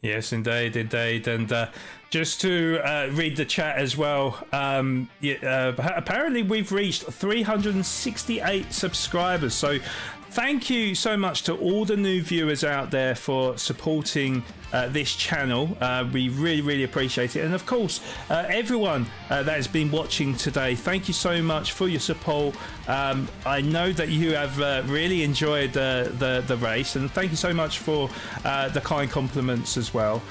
Yes, indeed. And just to read the chat as well, apparently we've reached 368 subscribers. So thank you so much to all the new viewers out there for supporting this channel. We really appreciate it. And of course, everyone that has been watching today, thank you so much for your support. I know that you have really enjoyed the race, and thank you so much for the kind compliments as well.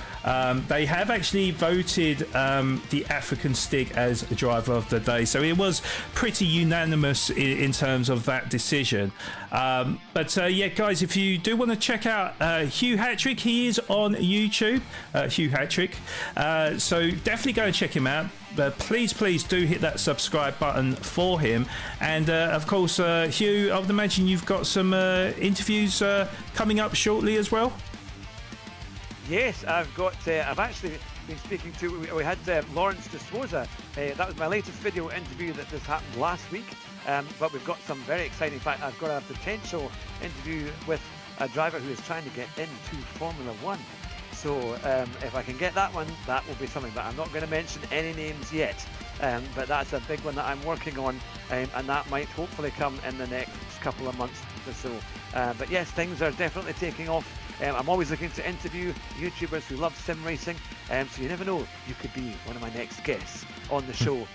They have actually voted the African Stig as driver of the day, so it was pretty unanimous in terms of that decision. But yeah, guys, if you do want to check out Hugh Hattrick, he is on YouTube, Hugh Hattrick, so definitely go and check him out. Please do hit that subscribe button for him. And of course, Hugh, I would imagine you've got some interviews coming up shortly as well. Yes, I've actually been speaking to, we had Lawrence de Souza. That was my latest video interview that just happened last week. But we've got some very exciting, in fact, I've got a potential interview with a driver who is trying to get into Formula 1. So if I can get that one, that will be something. But I'm not going to mention any names yet. But that's a big one that I'm working on, and that might hopefully come in the next couple of months or so. But yes, things are definitely taking off. I'm always looking to interview YouTubers who love sim racing, so you never know, you could be one of my next guests on the show.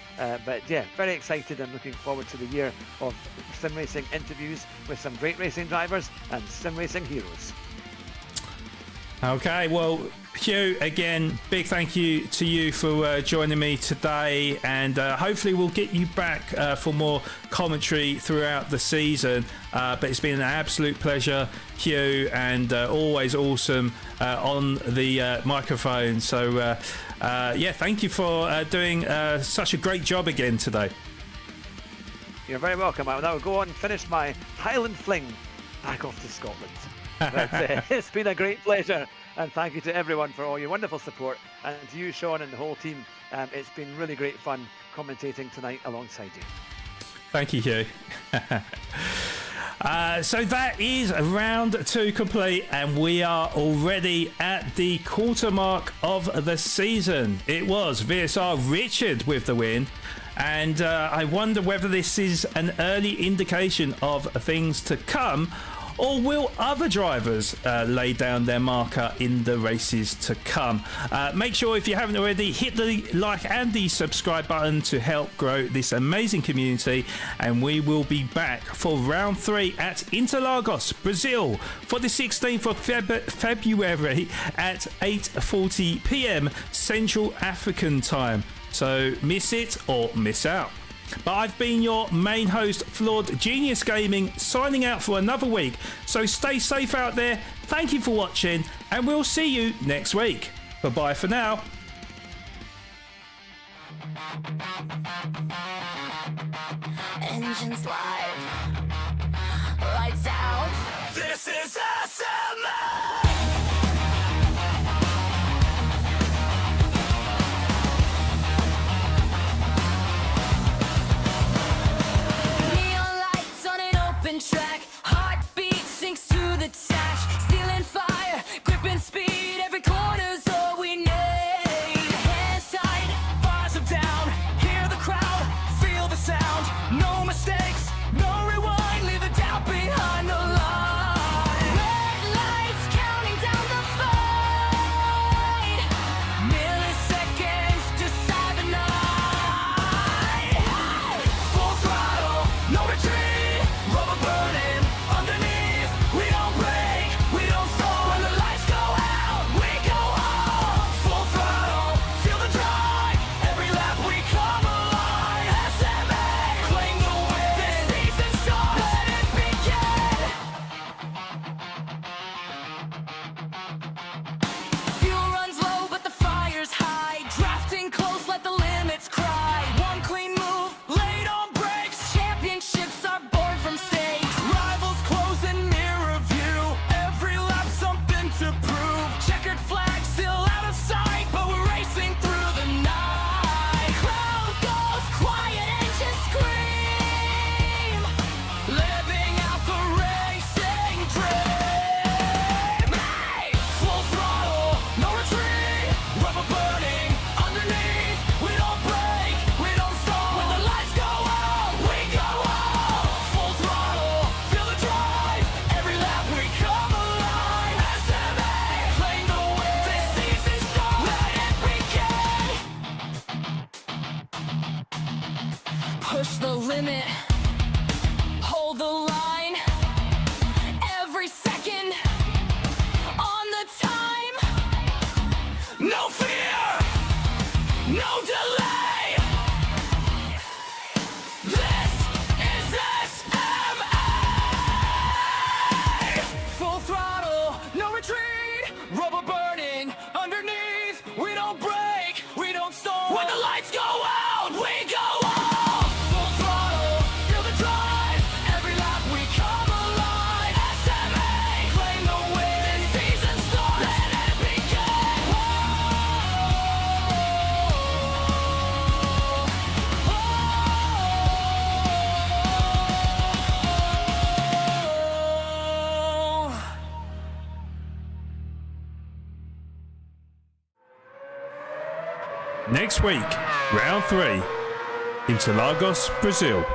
But yeah, very excited and looking forward to the year of sim racing interviews with some great racing drivers and sim racing heroes. Okay, well, Hugh, again, big thank you to you for joining me today, and hopefully we'll get you back for more commentary throughout the season. But it's been an absolute pleasure, Hugh, and always awesome on the microphone. So yeah, thank you for doing such a great job again today. You're very welcome. I will go on and finish my Highland fling back off to Scotland. But it's been a great pleasure, and thank you to everyone for all your wonderful support, and to you, Sean, and the whole team. It's been really great fun commentating tonight alongside you. Thank you, Hugh. So that is round 2 complete, and we are already at the quarter mark of the season. It was VSR Richard with the win, And I wonder whether this is an early indication of things to come, or will other drivers lay down their marker in the races to come? Make sure, if you haven't already, hit the like and the subscribe button to help grow this amazing community. And we will be back for round 3 at Interlagos, Brazil, for the 16th of February at 8:40 p.m. Central African time. So miss it or miss out. But I've been your main host, Flawed Genius Gaming, signing out for another week. So stay safe out there. Thank you for watching, and we'll see you next week. Bye-bye for now. Engines live, lights out. This is SMA. Track, heartbeat sinks to the dash, stealing fire, gripping speed, every corner's all we need. Hands tight, bars are down, hear the crowd, feel the sound, no mistakes, no rewind, leave the doubt behind the line. Red lights counting down the fight, milliseconds decide the night. Full throttle, no retreat. Push the limit, hold the line, every second on the time. No fear, no delay. This is SMA. Full throttle, no retreat, rubber burning underneath. We don't break, we don't stall. When the lights go out, we go on. Next week, round 3, Interlagos, Brazil.